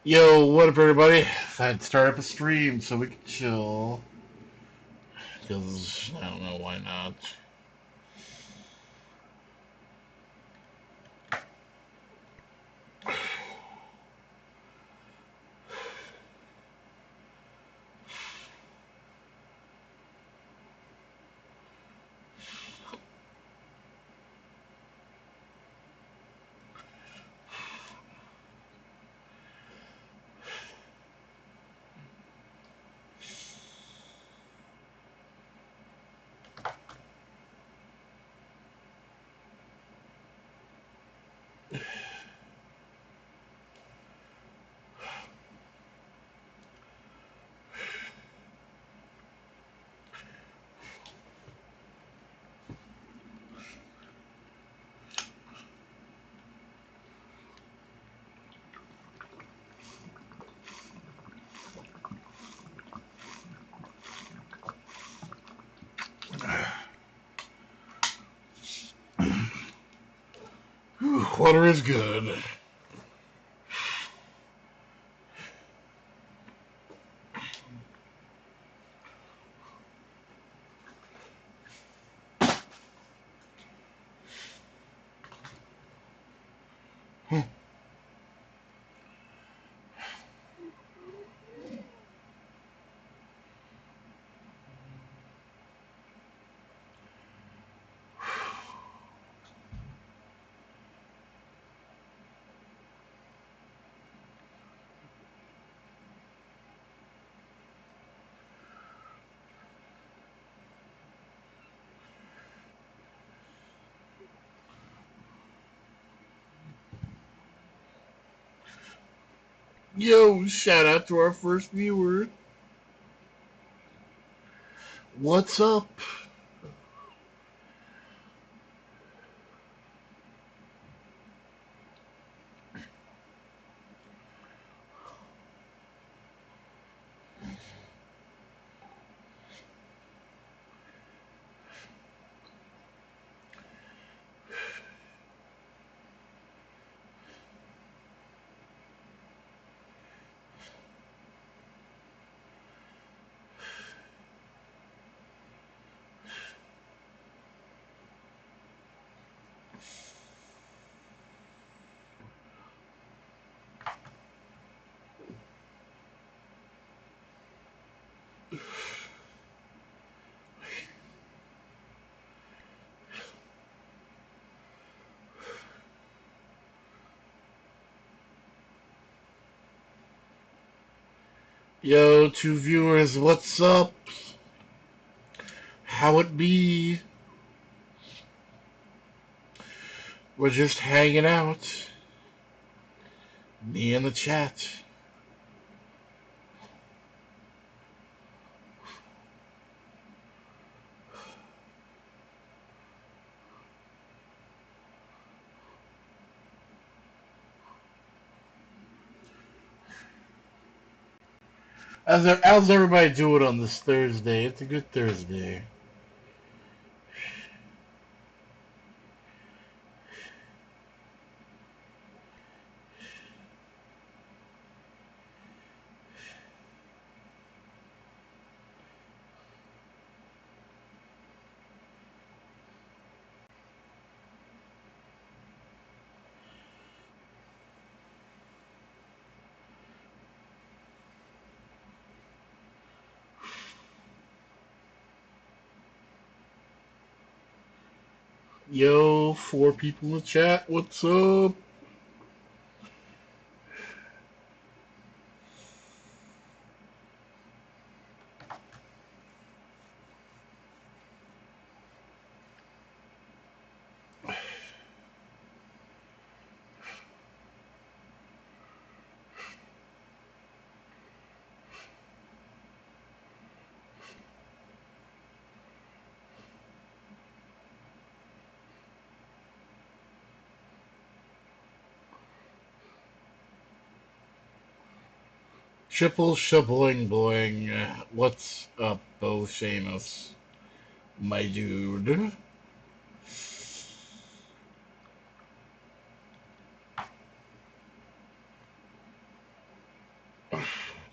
Yo, what up, everybody? I'd start up a stream so we can chill. Because I don't know why not. Whew, water is good. Yo, shout out to our first viewer. What's up? Yo, two viewers, what's up? How it be? We're just hanging out. Me in the chat. How's everybody doing on this Thursday? It's a good Thursday. Yo, four people in the chat, what's up? Triple shoveling boing. What's up, Bo Seamus? My dude.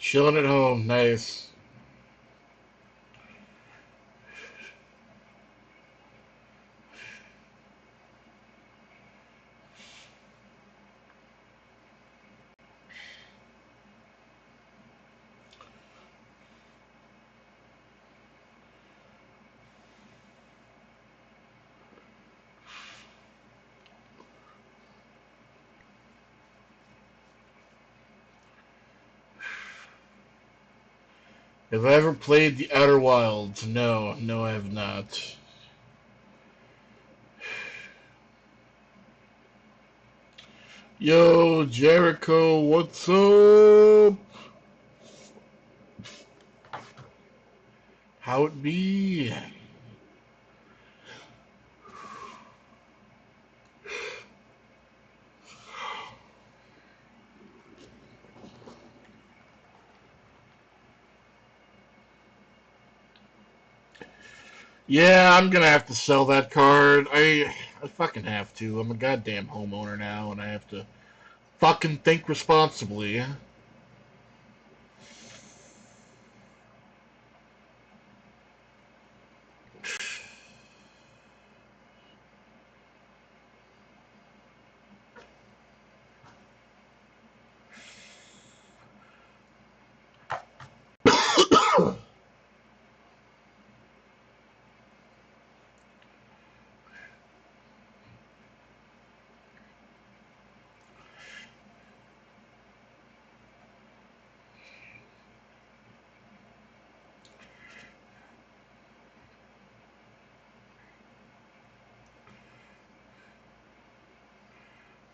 Chilling at home. Nice. Have I ever played the Outer Wilds? No, no, I have not. Yo, Jericho, what's up? How it be? Yeah, I'm gonna have to sell that card. I fucking have to. I'm a goddamn homeowner now, and I have to fucking think responsibly.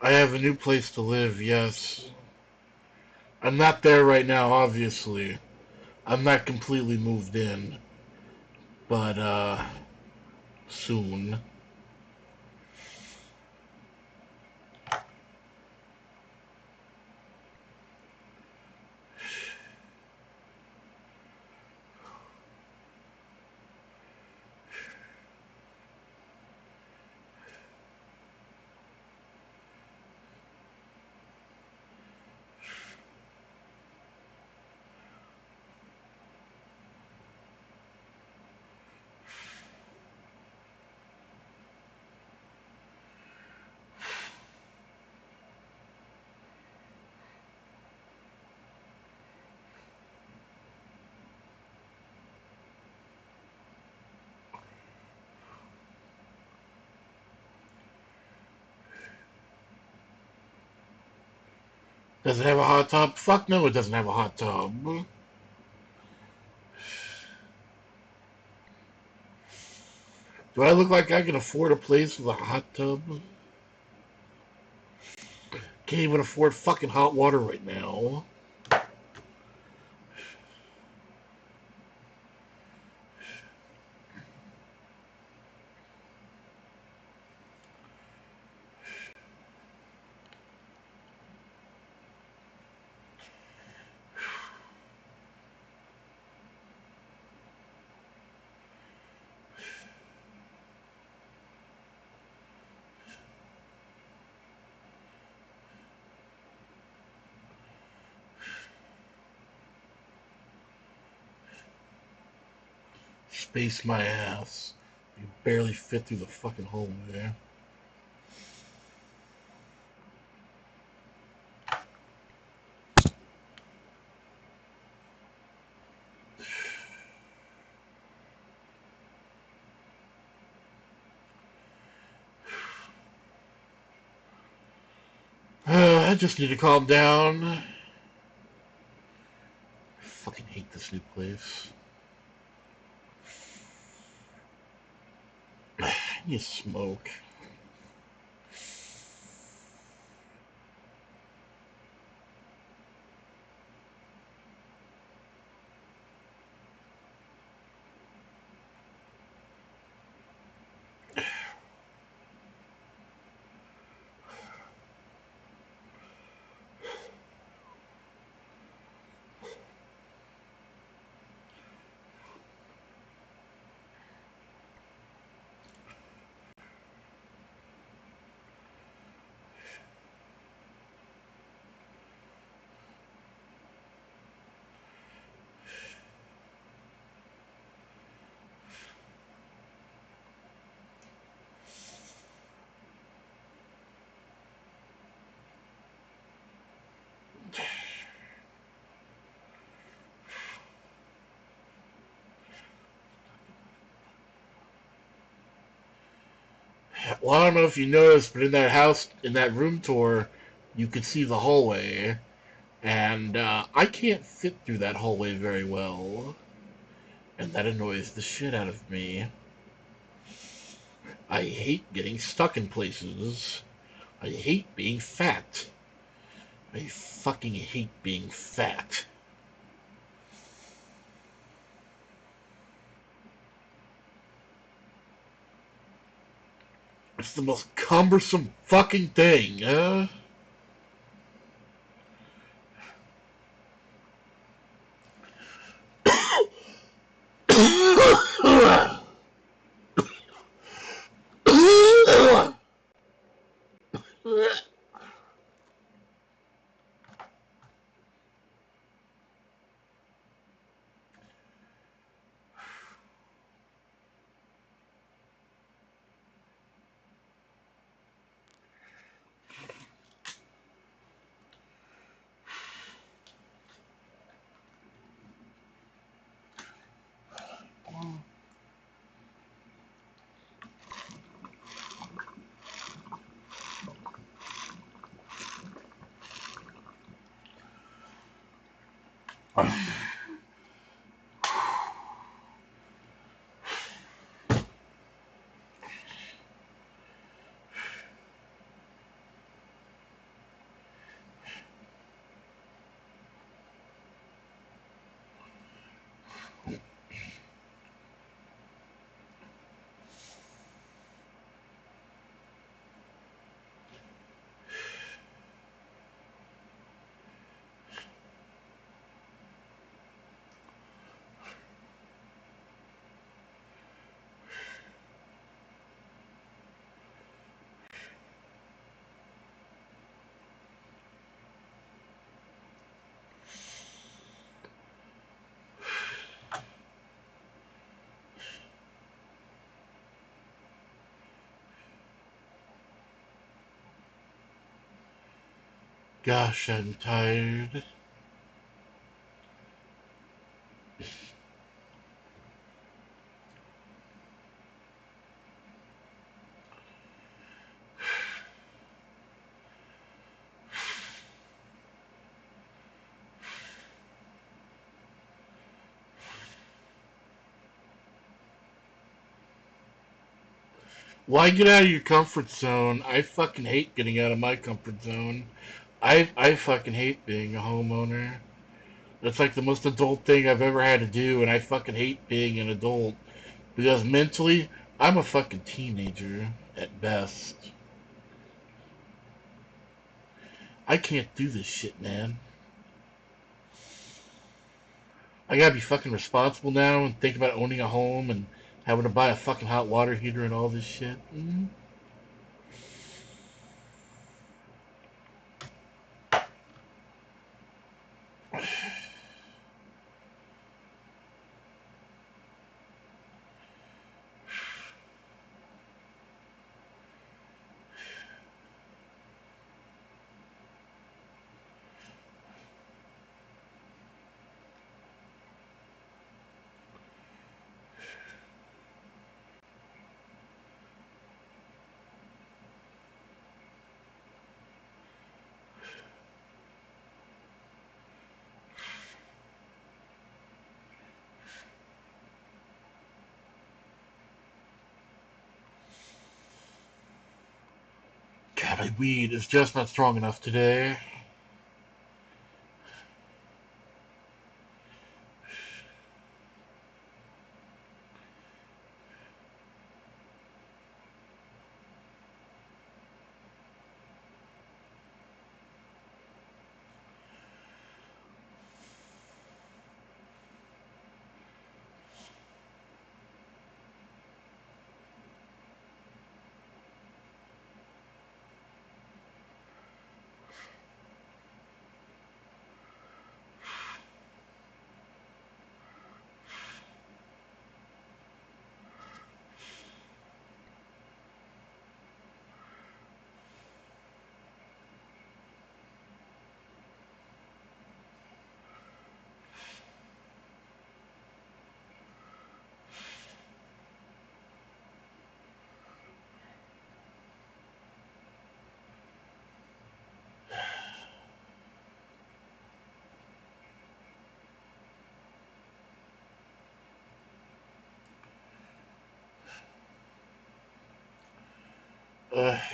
I have a new place to live, yes. I'm not there right now, obviously. I'm not completely moved in, but soon. Does it have a hot tub? Fuck no, it doesn't have a hot tub. Do I look like I can afford a place with a hot tub? Can't even afford fucking hot water right now. Space my ass. You barely fit through the fucking hole there. I just need to calm down. I fucking hate this new place. You smoke. Well, I don't know if you noticed, but in that house, in that room tour, you could see the hallway, and I can't fit through that hallway very well, and that annoys the shit out of me. I hate getting stuck in places. I hate being fat. I fucking hate being fat. It's the most cumbersome fucking thing, huh? Gosh, I'm tired. Why get out of your comfort zone? I fucking hate getting out of my comfort zone. I fucking hate being a homeowner. That's like the most adult thing I've ever had to do, and I fucking hate being an adult because mentally, I'm a fucking teenager at best. I can't do this shit, man. I gotta be fucking responsible now and think about owning a home and having to buy a fucking hot water heater and all this shit. God, my weed is just not strong enough today.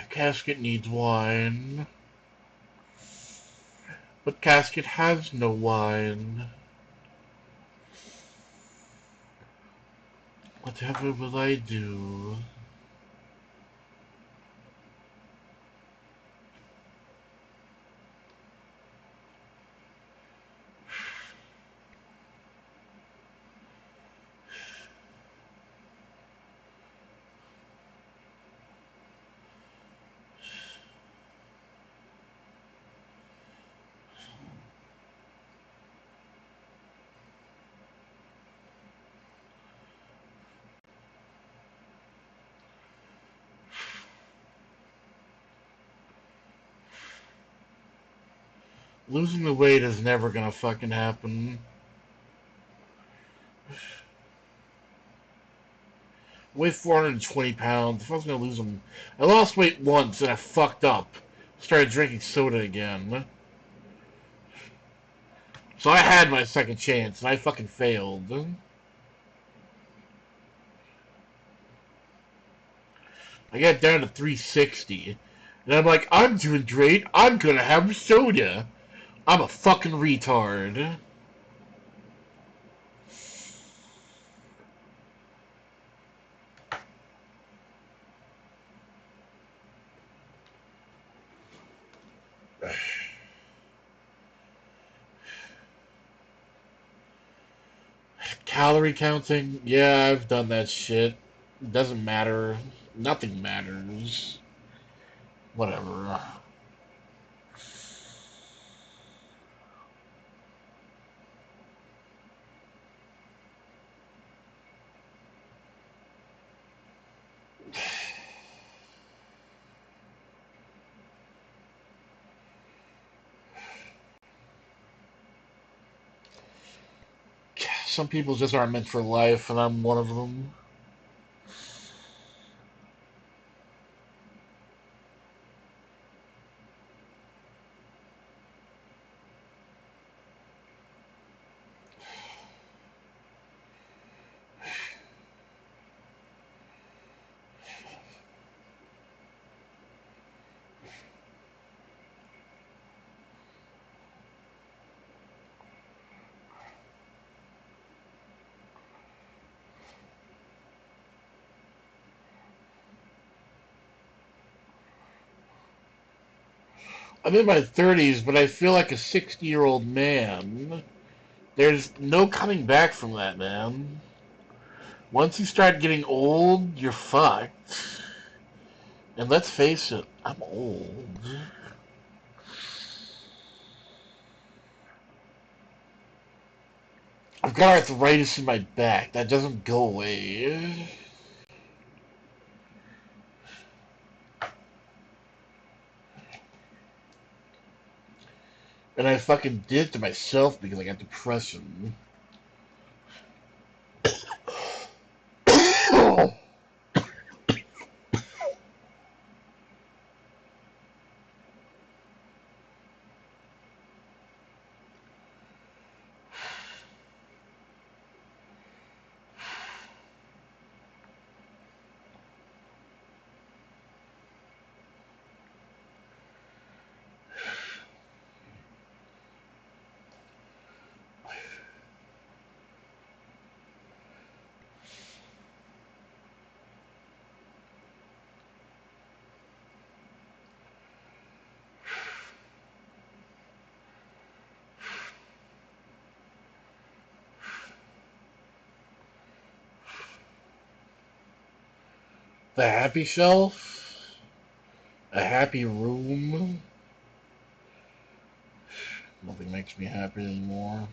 Casket needs wine, but Casket has no wine. Whatever will I do? Losing the weight is never gonna fucking happen. I weigh 420 pounds. If I was gonna lose them, I lost weight once and I fucked up. Started drinking soda again. So I had my second chance and I fucking failed. I got down to 360. And I'm like, I'm doing great. I'm gonna have a soda. I'm a fucking retard. Calorie counting? Yeah, I've done that shit. Doesn't matter. Nothing matters. Whatever. Some people just aren't meant for life, and I'm one of them. I'm in my 30s, but I feel like a 60-year-old man. There's no coming back from that, man. Once you start getting old, you're fucked. And let's face it, I'm old. I've got arthritis in my back. That doesn't go away. And I fucking did it to myself because I got depression. The happy shelf, a happy room. Nothing makes me happy anymore.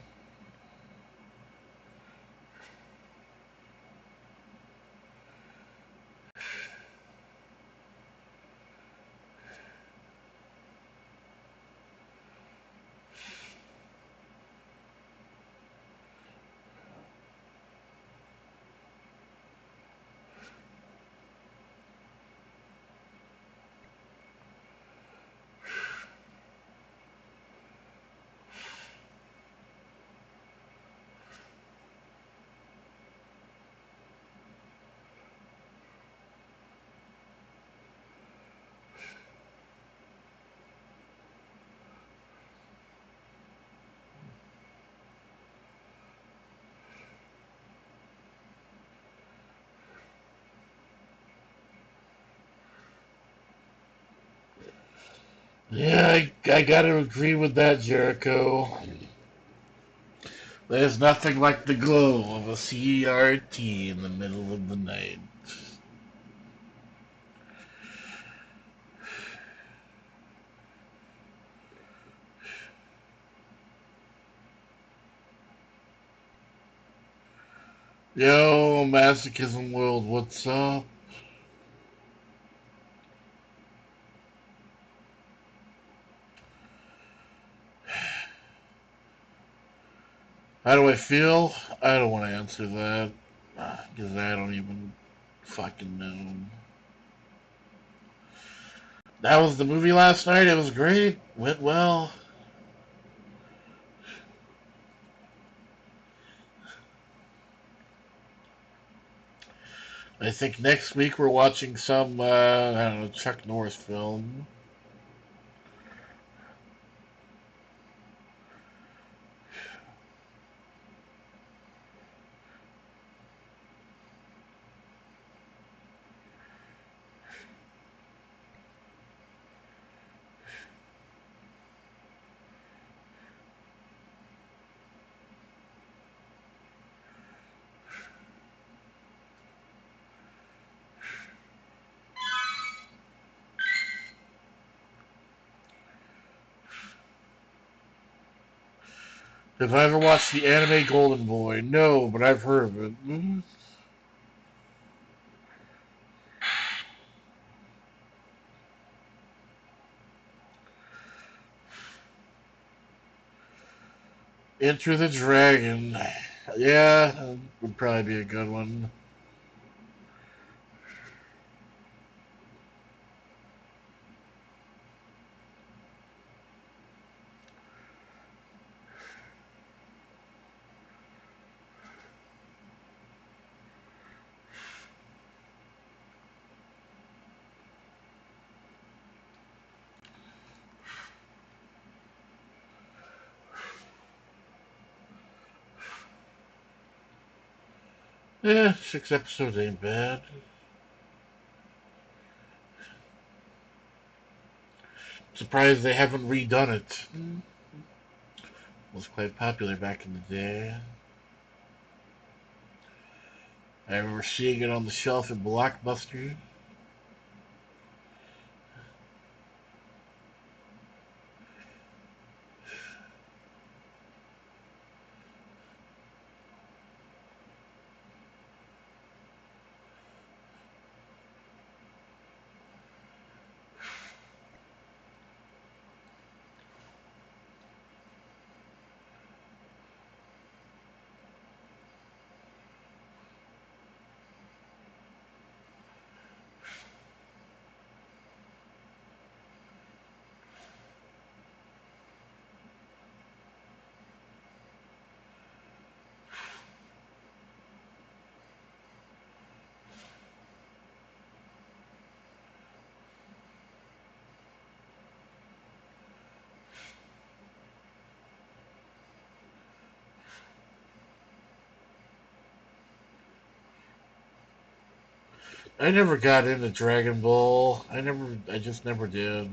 Yeah, I gotta agree with that, Jericho. There's nothing like the glow of a CRT in the middle of the night. Yo, Masochism World, what's up? How do I feel? I don't want to answer that because I don't even fucking know. That was the movie last night. It was great. Went well. I think next week we're watching some I don't know, Chuck Norris film. Have I ever watched the anime Golden Boy? No, but I've heard of it. Enter the Dragon. Yeah, would probably be a good one. Yeah, 6 episodes ain't bad. Surprised they haven't redone it. Was quite popular back in the day. I remember seeing it on the shelf at Blockbuster. I never got into Dragon Ball. I just never did.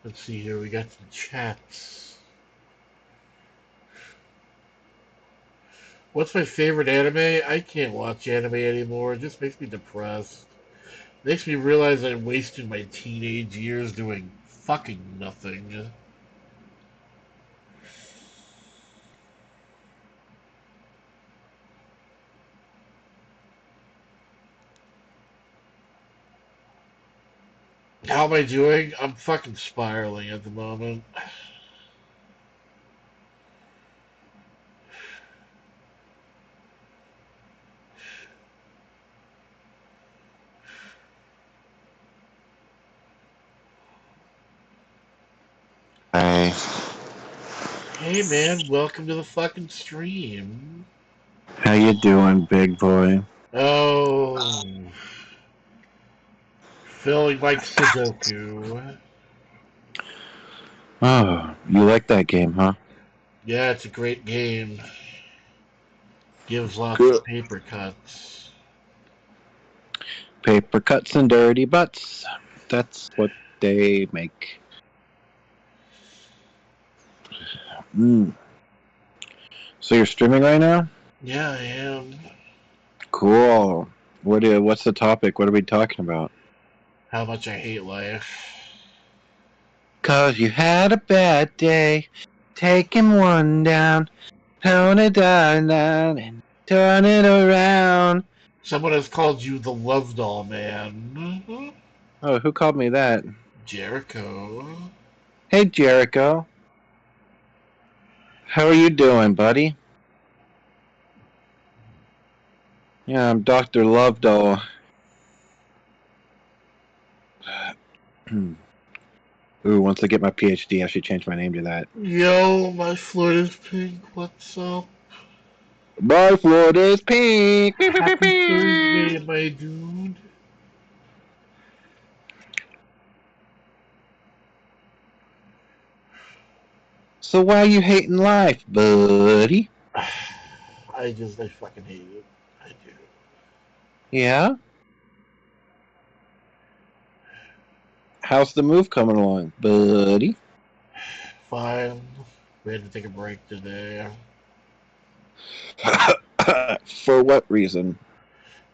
Let's see here. We got some chats. What's my favorite anime? I can't watch anime anymore. It just makes me depressed. Makes me realize I wasted my teenage years doing fucking nothing. How am I doing? I'm fucking spiraling at the moment. Hey, Hey man, welcome to the fucking stream. how you doing, big boy? Oh, feeling like Sudoku. Oh, you like that game, huh? Yeah, it's a great game. Gives lots Good. of paper cuts. Paper cuts and dirty butts. That's what they make. Mm. So you're streaming right now? Yeah, I am. Cool. What's the topic? What are we talking about? How much I hate life. 'Cause you had a bad day. Taking one down. Tone it down and turn it around. Someone has called you the love doll man. Oh, who called me that? Jericho. Hey, Jericho. How are you doing, buddy? Yeah, I'm Dr. Lovedoll. Ooh, once I get my PhD, I should change my name to that. Yo, my foot is pink. What's up? My floor is pink. Beep, beep, beep, Happy beep. Thursday, my dude. So why you hating life, buddy? I fucking hate it. I do. Yeah? How's the move coming along, buddy? Fine. We had to take a break today. For what reason?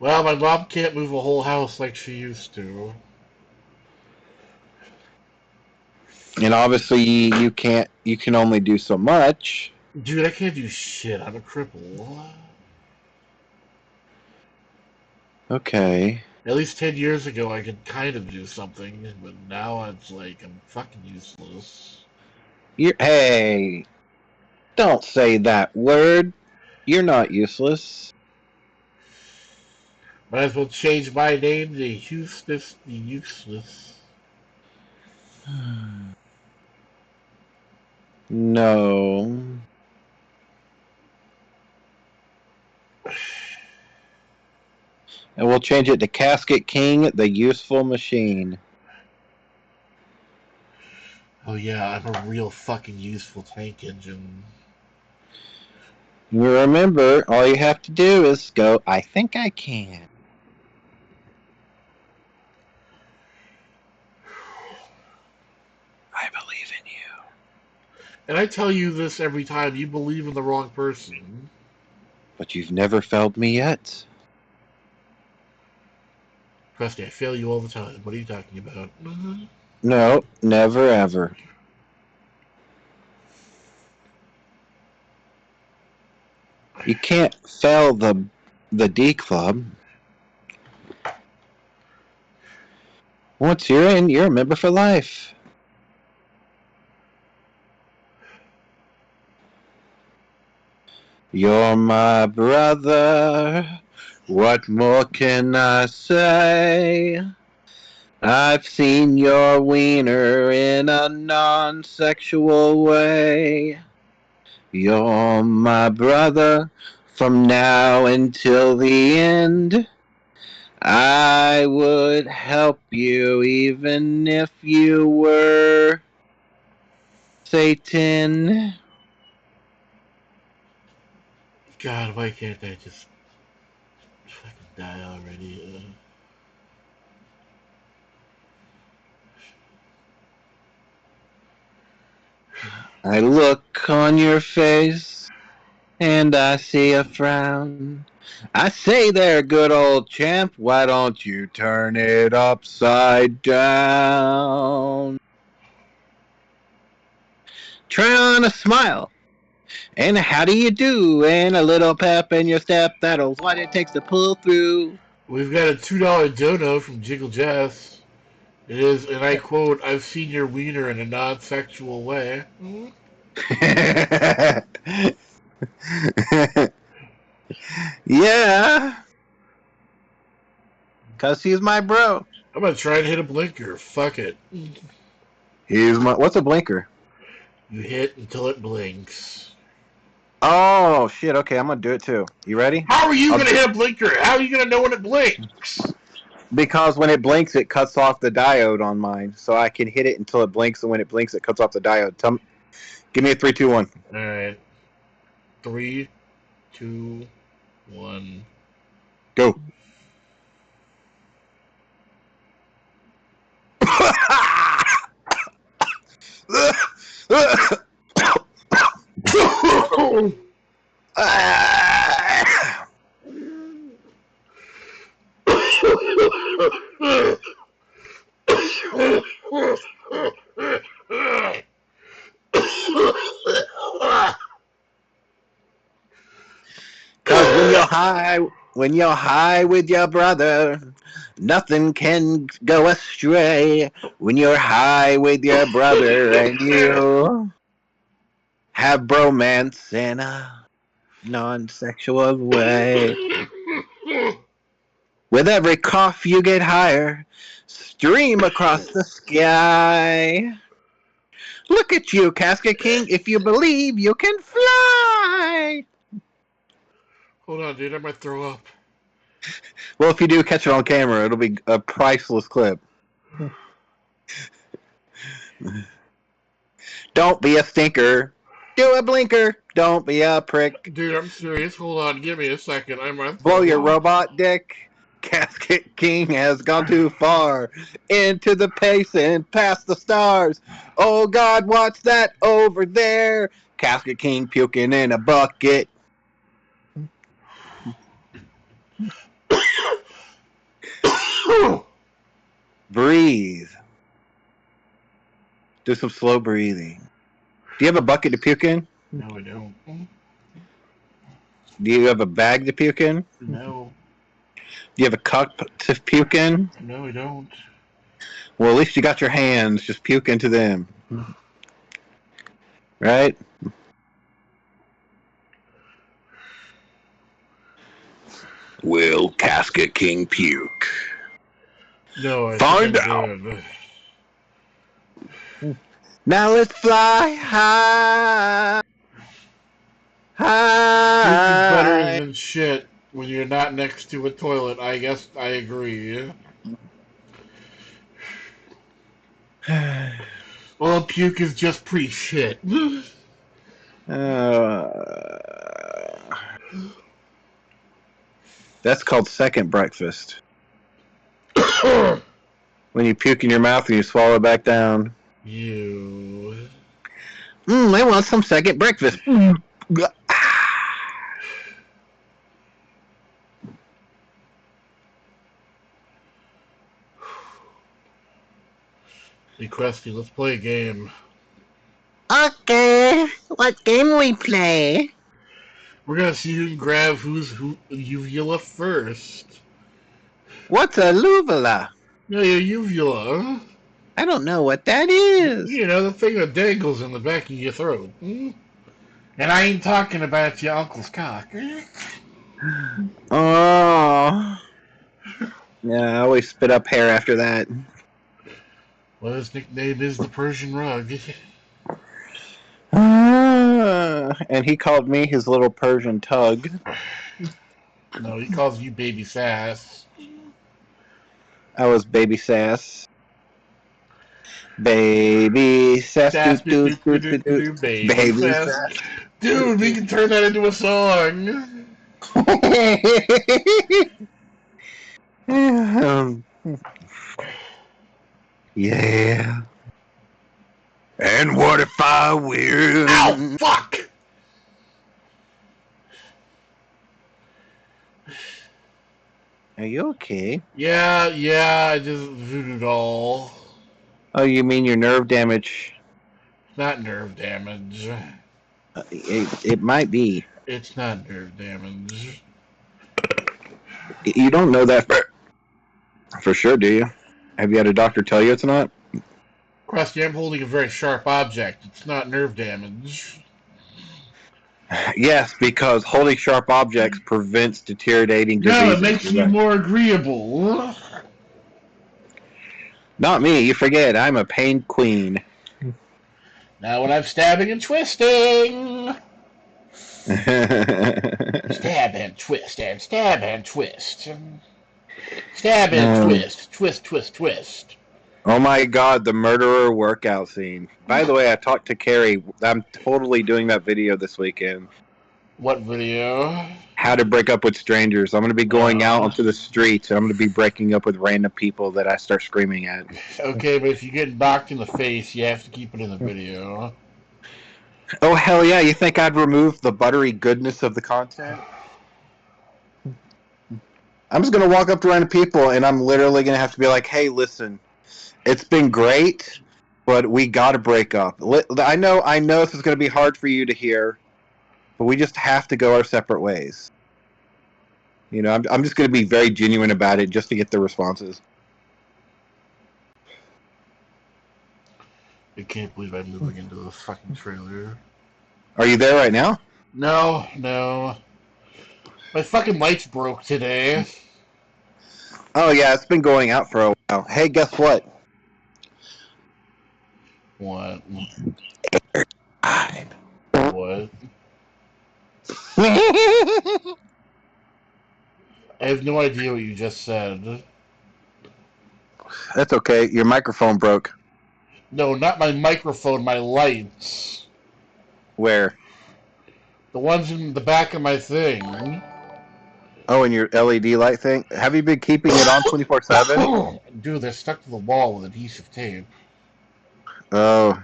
Well, my mom can't move a whole house like she used to. And obviously you can't. You can only do so much. Dude, I can't do shit. I'm a cripple. Okay. At least 10 years ago, I could kind of do something, but now it's like I'm fucking useless. Hey, don't say that word. You're not useless. Might as well change my name to Eustace the Useless. No. And we'll change it to Casket King, the useful machine. Oh yeah, I'm a real fucking useful tank engine. You remember, all you have to do is go, I think I can. I believe in you. And I tell you this every time, you believe in the wrong person. But you've never failed me yet. Trust me, I fail you all the time. What are you talking about? No, never ever. You can't fail the D Club. Once you're in, you're a member for life. You're my brother. What more can I say? I've seen your wiener in a non-sexual way. You're my brother from now until the end. I would help you even if you were Satan. God, why can't I just fucking die already? I look on your face and I see a frown. I say there, good old champ, why don't you turn it upside down? Try on a smile and how do you do? And a little pep in your step, that'll what it takes to pull through. We've got a $2 dono from Jiggle Jazz. It is, and I quote, "I've seen your wiener in a non-sexual way." Yeah, cause he's my bro. I'm gonna try and hit a blinker. Fuck it. He's my. What's a blinker? You hit until it blinks. Oh shit! Okay, I'm gonna do it too. You ready? How are you gonna hit a blinker? How are you gonna know when it blinks? Because when it blinks, it cuts off the diode on mine, so I can hit it until it blinks, and when it blinks, it cuts off the diode. Give me a 3, 2, 1. All right. 3, 2, 1. Go. Cause when you're high with your brother, nothing can go astray. When you're high with your brother and you have bromance in a non-sexual way. With every cough you get higher, stream across the sky. Look at you, Casket King, if you believe you can fly. Hold on, dude. I might throw up. Well, if you do catch it on camera, it'll be a priceless clip. Don't be a stinker. Do a blinker. Don't be a prick. Dude, I'm serious. Hold on. Give me a second. I might Blow your robot dick. Casket King has gone too far into the pace and past the stars. Oh God, what's that over there? Casket King puking in a bucket. Breathe. Do some slow breathing. Do you have a bucket to puke in? No, I don't. Do you have a bag to puke in? No. Do you have a cup to puke in? No, I don't. Well, at least you got your hands. Just puke into them. Right? Will Casket King puke? No, I Find think out. I'm good. Now let's fly high. Puking's better High. than shit when you're not next to a toilet. I guess I agree. Well, puke is just pre-shit. That's called second breakfast. When you puke in your mouth and you swallow it back down. You. I want some second breakfast. Hey, Questy, let's play a game. Okay, what game we play? We're gonna see who can grab who's uvula first. What's a luvula? No, your uvula. I don't know what that is. You know, the thing that dangles in the back of your throat. And I ain't talking about your uncle's cock. Oh. Yeah, I always spit up hair after that. Well, his nickname is the Persian Rug. And he called me his little Persian tug. No, he calls you Baby Sass. I was Baby Sass. Baby Sass. Sass, Baby Baby Sass. Dude, we can turn that into a song. Yeah. And what if I Ow! win? Fuck! Are you okay? Yeah, I just voodoo doll. Oh, you mean your nerve damage? Not nerve damage. It might be. It's not nerve damage. You don't know that for sure, do you? Have you had a doctor tell you it's not? Krusty, I'm holding a very sharp object. It's not nerve damage. Yes, because holding sharp objects prevents deteriorating No, it diseases. makes me more agreeable. Not me. You forget. I'm a pain queen. Now when I'm stabbing and twisting. Stab and twist and stab and twist. Stab and twist. Twist, twist, twist. Oh my god, the murderer workout scene. By the way, I talked to Carrie. I'm totally doing that video this weekend. What video? How to break up with strangers. I'm going to be going out onto the streets and I'm going to be breaking up with random people that I start screaming at. Okay, but if you get knocked in the face, you have to keep it in the video. Oh, hell yeah. You think I'd remove the buttery goodness of the content? I'm just going to walk up to random people and I'm literally going to have to be like, hey, listen, it's been great, but we got to break up. I know this is going to be hard for you to hear, but we just have to go our separate ways. You know, I'm just going to be very genuine about it just to get the responses. I can't believe I'm moving into the fucking trailer. Are you there right now? No. My fucking lights broke today. Oh, yeah, it's been going out for a while. Hey, guess what? What? I What? I have no idea what you just said. That's okay. Your microphone broke. No, not my microphone, my lights. Where? The ones in the back of my thing. Oh, and your LED light thing? Have you been keeping it on 24/7? Dude, they're stuck to the wall with adhesive tape. Oh.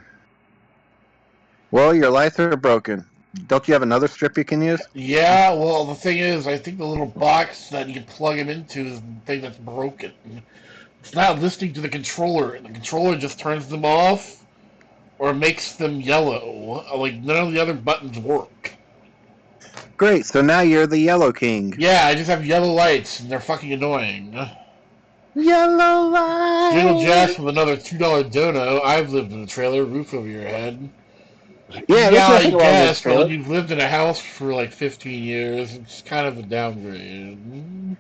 Well, your lights are broken. Don't you have another strip you can use? Yeah, well, the thing is, I think the little box that you plug them into is the thing that's broken. It's not listening to the controller. The controller just turns them off or makes them yellow. Like, none of the other buttons work. Great, so now you're the Yellow King. Yeah, I just have yellow lights, and they're fucking annoying. Yellow light! Jingle Jazz with another $2 dono. I've lived in a trailer, roof over your head. Yeah, there's I nothing wrong with guess, but trailer. when you've lived in a house for like 15 years, it's kind of a downgrade.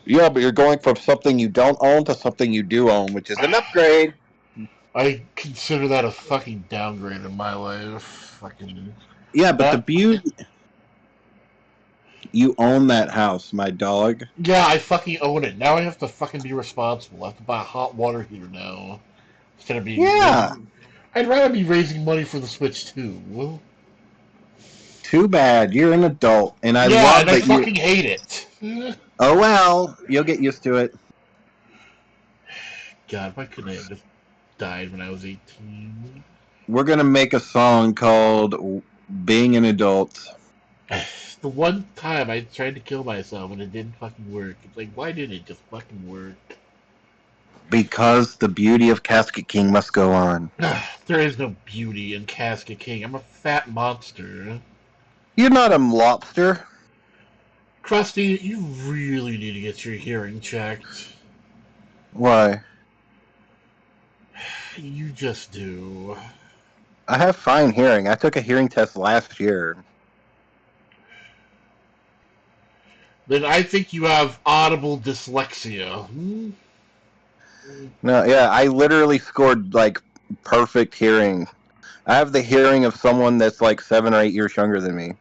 Yeah, but you're going from something you don't own to something you do own, which is an upgrade. I consider that a fucking downgrade in my life. Fucking. Yeah, but the beauty... You own that house, my dog. Yeah, I fucking own it. Now I have to fucking be responsible. I have to buy a hot water heater now. Instead of being... Yeah. I'd rather be raising money for the Switch 2. Too bad. You're an adult, and I yeah, love and that I fucking hate it. Oh, well. You'll get used to it. God, why couldn't I have just died when I was 18? We're going to make a song called Being an Adult. The one time I tried to kill myself and it didn't fucking work. It's like, why didn't it just fucking work? Because the beauty of Casket King must go on. There is no beauty in Casket King. I'm a fat monster. You're not a lobster. Krusty, you really need to get your hearing checked. Why? You just do. I have fine hearing. I took a hearing test last year. Then I think you have audible dyslexia. No, yeah, I literally scored, like, perfect hearing. I have the hearing of someone that's, like, 7 or 8 years younger than me.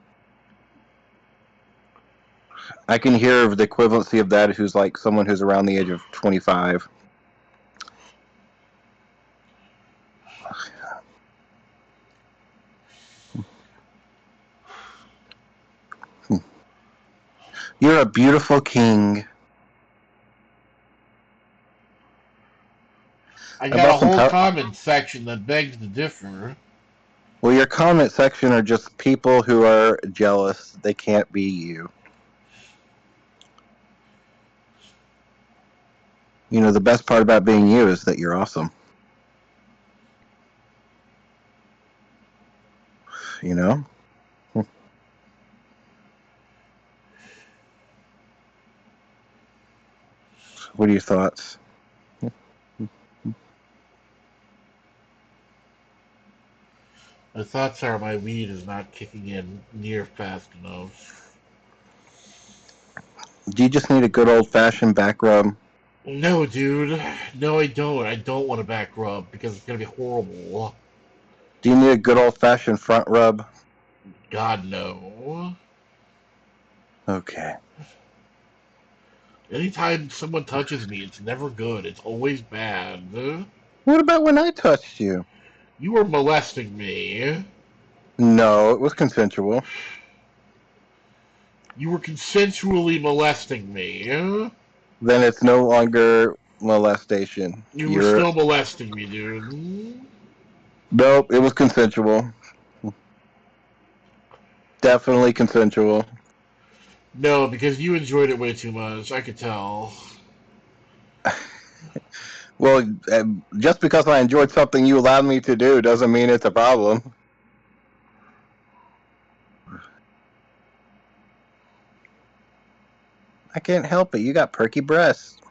I can hear the equivalency of that who's, like, someone who's around the age of 25. You're a beautiful king. I I got a bought some whole power. comment section that begs to differ. Well, your comment section are just people who are jealous they can't be you. You know, the best part about being you is that you're awesome. You know? What are your thoughts? My thoughts are my weed is not kicking in near fast enough. Do you just need a good old-fashioned back rub? No, dude. No, I don't. I don't want a back rub because it's gonna be horrible. Do you need a good old-fashioned front rub? God, no. Okay. Anytime someone touches me, it's never good. It's always bad. What about when I touched you? You were molesting me. No, it was consensual. You were consensually molesting me. Then it's no longer molestation. You were You're still molesting me, dude. Nope, it was consensual. Definitely consensual. No, because you enjoyed it way too much. I could tell. Well, just because I enjoyed something you allowed me to do doesn't mean it's a problem. I can't help it. You got perky breasts.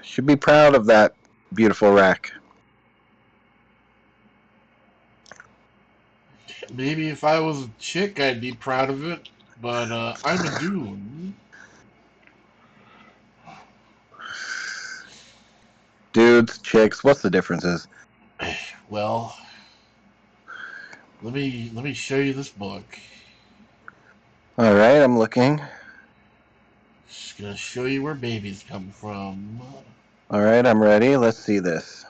Should be proud of that beautiful rack. Maybe if I was a chick, I'd be proud of it. But I'm a dude. Dudes, chicks, what's the differences? Well, let me show you this book. All right, I'm looking. Just gonna show you where babies come from. All right, I'm ready. Let's see this.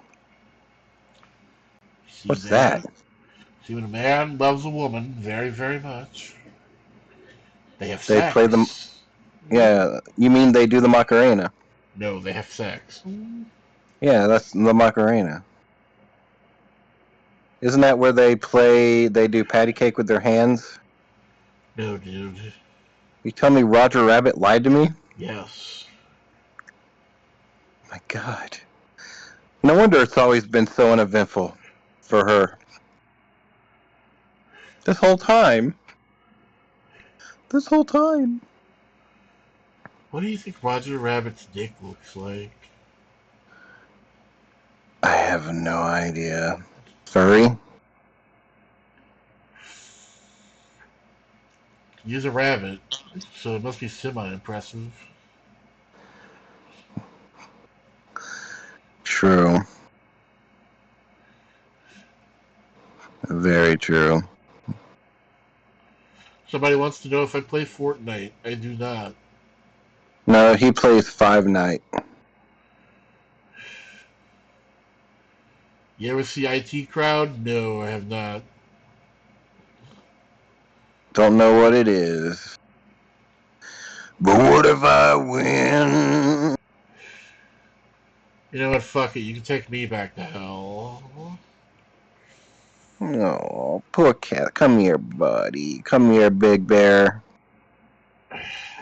See What's that? that? See, when a man loves a woman very, very much, they have They play them. sex. Yeah, you mean they do the Macarena? No, they have sex. Yeah, that's the Macarena. Isn't that where they do patty cake with their hands? No, dude. You tell me Roger Rabbit lied to me? Yes. My God. No wonder it's always been so uneventful for her. This whole time. This whole time. What do you think Roger Rabbit's dick looks like? I have no idea. Furry? He's a rabbit, so it must be semi-impressive. True. Very true. Somebody wants to know if I play Fortnite. I do not. No, he plays Five Night. You ever see IT Crowd? No, I have not. Don't know what it is. But what if I win? You know what? Fuck it. You can take me back to hell. Oh, poor cat. Come here, buddy. Come here, big bear. I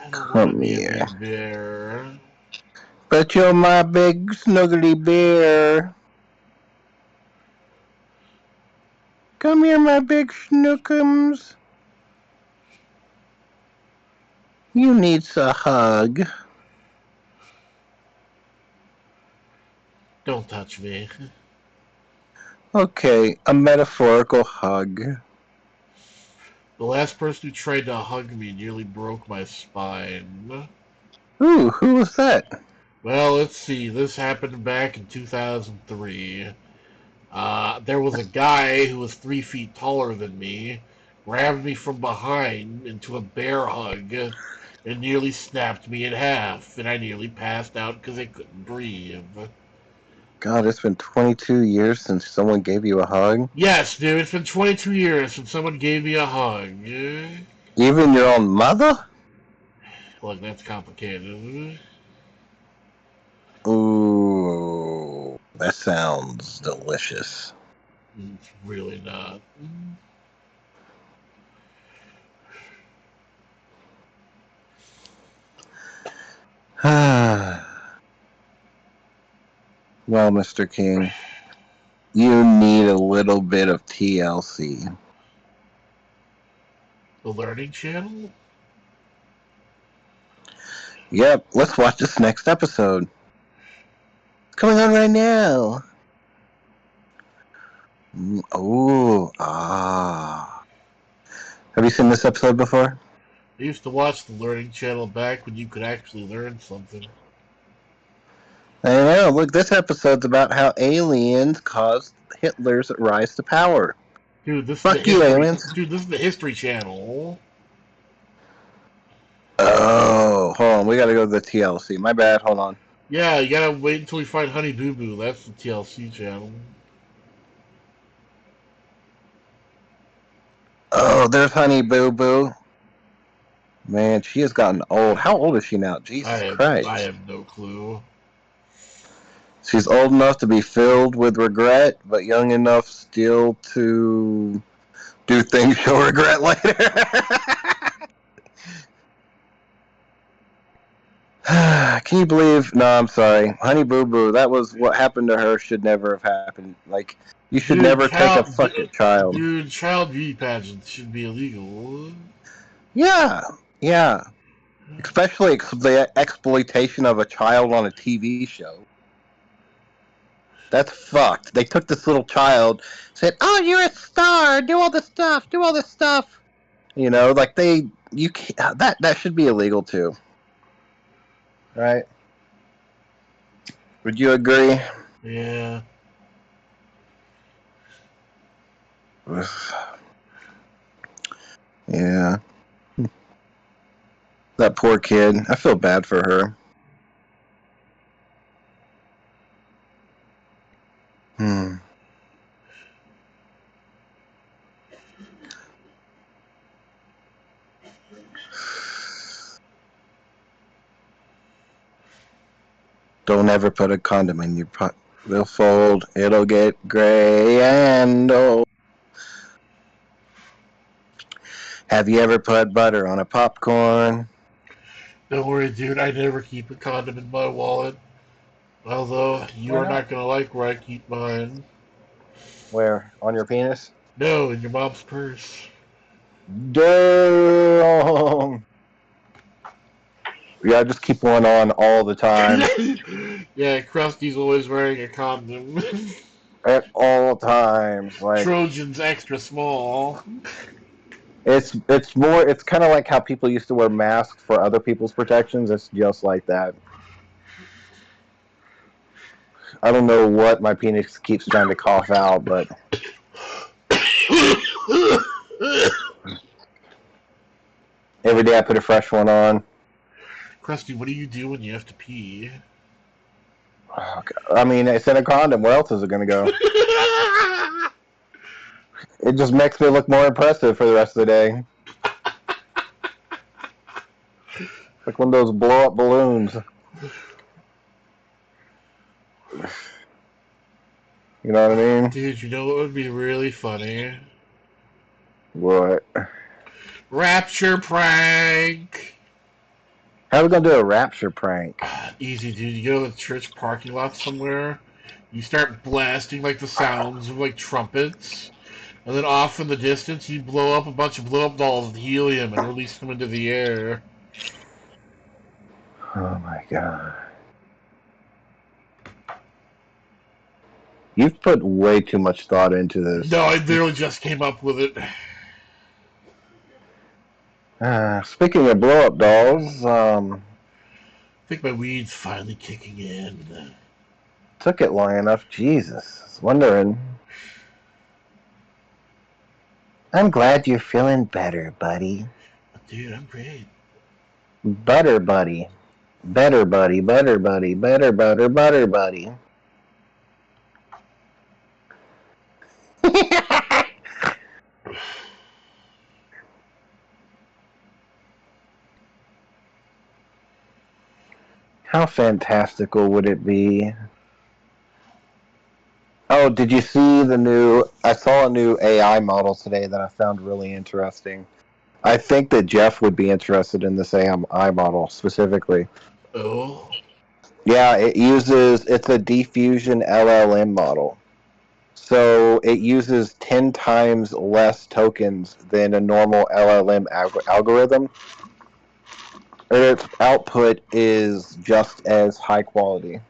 don't want to Come be a here. big bear. But you're my big snuggly bear. Come here, my big snookums. You need a hug. Don't touch me. Okay, a metaphorical hug. The last person who tried to hug me nearly broke my spine. Ooh, who was that? Well, let's see. This happened back in 2003. There was a guy who was 3 feet taller than me, grabbed me from behind into a bear hug, and nearly snapped me in half, and I nearly passed out because I couldn't breathe. God, it's been 22 years since someone gave you a hug. Yes, dude, it's been 22 years since someone gave me a hug. Even your own mother? Look, that's complicated. that sounds delicious. It's really not. Well, Mr. King, you need a little bit of TLC. The Learning Channel? Yep, let's watch this next episode. It's coming on right now. Have you seen this episode before? I used to watch the Learning Channel back when you could actually learn something. I know. Look, this episode's about how aliens caused Hitler's rise to power. Dude, this is the Fuck you, history. aliens. Dude, this is the History Channel. Oh, hold on. We gotta go to the TLC. My bad. Hold on. Yeah, you gotta wait until we find Honey Boo Boo. That's the TLC channel. Oh, there's Honey Boo Boo. Man, she has gotten old. How old is she now? Jesus Christ. I have no clue. She's old enough to be filled with regret, but young enough still to do things she'll regret later. Can you believe? No, I'm sorry. Honey Boo Boo, that was what happened to her should never have happened. Like, you should never take a fucking child. Dude, child beauty pageants should be illegal. Yeah, yeah. Especially the exploitation of a child on a TV show. That's fucked. They took this little child, said, "Oh, you're a star. Do all this stuff. Do all this stuff." You know, like you can't, that should be illegal too, right? Would you agree? Yeah. Yeah. That poor kid. I feel bad for her. Don't ever put a condom in your pot. It'll fold. It'll get gray and old. Have you ever put butter on a popcorn? Don't worry, dude. I never keep a condom in my wallet. Although, you are not gonna like where I keep mine. Where? On your penis? No, in your mom's purse. Damn! Yeah, just keep one on all the time. Yeah, Krusty's always wearing a condom. At all times. Like, Trojan's extra small. it's more, it's kind of like how people used to wear masks for other people's protections. It's just like that. I don't know what my penis keeps trying to cough out, but every day I put a fresh one on. Krusty, what do you do when you have to pee? I mean, it's in a condom. Where else is it going to go? It just makes me look more impressive for the rest of the day. Like one of those blow-up balloons. You know what I mean? Dude, you know what would be really funny? What? Rapture prank! How are we going to do a rapture prank? Easy, dude. You go to the church parking lot somewhere, you start blasting, like, the sounds of, like, trumpets, and then off in the distance, you blow up a bunch of blow-up dolls with helium and release them into the air. Oh my god. You've put way too much thought into this. No, I literally just came up with it. Speaking of blow-up dolls, I think my weed's finally kicking in. took it long enough. Jesus. I was wondering. I'm glad you're feeling better, buddy. Dude, I'm great. Butter buddy. Better buddy, butter buddy, better butter, butter buddy. How fantastical would it be Oh, did you see the new? I saw a new AI model today that I found really interesting. I think that Jeff would be interested in this AI model specifically. Oh. Yeah, it's a diffusion LLM model. So it uses 10 times less tokens than a normal LLM algorithm. And its output is just as high quality.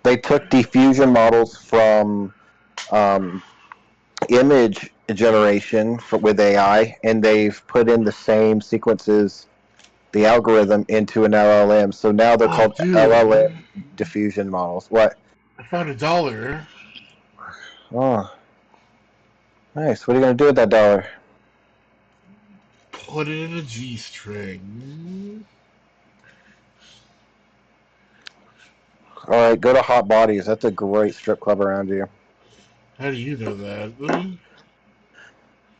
They took diffusion models from um, image generation with AI, and they've put in the same sequences, the algorithm, into an LLM. So now they're Oh, called dude. LLM diffusion models. What? I found $1. Oh, nice. What are you going to do with that dollar? Put it in a G-string. All right, go to Hot Bodies. That's a great strip club around you. How do you know that?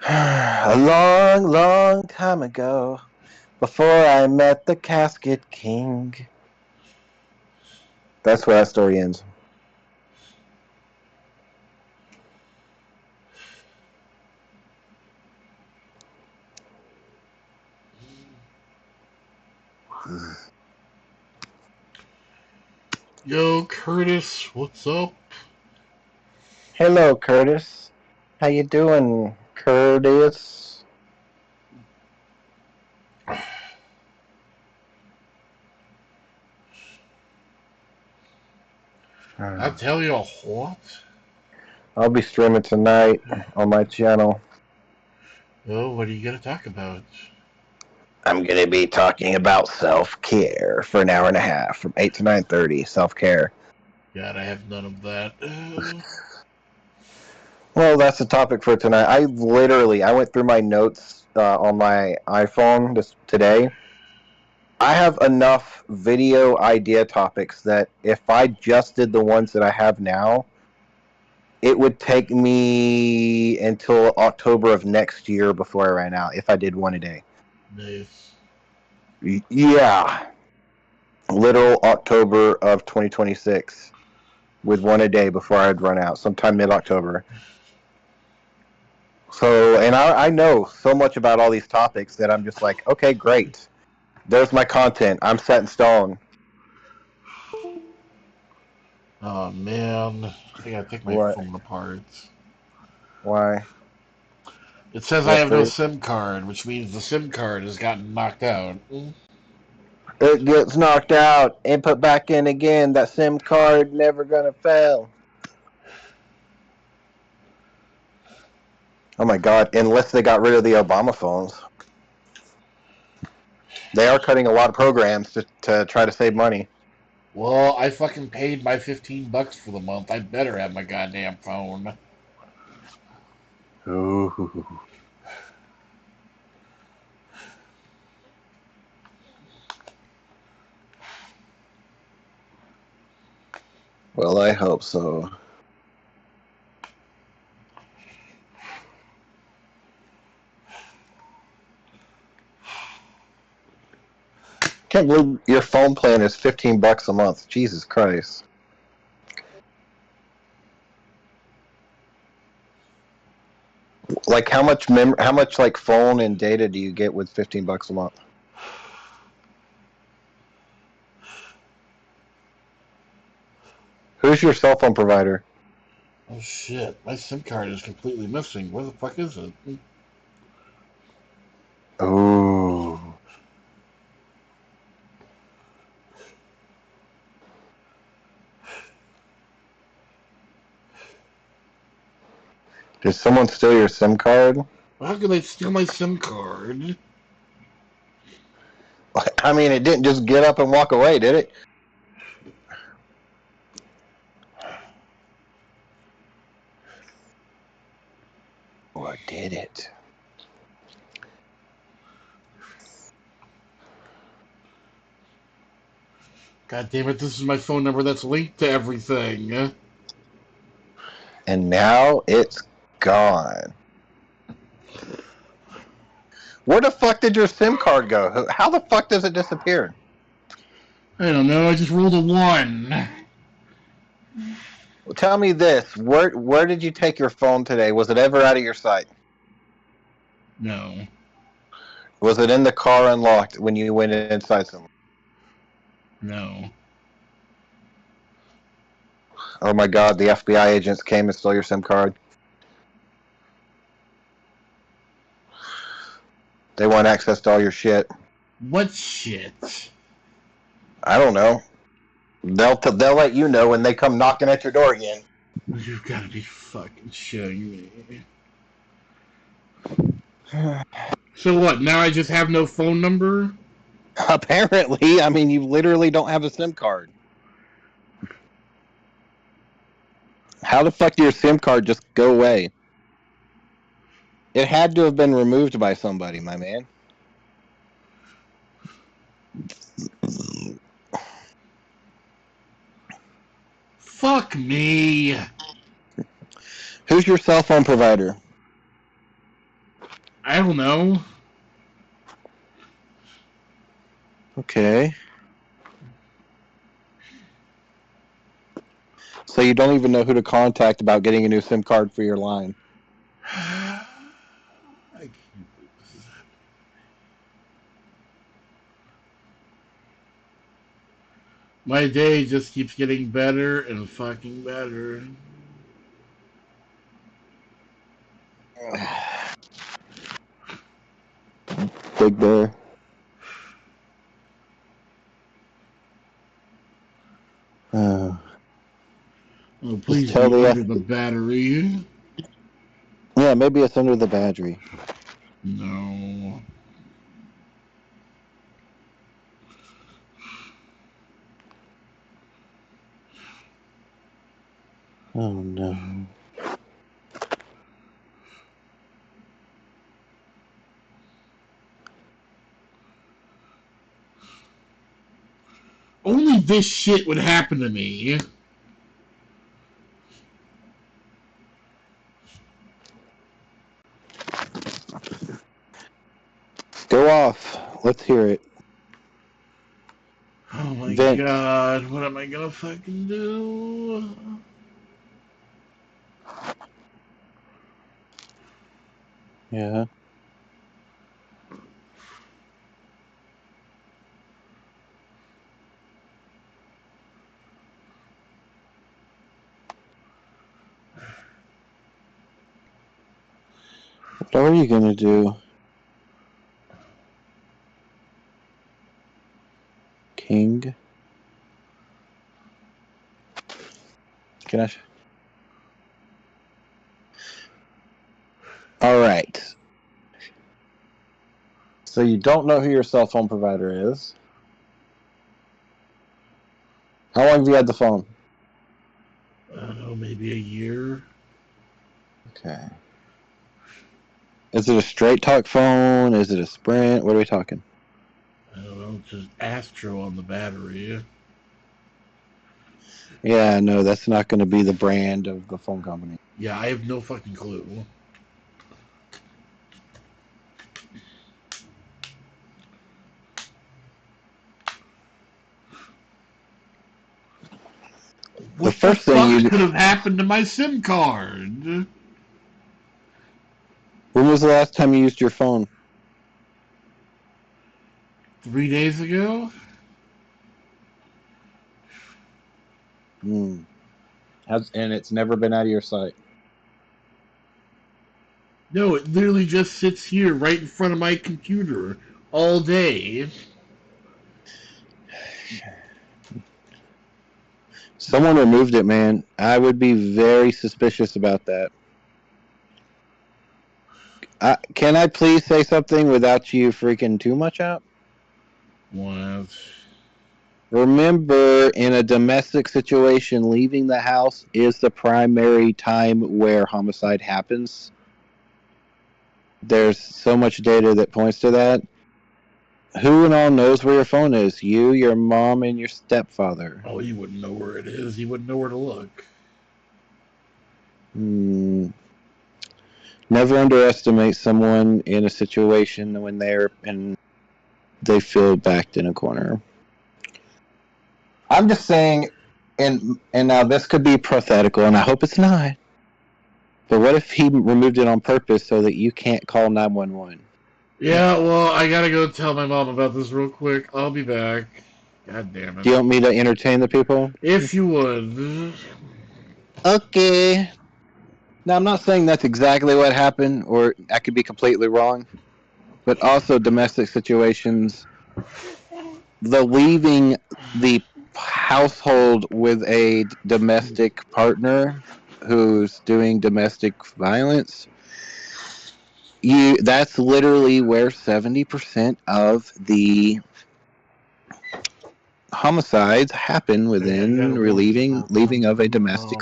A long, long time ago, before I met the Casket King. That's where that story ends. Yo, Curtis, what's up? Hello, Curtis. How you doing, Curtis? I tell you what. I'll be streaming tonight on my channel. Oh, what are you gonna talk about? I'm going to be talking about self-care for an hour and a half from 8 to 9:30. Self-care. God, I have none of that. Well, that's the topic for tonight. I went through my notes on my iPhone today. I have enough video idea topics that if I just did the ones that I have now, it would take me until October of next year before I ran out if I did one a day. Nice. Yeah. Literal October of 2026 with one a day before I'd run out, sometime mid-October. So, and I know so much about all these topics that I'm just like, okay, great. There's my content. I'm set in stone. Oh man, I gotta take my What? phone apart. Why? It says You I have no afraid? SIM card, which means the SIM card has gotten knocked out. It gets knocked out and put back in again. That SIM card never gonna fail. Oh my god! Unless they got rid of the Obama phones, they are cutting a lot of programs to try to save money. Well, I fucking paid my $15 for the month. I better have my goddamn phone. Ooh. Well, I hope so. Can't believe your phone plan is $15 a month. Jesus Christ! Like how much how much like phone and data do you get with $15 a month? Who's your cell phone provider? Oh shit, my SIM card is completely missing. Where the fuck is it? Ooh. Did someone steal your SIM card? How can they steal my SIM card? I mean, it didn't just get up and walk away, did it? Or did it? God damn it, this is my phone number that's linked to everything. And now it's gone. Where the fuck did your SIM card go? How the fuck does it disappear? I don't know, I just rolled a 1. Tell me this: where did you take your phone today? Was it ever out of your sight? No. Was it in the car unlocked when you went inside somewhere? No. Oh my God! The FBI agents came and stole your SIM card. They want access to all your shit. What shit? I don't know. They'll let you know when they come knocking at your door again. You've got to be fucking shitting me. So what? Now I just have no phone number? Apparently, I mean, you literally don't have a SIM card. How the fuck did your SIM card just go away? It had to have been removed by somebody, my man. Fuck me. Who's your cell phone provider? I don't know. Okay. So you don't even know who to contact about getting a new SIM card for your line. I can't believe this is happening. My day just keeps getting better and fucking better. Big Bear. Oh, please tell be the under the battery. Yeah, maybe it's under the battery. No. Oh no. Only this shit would happen to me. Go off. Let's hear it. Oh my Vent. god, what am I gonna fucking do? Yeah. What are you gonna do? King? Can I? All right. So you don't know who your cell phone provider is. How long have you had the phone? I don't know, maybe a year? Okay. Is it a straight talk phone? Is it a Sprint? What are we talking? I don't know, just Astro on the battery. Yeah, no, that's not going to be the brand of the phone company. Yeah, I have no fucking clue. The What the first thing fuck you... could have happened to my SIM card? When was the last time you used your phone? 3 days ago? And it's never been out of your sight. No, it literally just sits here right in front of my computer all day. Someone removed it, man. I would be very suspicious about that. Can I please say something without you freaking too much out? What? Remember, in a domestic situation, leaving the house is the primary time where homicide happens. There's so much data that points to that. Who and all knows where your phone is? You, your mom, and your stepfather. Oh, he wouldn't know where it is. He wouldn't know where to look. Never underestimate someone in a situation when they feel backed in a corner. I'm just saying, And now this could be prophetical, and I hope it's not. But what if he removed it on purpose so that you can't call 911? Yeah, well, I gotta go tell my mom about this real quick. I'll be back. God damn it. Do you want me to entertain the people? If you would. Okay. Now, I'm not saying that's exactly what happened, or I could be completely wrong. But also domestic situations, the leaving the household with a domestic partner who's doing domestic violence, that's literally where 70% of the homicides happen within leaving of a domestic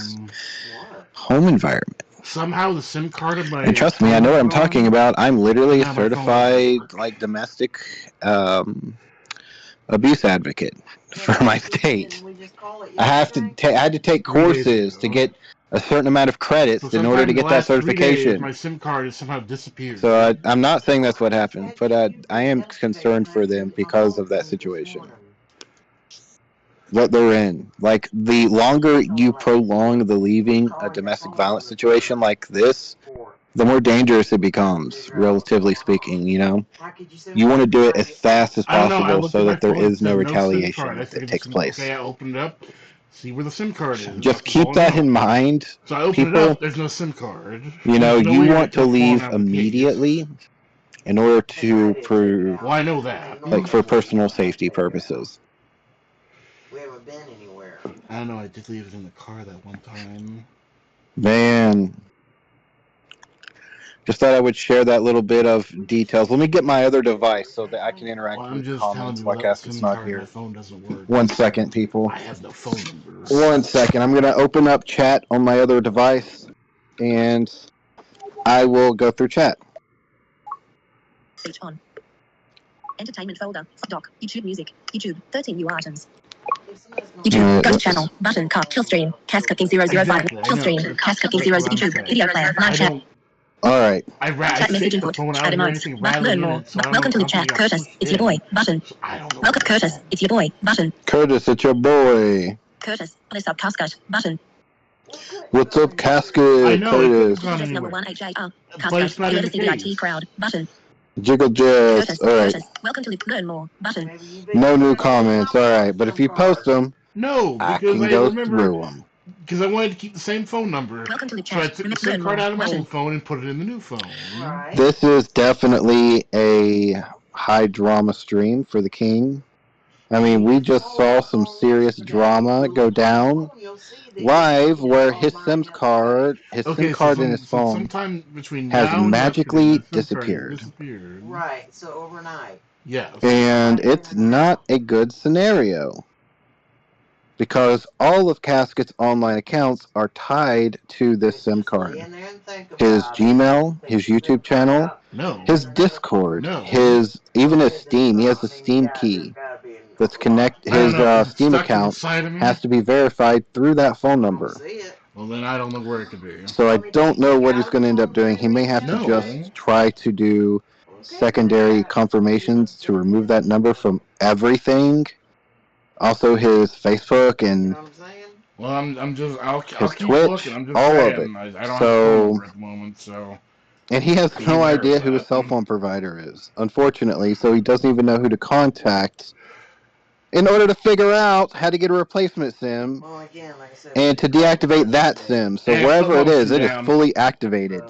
home environment. Somehow the SIM card of my And trust me, I know what I'm talking about. I'm literally a Now my phone certified like domestic abuse advocate for my state. I had to take 3 days courses to ago. get a certain amount of credits So in order to sometime in get the that last 3 days, certification. my SIM card has somehow disappeared. So I'm not saying that's what happened, but I am concerned for them because of that situation. What they're in. Like, the longer you prolong the leaving a domestic violence situation like this, the more dangerous it becomes, relatively speaking, you know? You want to do it as fast as I don't know. I possible looked so at my that there phone, it is no said SIM retaliation card. I that figured takes place. Okay, I opened it up, see where the SIM card is. Just That's keep all I that know. in mind. So I opened People, it up, there's no SIM card. you know, There's no you way want to your phone leave have a case. immediately in order to prove, Well, I know that. like, for personal safety purposes. We haven't been anywhere. I don't know, I did leave it in the car that one time. Man. Just thought I would share that little bit of details. Let me get my other device so that I can interact Well, I'm with just comments telling you, while without the Casket's SIM not card, my here. phone doesn't work. 1 second, people. I have no phone number. 1 second. I'm going to open up chat on my other device, and I will go through chat. Switch on. Entertainment folder. Doc. YouTube music. YouTube. 13 new items. YouTube. Ghost channel. Button. Cut. Kill stream. Casket King 005. Exactly, I Kill know. stream. That's Casket King what 0 I'm YouTube. saying. Video player. I Live chat. don't. All right. I Chat message take the input. phone out Add and hear emotes. anything Learn rattling in more. it, so I don't Welcome to know the chat. how Curtis. pushed It's your in. boy. Button. I don't know. Welcome Curtis. It's your boy. Button. Curtis, it's your boy. Curtis. Bliss up Casket. Button. What's up, Casket? I know, it couldn't Curtis. have gone Just number anywhere. 1 HJR. But it's Casket. not You in ever the see the IT case. crowd. Button. Jiggle Jess. Curtis. All right. Curtis. Welcome to Learn More. Button. No new comments. All right. But if you post them, No, I because can I go remember, through them. because I wanted to keep the same phone number. Welcome to the So I chat. took the Learn SIM card more. out of my Button. old phone and put it in the new phone. Right. This is definitely a high drama stream for the king. I mean, we just saw some serious drama go down live where his SIM card Okay, so in his phone sometime between has now and magically yesterday, my SIM disappeared. card disappeared. Right. So overnight. Yes. And it's not a good scenario because all of Casket's online accounts are tied to this SIM card. His Gmail, his YouTube channel, No. his Discord, No. even his Steam. He has a Steam key that's connect. I don't His know. Is it Steam stuck account inside of me? has to be verified through that phone number. Well, then I don't know where it could be. So I don't know what he's going to end up doing. He may have to No. just try to do secondary confirmations to remove that number from everything. Also his Facebook and Well, I'll his keep Twitch, looking. I'm just all saying, of it. I don't have a phone So, number at the moment, so. and he has Be no aware idea of who his that. cell phone provider is, unfortunately. So he doesn't even know who to contact in order to figure out how to get a replacement SIM Well, again, like I said, and to deactivate that SIM. So And wherever it Clubhouse is down. fully activated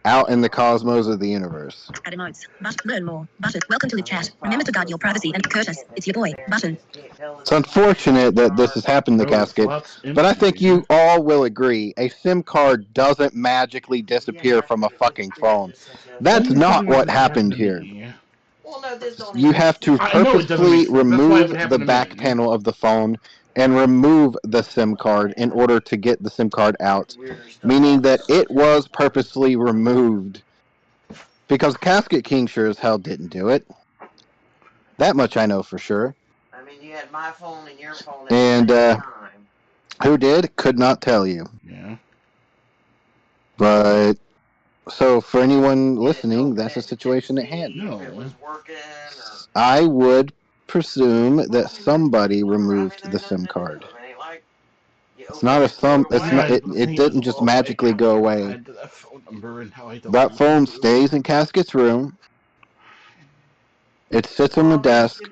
out in the cosmos of the universe. Add emotes. Learn more. Button. Welcome to the chat. Remember to guard your privacy and Curtis. It's your boy. Button. It's unfortunate that this has happened to No, Casket, but I think you all will agree a SIM card doesn't magically disappear from a fucking phone. That's Only not something like what that happened to here. me. Well, no, this don't You even have to I know it doesn't make purposefully sense. That's why it remove would happen the to back me. panel of the phone and remove the SIM card in order to get the SIM card out, meaning that it was purposely removed. Because Casket King sure as hell didn't do it. That much I know for sure. I mean, you had my phone and your phone at And, the same time. Who did? Could not tell you. Yeah. But, so for anyone listening, that's the situation at hand. No. If it was working or... I would presume that somebody removed the SIM card. It's not a thumb. It's Yeah, not. It the thing didn't is, just well, magically go I away. had that phone number and how I don't That use phone it. stays in Casket's room. It sits on the desk.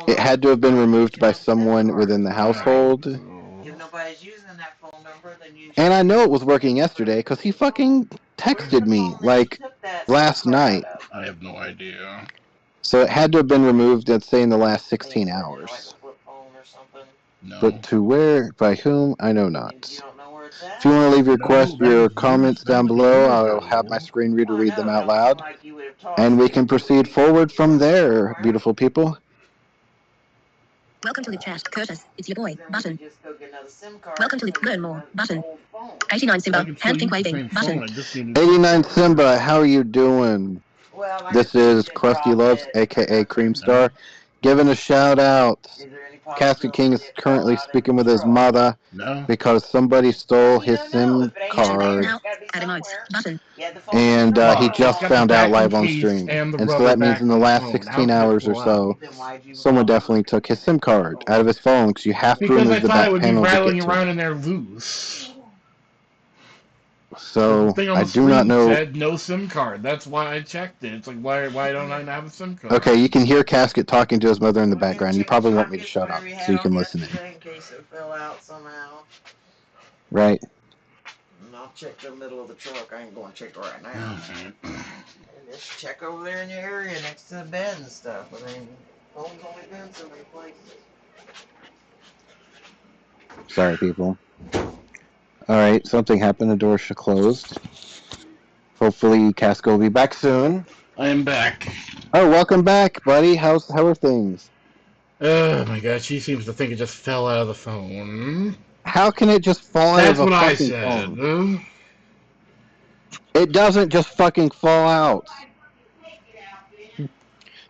It had to have been removed by someone within the household. If nobody's using that phone number, then you. And I know it was working yesterday because he fucking texted me like last night. I have no idea. So it had to have been removed, let's say, in the last 16 hours. No. But to where, by whom, I know not. You don't know where it's at? If you want to leave your No, comments down below, I'll have my screen reader read them out loud. And we can proceed forward from there, beautiful people. Welcome to the chat, Curtis. It's your boy. Button. Welcome to the learn more. Button. 89 Simba. Hand pink waving. Button. 89 Simba, how are you doing? This is Krusty Loves, aka Creamstar, giving a shout out. Casket King is currently speaking with his mother because somebody stole his SIM card. Now, add emotes. Button. And he just found out live on stream. And so that means in the last 16 hours or so, someone definitely took his SIM card out of his phone because you have to remove the back panel to get to it. In there loose. So the thing on I the do not know. Said no SIM card. That's why I checked it. It's like why don't I have a SIM card? Okay, you can hear Casket talking to his mother in the background. You probably want me to shut up so you can listen in. In case it fell out somehow. Right. And I'll check the middle of the truck. I ain't going to check right now. And just check over there in the area next to the bed and stuff. I mean, phone's only been so many places. Sorry, people. Alright, something happened. The door closed. Hopefully, Casco will be back soon. I am back. Oh, welcome back, buddy. How are things? Oh my god, she seems to think it just fell out of the phone. How can it just fall out of a fucking phone? That's what I said. It doesn't just fucking fall out.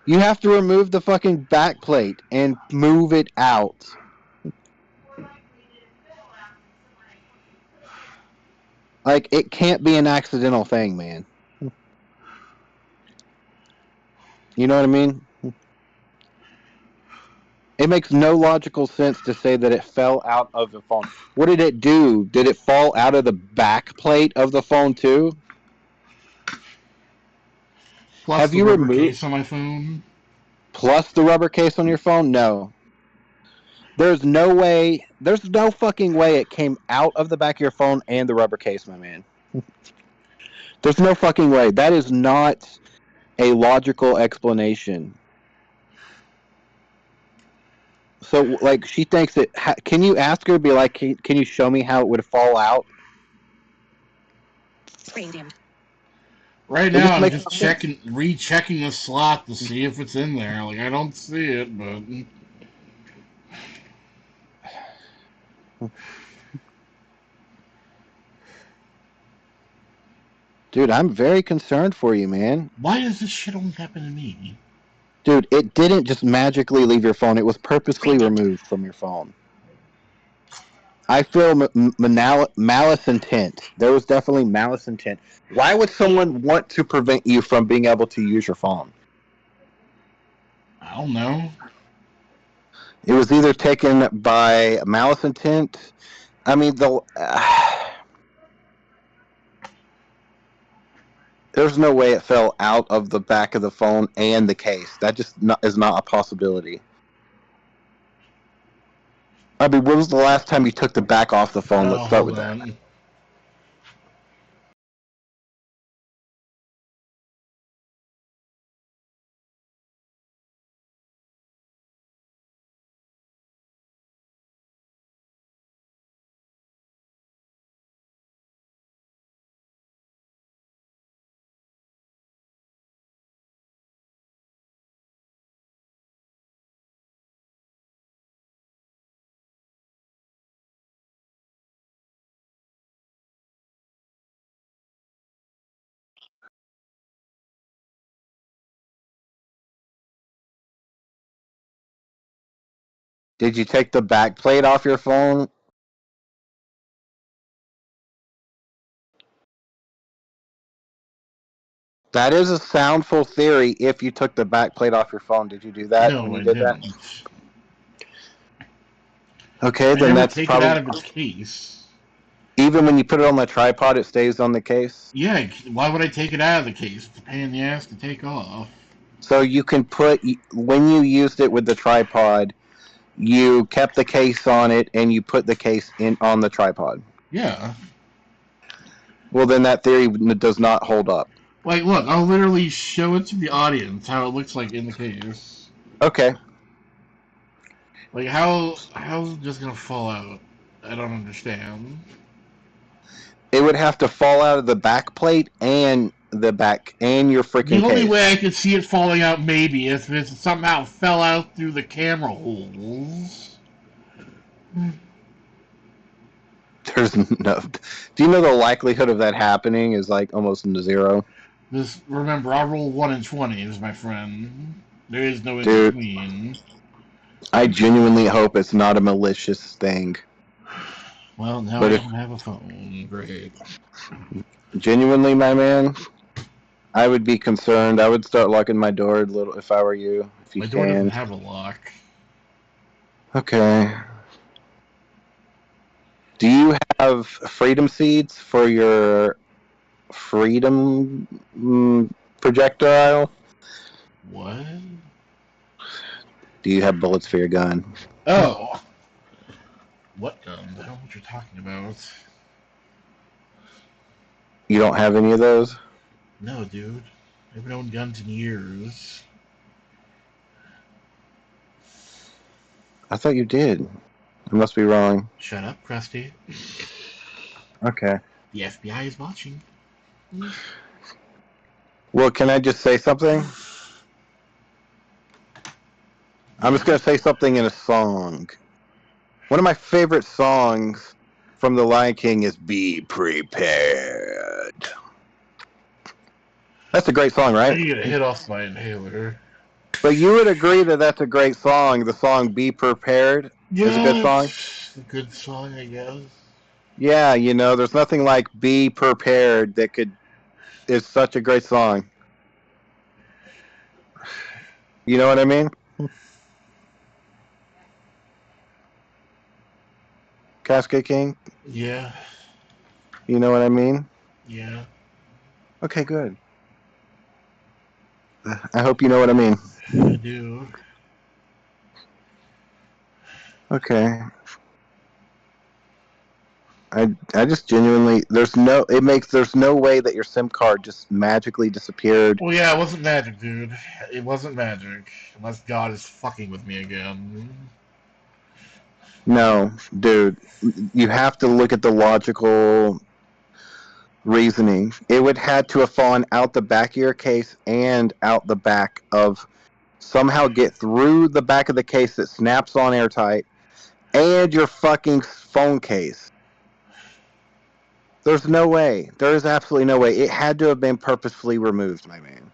You have to remove the fucking back plate and move it out. Like, it can't be an accidental thing, man. You know what I mean? It makes no logical sense to say that it fell out of the phone. What did it do? Did it fall out of the back plate of the phone, too? Plus have you removed case on my phone? Plus the rubber case on your phone? No. There's no way. There's no fucking way it came out of the back of your phone and the rubber case, my man. There's no fucking way. That is not a logical explanation. So, like, she thinks that. Can you ask her? Be like, can you show me how it would fall out? Screen dimmed. Right now, I'm just rechecking the slot to see if it's in there. Like, I don't see it, but. Dude, I'm very concerned for you, man. Why does this shit only happen to me? Dude, it didn't just magically leave your phone. It was purposely removed from your phone. I feel malice intent. There was definitely malice intent. Why would someone want to prevent you from being able to use your phone? I don't know. It was either taken by malice intent. I mean, there's no way it fell out of the back of the phone and the case. That just is not a possibility. I mean, when was the last time you took the back off the phone? Let's start with that. Did you take the back plate off your phone? That is a soundful theory if you took the back plate off your phone. Did you do that when you did that? Okay, I then never that's take it out probably... of its case. Even when you put it on the tripod, it stays on the case? Yeah, why would I take it out of the case? It's a pain in the ass to take off. So you can put... When you used it with the tripod, you kept the case on it, and you put the case on the tripod. Yeah. Well, then that theory does not hold up. Like, look, I'll literally show it to the audience how it looks like in the case. Okay. Like, how's it just gonna fall out? I don't understand. It would have to fall out of the back plate and the back and your The freaking only case. way I could see it falling out maybe is if it somehow fell out through the camera holes. There's no... Do you know the likelihood of that happening is like almost zero? Remember, I roll 1 in 20s, my friend. There is no in Dude. between. I genuinely hope it's not a malicious thing. Well, now But I if- don't have a phone. Great. Genuinely, my man, I would be concerned. I would start locking my door a little if I were you. If you My door doesn't can. have a lock. Okay. Do you have freedom seeds for your freedom projectile? What? Do you have bullets for your gun? Oh! What gun? I don't know what you're talking about. You don't have any of those? No, dude. I haven't owned guns in years. I thought you did. I must be wrong. Shut up, Krusty. Okay. The FBI is watching. Well, can I just say something? I'm just going to say something in a song. One of my favorite songs from The Lion King is Be Prepared. That's a great song, I right? need to get a hit off my inhaler. But you would agree that that's a great song. The song Be Prepared is a good song? It's a good song, I guess. Yeah, you know, there's nothing like Be Prepared that is such a great song. You know what I mean? Cascade King? Yeah. You know what I mean? Yeah. Okay, good. I hope you know what I mean. I do. Okay. I just genuinely there's no way that your SIM card just magically disappeared. Well, yeah, it wasn't magic, dude. It wasn't magic. Unless God is fucking with me again. No, dude. You have to look at the logical reasoning. It would had to have fallen out the back of your case and out the back of somehow get through the back of the case that snaps on airtight and your fucking phone case. There's no way. There is absolutely no way. It had to have been purposefully removed, my man.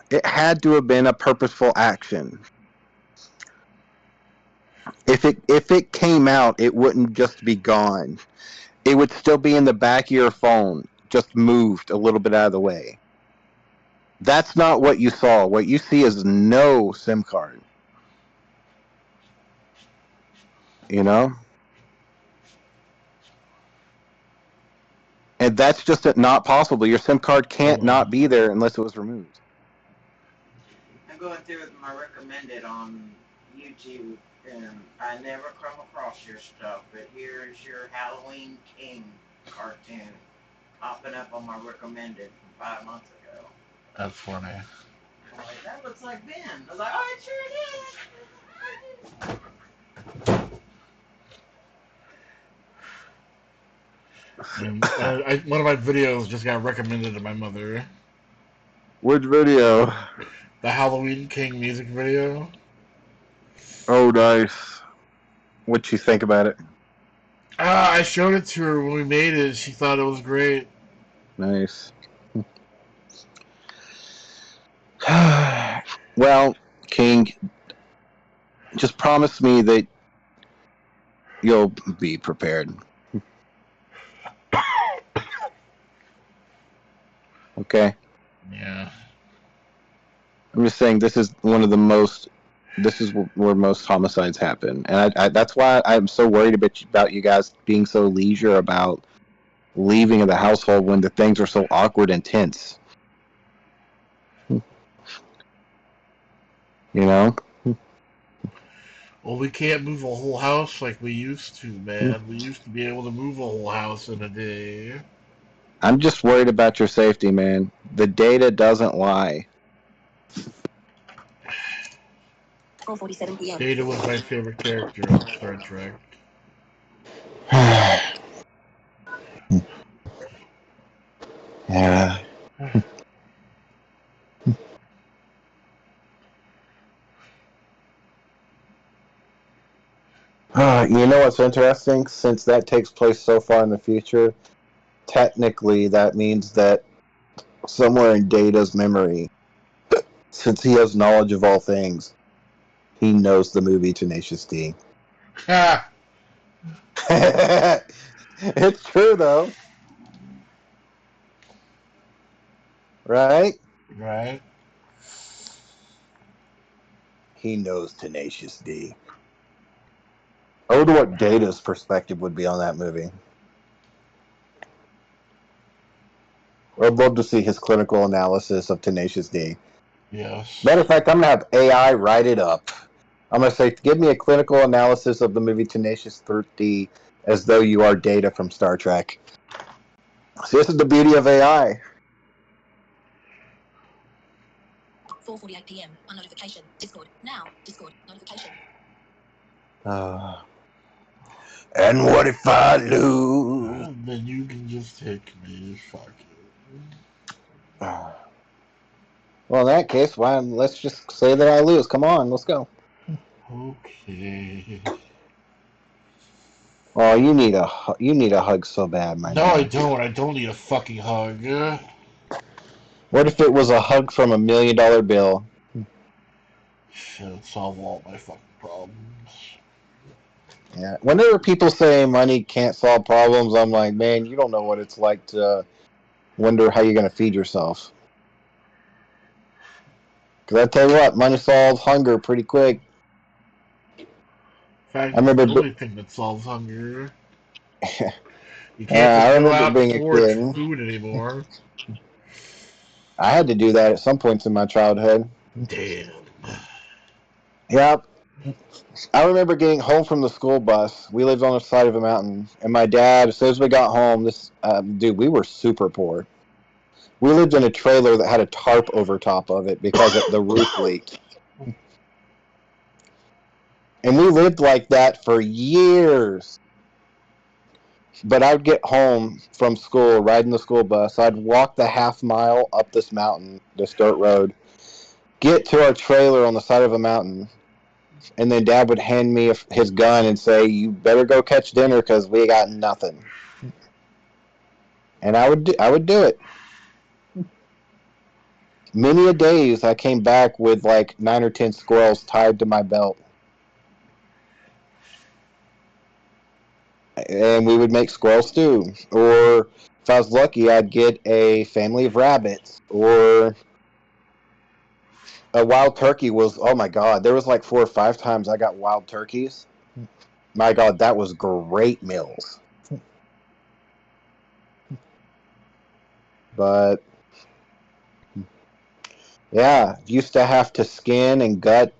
It had to have been a purposeful action. If it came out, it wouldn't just be gone. It would still be in the back of your phone, just moved a little bit out of the way. That's not what you saw. What you see is no SIM card. You know? And that's just not possible. Your SIM card can't not be there unless it was removed. I'm going through my recommended on YouTube, and I never come across your stuff, but here's your Halloween King cartoon popping up on my recommended from 5 months ago. That's funny. I'm like, that looks like Ben. I was like, oh, it sure is. And, one of my videos just got recommended to my mother. Which video? The Halloween King music video. Oh, nice. What'd she think about it? I showed it to her when we made it. She thought it was great. Nice. Well, King, just promise me that you'll be prepared. Okay? Yeah. I'm just saying this is one of the most This is where most homicides happen, and that's why I'm so worried about you guys being so leisure about leaving the household when the things are so awkward and tense. You know? Well, we can't move a whole house like we used to, man. We used to be able to move a whole house in a day. I'm just worried about your safety, man. The data doesn't lie. 4:47 p.m. Data was my favorite character on Star Trek. Yeah. You know what's interesting? Since that takes place so far in the future, technically that means that somewhere in Data's memory, since he has knowledge of all things, he knows the movie Tenacious D. Ha! It's true, though. Right? Right? He knows Tenacious D. I wonder what Data's perspective would be on that movie. I'd love to see his clinical analysis of Tenacious D. Yes. Matter of fact, I'm going to have AI write it up. I'm going to say, give me a clinical analysis of the movie Tenacious D as though you are Data from Star Trek. See, this is the beauty of AI. 4:48 p.m. One notification. Discord. Now. Discord. Notification. And what if I lose? Then you can just take me. Fuck it. Well, in that case, let's just say that I lose. Come on, let's go. Okay. Oh, you need a hug so bad, my No, man. I don't. I don't need a fucking hug. What if it was a hug from $1 million bill? It'll solve all my fucking problems. Yeah. Whenever people say money can't solve problems, I'm like, man, you don't know what it's like to wonder how you're going to feed yourself. Because I tell you what, money solves hunger pretty quick. In fact, I it's remember. the only thing that solves hunger. You can't I just go remember out and being a forage kid. food anymore. I had to do that at some points in my childhood. Damn. Yep. I remember getting home from the school bus. We lived on the side of a mountain, and my dad, as soon as we got home, we were super poor. We lived in a trailer that had a tarp over top of it because the roof leaked. And we lived like that for years. But I'd get home from school, riding the school bus. I'd walk the half mile up this mountain, this dirt road, get to our trailer on the side of a mountain, and then Dad would hand me his gun and say, "You better go catch dinner because we got nothing." And I would do it. Many a days I came back with like 9 or 10 squirrels tied to my belt. And we would make squirrel stew. Or if I was lucky, I'd get a family of rabbits. Or a wild turkey was, oh my God, there was like 4 or 5 times I got wild turkeys. My God, that was great meals. But yeah, used to have to skin and gut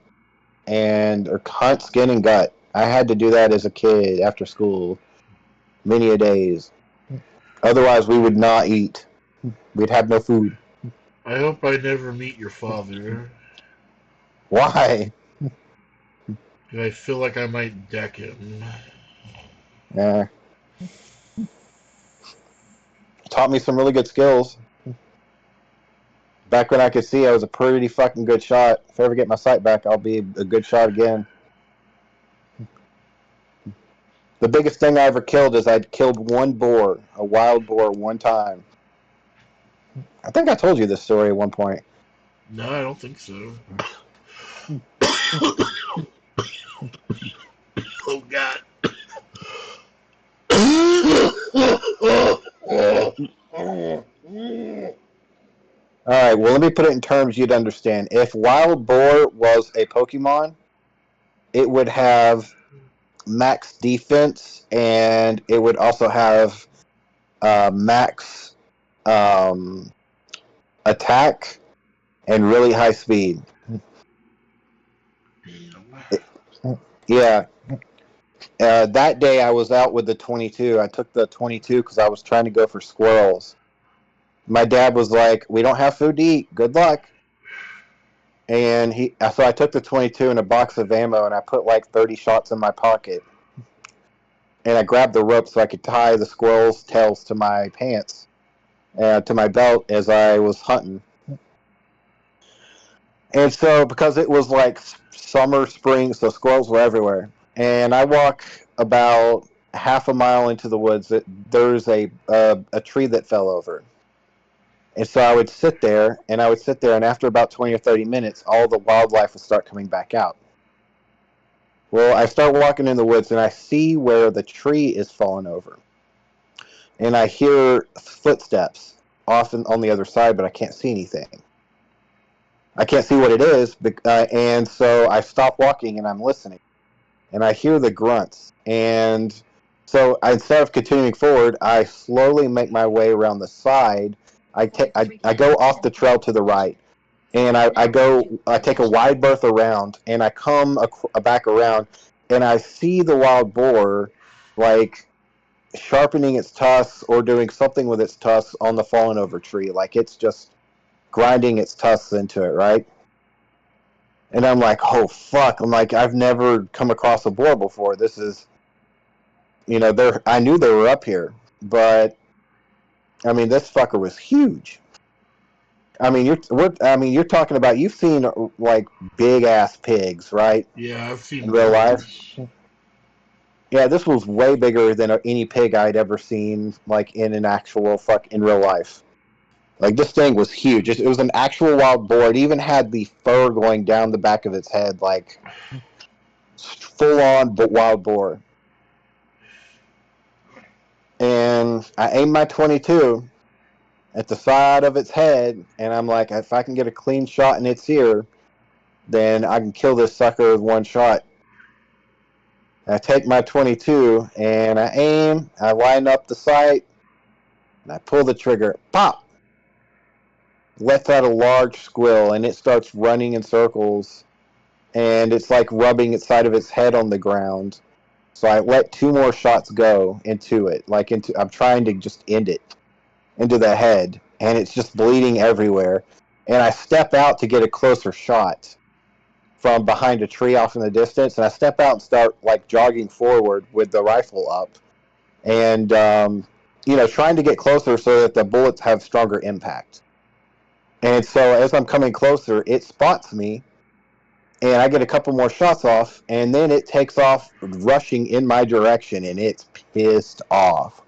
or hunt, skin and gut. I had to do that as a kid after school many a days. Otherwise, we would not eat. We'd have no food. I hope I never meet your father. Why? I feel like I might deck him. Taught me some really good skills. Back when I could see, I was a pretty fucking good shot. If I ever get my sight back, I'll be a good shot again. The biggest thing I ever killed is I killed one boar, a wild boar, one time. I think I told you this story at one point. No, I don't think so. Oh, God. All right, well, let me put it in terms you'd understand. If Wild Boar was a Pokemon, it would have max defense, and it would also have max attack and really high speed. Yeah. That day I was out with the 22. I took the 22 because I was trying to go for squirrels. My dad was like, "We don't have food to eat. Good luck." And so I took the 22 and a box of ammo, and I put like 30 shots in my pocket. And I grabbed the rope so I could tie the squirrels' tails to my pants, to my belt as I was hunting. And so, because it was like summer, spring, so squirrels were everywhere. And I walk about half a mile into the woods. There's a tree that fell over. And so I would sit there, and after about 20 or 30 minutes, all the wildlife would start coming back out. Well, I start walking in the woods, and I see where the tree is falling over. And I hear footsteps off on the other side, but I can't see anything. I can't see what it is, and so I stop walking, and I'm listening. And I hear the grunts. And so instead of continuing forward, I slowly make my way around the side. I go off the trail to the right, and I take a wide berth around, and I come back around, and I see the wild boar, like, sharpening its tusks or doing something with its tusks on the fallen over tree. Like, it's just grinding its tusks into it, right? And I'm like, oh, fuck. I'm like, I've never come across a boar before. This is, I knew they were up here, but, I mean, this fucker was huge. I mean, you're talking about, you've seen, like, big-ass pigs, right? Yeah, I've seen in real life. Yeah, this was way bigger than any pig I'd ever seen, like, in an actual in real life. Like, this thing was huge. It was an actual wild boar. It even had the fur going down the back of its head, like, full-on wild boar. And I aimed my 22 at the side of its head, and I'm like, if I can get a clean shot in its ear, then I can kill this sucker with one shot. I take my 22, and I aim, I line up the sight, and I pull the trigger. Pop! Lets out a large squeal, and it starts running in circles, and it's like rubbing its side of its head on the ground. So I let 2 more shots go into it. I'm trying to just end it into the head, and it's just bleeding everywhere. And I step out to get a closer shot from behind a tree off in the distance, and I step out and start, like, jogging forward with the rifle up, and trying to get closer so that the bullets have stronger impact. And so as I'm coming closer, it spots me, and I get a couple more shots off, and then it takes off rushing in my direction, and it's pissed off.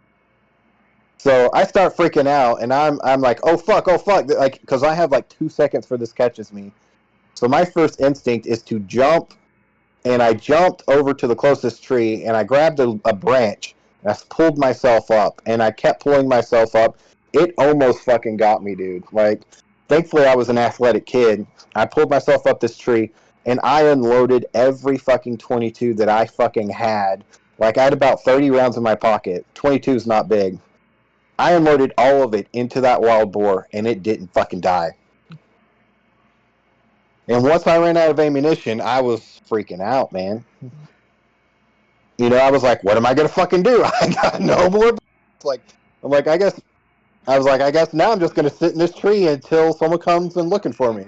So I start freaking out, and I'm like, oh fuck, like, because I have like 2 seconds for this catches me. So my first instinct is to jump, and I jumped over to the closest tree, and I grabbed a branch, and I pulled myself up, and I kept pulling myself up. It almost fucking got me, dude. Like, thankfully I was an athletic kid. I pulled myself up this tree, and I unloaded every fucking 22 that I fucking had. Like, I had about 30 rounds in my pocket. 22 is not big. I unloaded all of it into that wild boar, and it didn't fucking die. And once I ran out of ammunition, I was freaking out, man. I was like, what am I going to fucking do? I got no more. I guess now I'm just going to sit in this tree until someone comes and looking for me.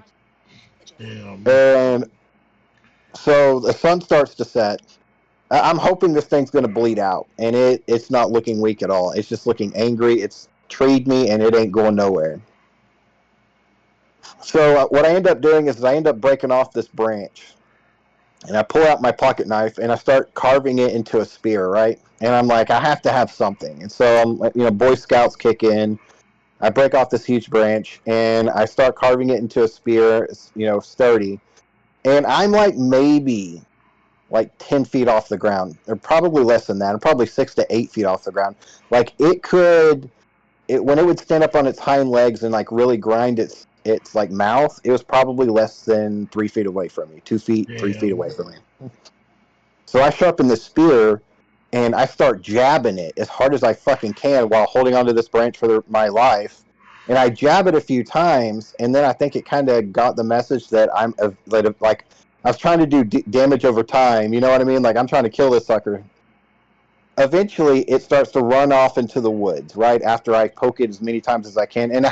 Damn. And so the sun starts to set. I'm hoping this thing's going to bleed out, and it's not looking weak at all. It's just looking angry. It's treed me, and it ain't going nowhere. So what I end up doing is I end up breaking off this branch, and I pull out my pocket knife, and I start carving it into a spear, right? And I'm like, I have to have something. And so Boy Scouts kick in. I break off this huge branch, and I start carving it into a spear, sturdy. And I'm like maybe like 10 feet off the ground, or probably less than that. I'm probably 6 to 8 feet off the ground. Like, when it would stand up on its hind legs and like really grind its like mouth, it was probably less than 3 feet away from me, 2 feet, 3 feet away from me. So I sharpen the spear and I start jabbing it as hard as I fucking can while holding onto this branch for my life. And I jab it a few times, and then I think it kind of got the message that like I was trying to do damage over time. You know what I mean? Like I'm trying to kill this sucker. Eventually, it starts to run off into the woods right after I poke it as many times as I can. And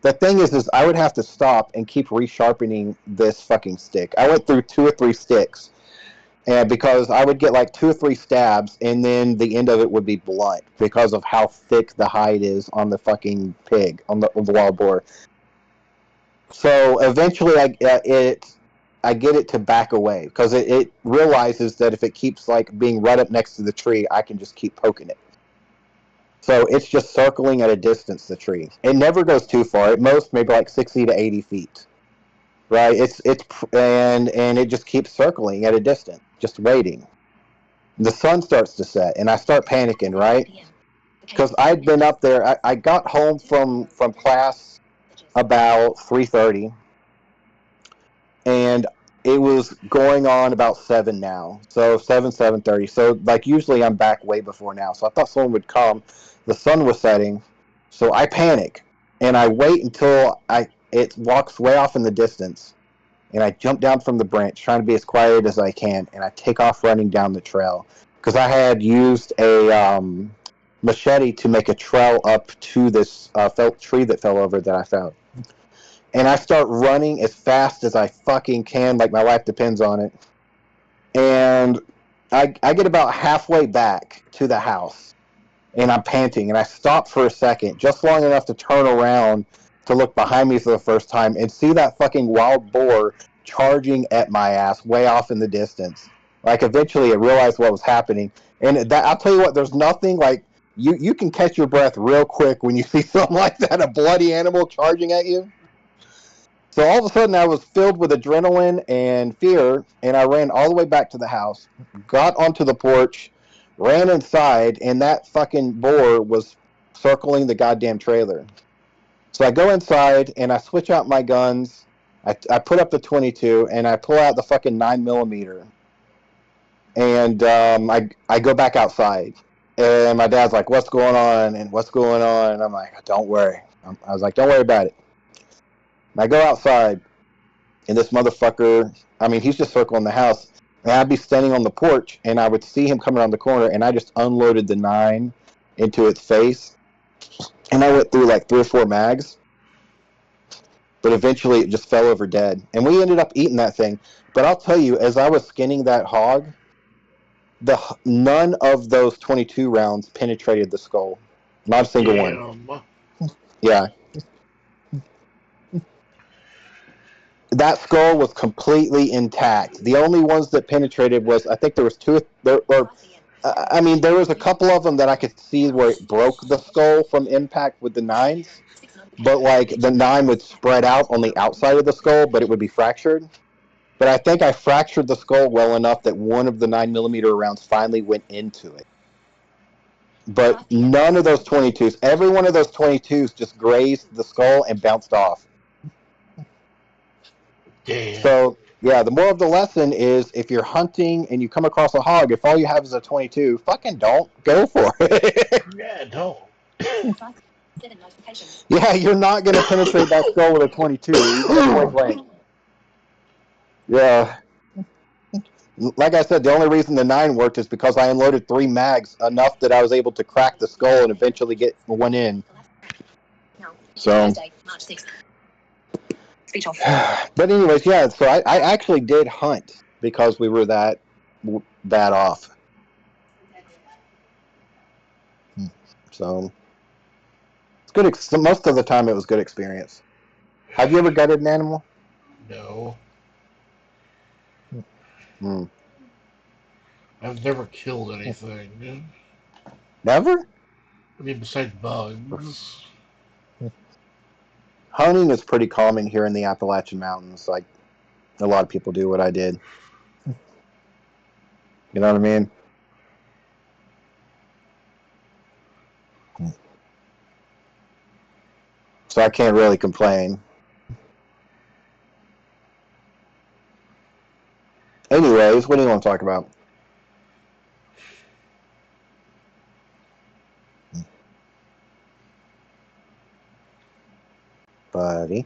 the thing is I would have to stop and keep resharpening this fucking stick. I went through 2 or 3 sticks. And because I would get like 2 or 3 stabs, and then the end of it would be blunt because of how thick the hide is on the fucking pig, on the wild boar. So eventually, I get it to back away because it realizes that if it keeps like being right up next to the tree, I can just keep poking it. So it's just circling at a distance. The tree. It never goes too far. At most, maybe like 60 to 80 feet. Right, and it just keeps circling at a distance, just waiting. The sun starts to set, and I start panicking, right? Because I'd been up there. I got home from class about 3:30, and it was going on about 7 now. So 7:30. So like usually I'm back way before now. So I thought someone would come. The sun was setting, so I panic, and I wait until it walks way off in the distance. And I jump down from the branch, trying to be as quiet as I can, and I take off running down the trail. Because I had used a machete to make a trail up to this tree that fell over that I found. And I start running as fast as I fucking can, like my life depends on it. And I get about halfway back to the house, and I'm panting, and I stop for a second, just long enough to turn around to look behind me for the first time and see that fucking wild boar charging at my ass way off in the distance. Like eventually I realized what was happening, and that I'll tell you what, there's nothing like you can catch your breath real quick when you see something like that, a bloody animal charging at you. So all of a sudden I was filled with adrenaline and fear, and I ran all the way back to the house, got onto the porch, ran inside, and that fucking boar was circling the goddamn trailer. So I go inside and I switch out my guns. I put up the 22 and I pull out the fucking 9mm. And I go back outside. And my dad's like, "What's going on? And what's going on?" And I'm like, "Don't worry." I was like, "Don't worry about it." And I go outside, and this motherfucker, I mean, he's just circling the house. And I'd be standing on the porch, and I would see him coming around the corner, and I just unloaded the 9 into its face. And I went through like 3 or 4 mags. But eventually it just fell over dead. And we ended up eating that thing. But I'll tell you, as I was skinning that hog, none of those 22 rounds penetrated the skull. Not a single one. Yeah. That skull was completely intact. The only ones that penetrated was, I think there was 2, there was a couple of them that I could see where it broke the skull from impact with the 9s. But like the 9 would spread out on the outside of the skull, but it would be fractured. But I think I fractured the skull well enough that one of the 9mm rounds finally went into it. But none of those 22s, every one of those 22s just grazed the skull and bounced off. Damn. So yeah, the moral of the lesson is if you're hunting and you come across a hog, if all you have is a 22, fucking don't go for it. Yeah, don't. Yeah, you're not going to penetrate that skull with a 22. Point blank. Yeah. Like I said, the only reason the 9 worked is because I unloaded 3 mags, enough that I was able to crack the skull and eventually get one in. So. But anyways, yeah, so I actually did hunt because we were that bad off. So. Good. Most of the time, it was good experience. Have you ever gutted an animal? No. I've never killed anything. Never? I mean, besides bugs. Hunting is pretty common here in the Appalachian Mountains. Like, a lot of people do what I did. You know what I mean? So I can't really complain. Anyways, what do you want to talk about? buddy?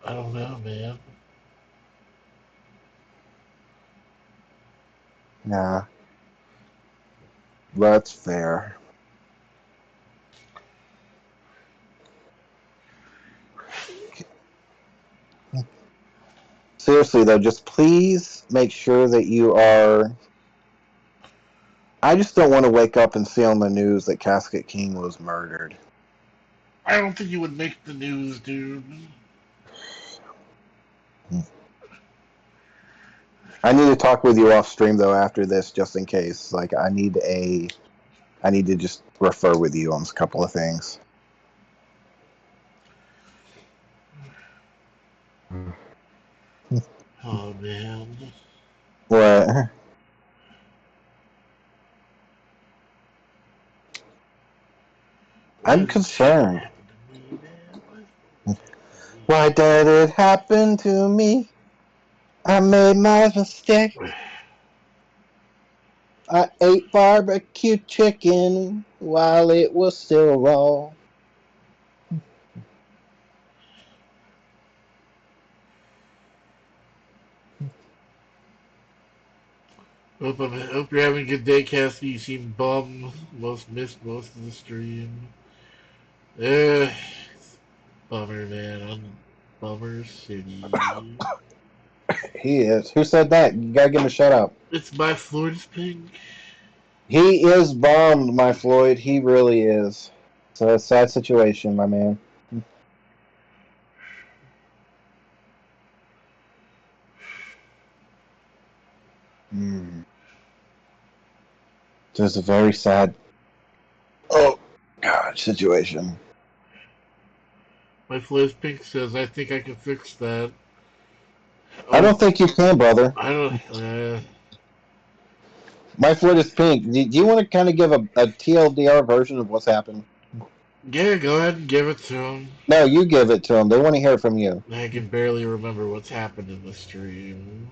I don't know, man. Nah. That's fair. Seriously, though, just please make sure that you are... I just don't want to wake up and see on the news that Casket King was murdered. I don't think you would make the news, dude. I need to talk with you off stream, though, after this, just in case. Like, I need to just refer with you on a couple of things. Oh, man. What? I'm concerned. Why did it happen to me? I made my mistake. I ate barbecue chicken while it was still raw. Hope you're having a good day, Cassie. You seem bummed. Missed most of the stream. Bummer, man. I'm Bummer City. He is. Who said that? You gotta give him a shout out. It's my Floyd's pink. He is bummed, my Floyd. He really is. It's a sad situation, my man. It's a very sad, situation. My Floyd's pink says, I think I can fix that. I don't think you can, brother. I don't. My Floyd is pink. Do you want to kind of give a TLDR version of what's happened? Yeah, go ahead and give it to him. No, you give it to them. They want to hear it from you. I can barely remember what's happened in the stream.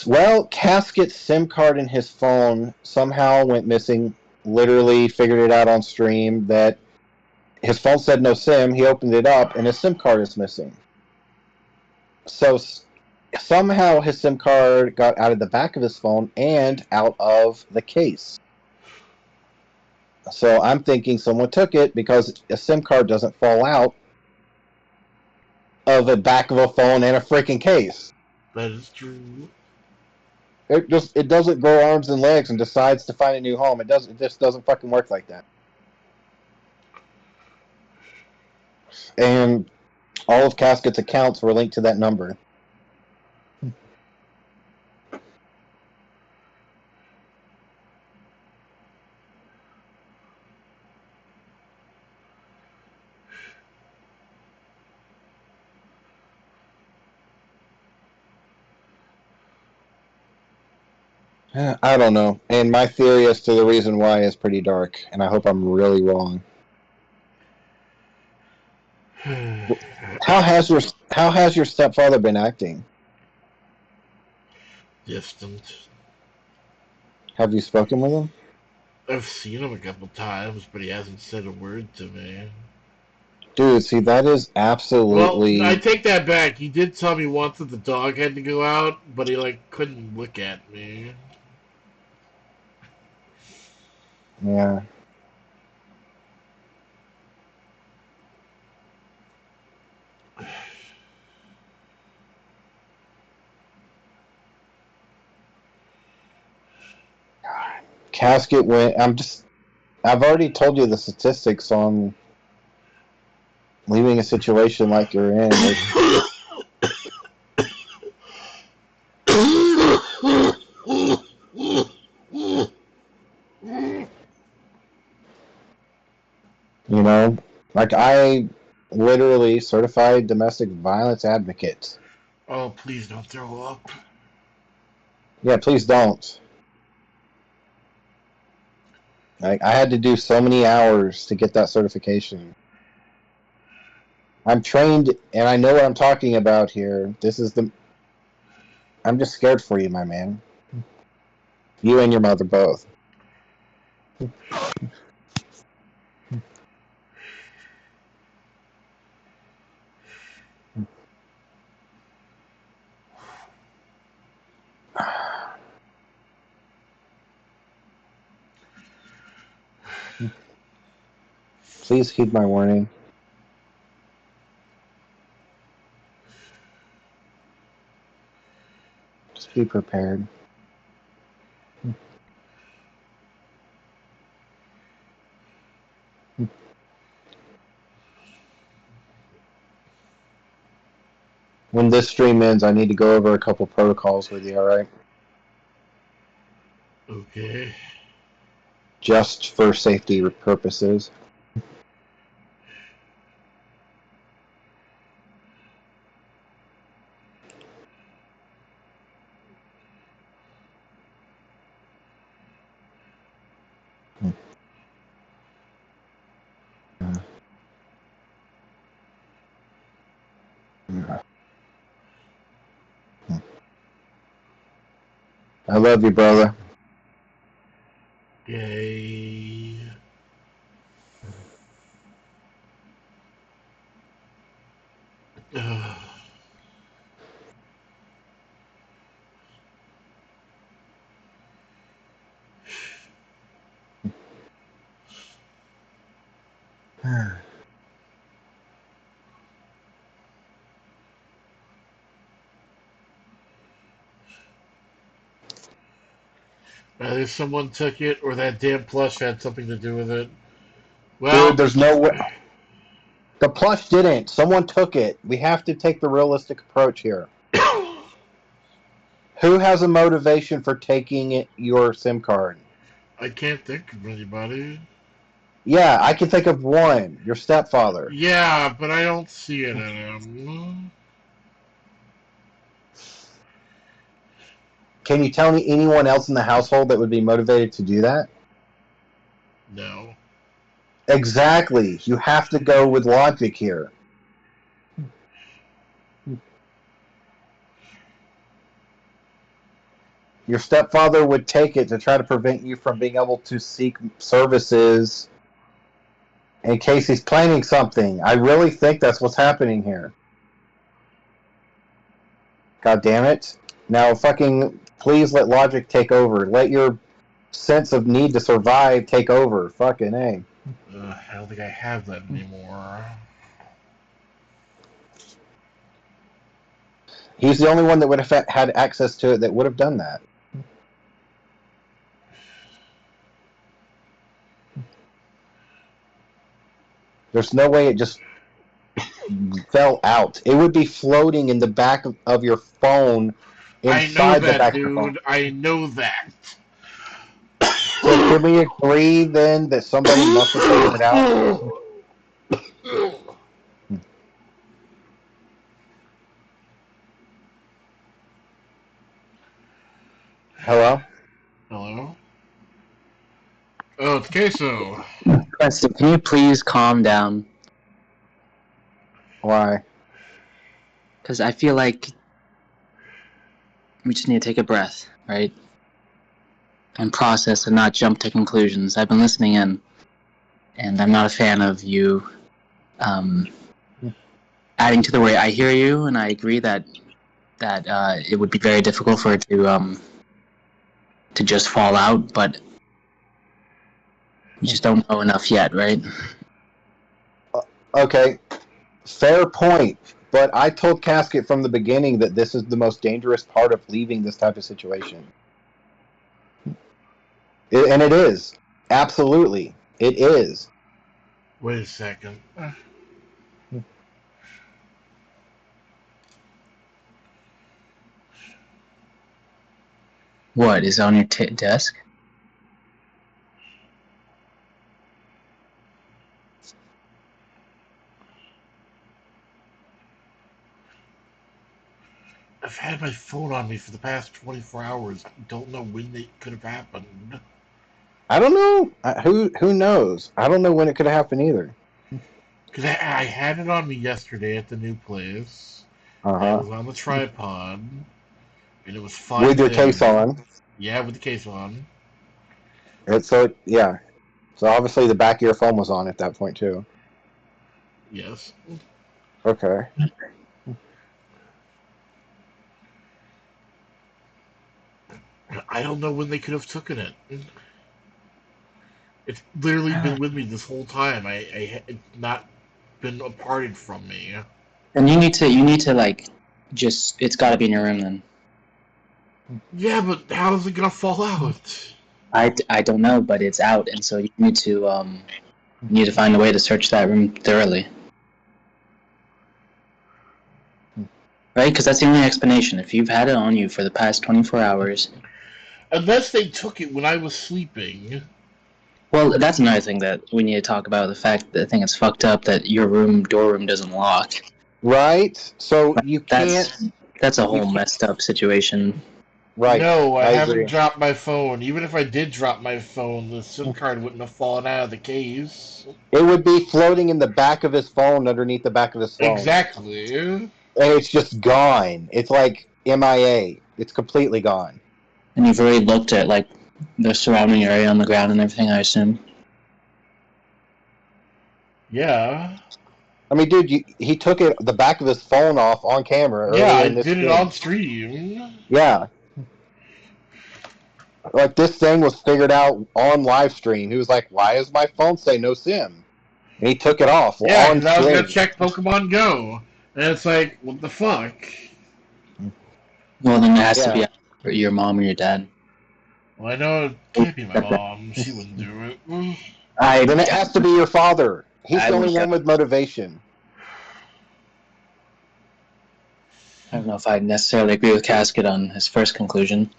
Well, Casket's SIM card in his phone somehow went missing. Literally figured it out on stream that his phone said no SIM. He opened it up, and his SIM card is missing. So somehow his SIM card got out of the back of his phone and out of the case. So I'm thinking someone took it because a SIM card doesn't fall out of the back of a phone and a freaking case. That is true. It doesn't grow arms and legs and decides to find a new home. It just doesn't fucking work like that. And all of Casket's accounts were linked to that number. I don't know. And my theory as to the reason why is pretty dark, and I hope I'm really wrong. How has your stepfather been acting? Distant. Have you spoken with him? I've seen him a couple times, but he hasn't said a word to me. Dude, see, that is absolutely... Well, I take that back. He did tell me once that the dog had to go out, but he, couldn't look at me. Yeah. Casket went... I've already told you the statistics on leaving a situation like you're in. You know, I literally certified domestic violence advocate. Oh, please don't throw up. Yeah, please don't. I had to do so many hours to get that certification. I'm trained and I know what I'm talking about here. I'm just scared for you, my man. You and your mother both. Please heed my warning. Just be prepared. When this stream ends, I need to go over a couple protocols with you, alright? Okay. Just for safety purposes. I love you, brother. Yay. Either someone took it or that damn plush had something to do with it. Well, Dude, there's no way. The plush didn't. Someone took it. We have to take the realistic approach here. Who has a motivation for taking your SIM card? I can't think of anybody. Yeah, I can think of one. Your stepfather. Yeah, but I don't see it in him. Can you tell me anyone else in the household that would be motivated to do that? No. Exactly. You have to go with logic here. Your stepfather would take it to try to prevent you from being able to seek services in case he's planning something. I really think that's what's happening here. God damn it. Now fucking please let logic take over. Let your sense of need to survive take over. Fucking A. I don't think I have that anymore. He's the only one that would have had access to it that would have done that. There's no way it just fell out. It would be floating in the back of your phone, inside the back of your phone. I know that. So can we agree then that somebody must have taken it out? Hello? Hello? Oh, it's Queso. Preston, can you please calm down? Why? Because I feel like we just need to take a breath, right? And process and not jump to conclusions. I've been listening in, and I'm not a fan of you adding to the way. I hear you, and I agree that it would be very difficult for it to just fall out, but we just don't know enough yet, right? Okay, fair point. But I told Casket from the beginning that this is the most dangerous part of leaving this type of situation. And it is. Absolutely. It is. Wait a second. What is on your desk? I've had my phone on me for the past 24 hours. Don't know when it could have happened. I don't know. Who knows? I don't know when it could happen either. Because I had it on me yesterday at the new place. It was on the tripod. And it was fine. With your case on. Yeah, with the case on. Yeah. So obviously the back of your phone was on at that point too. Yes. Okay. I don't know when they could have taken it. It's literally been with me this whole time. It's not been parted from me. And you need to like, just, it's got to be in your room then. Yeah, but how is it gonna fall out? I don't know, but it's out, and so you need to find a way to search that room thoroughly. Right? Because that's the only explanation. If you've had it on you for the past 24 hours... Unless they took it when I was sleeping. Well, that's another thing that we need to talk about. The fact that I think it's fucked up that your door room doesn't lock. Right? So you can't... That's a whole messed up situation. Right. No, I haven't agree. dropped my phone. Even if I did drop my phone, the SIM card wouldn't have fallen out of the case. It would be floating in the back of his phone, underneath the back of his phone. Exactly. And it's just gone. It's like MIA. It's completely gone. And you've already looked at, like, the surrounding area on the ground and everything, I assume? Yeah. I mean, dude, he took the back of his phone off on camera. Yeah, I in this did it stream. on stream. Yeah. Like, this thing was figured out on live stream. He was like, why does my phone say no SIM? And he took it off. Yeah, on because I was stream. going to check Pokemon Go. And it's like, what the fuck? Well, then it has to be your mom or your dad. Well, I know it can't be my mom. She wouldn't do it. Then it has to be your father. He's the only one with motivation. I don't know if I necessarily agree with Casket on his first conclusion.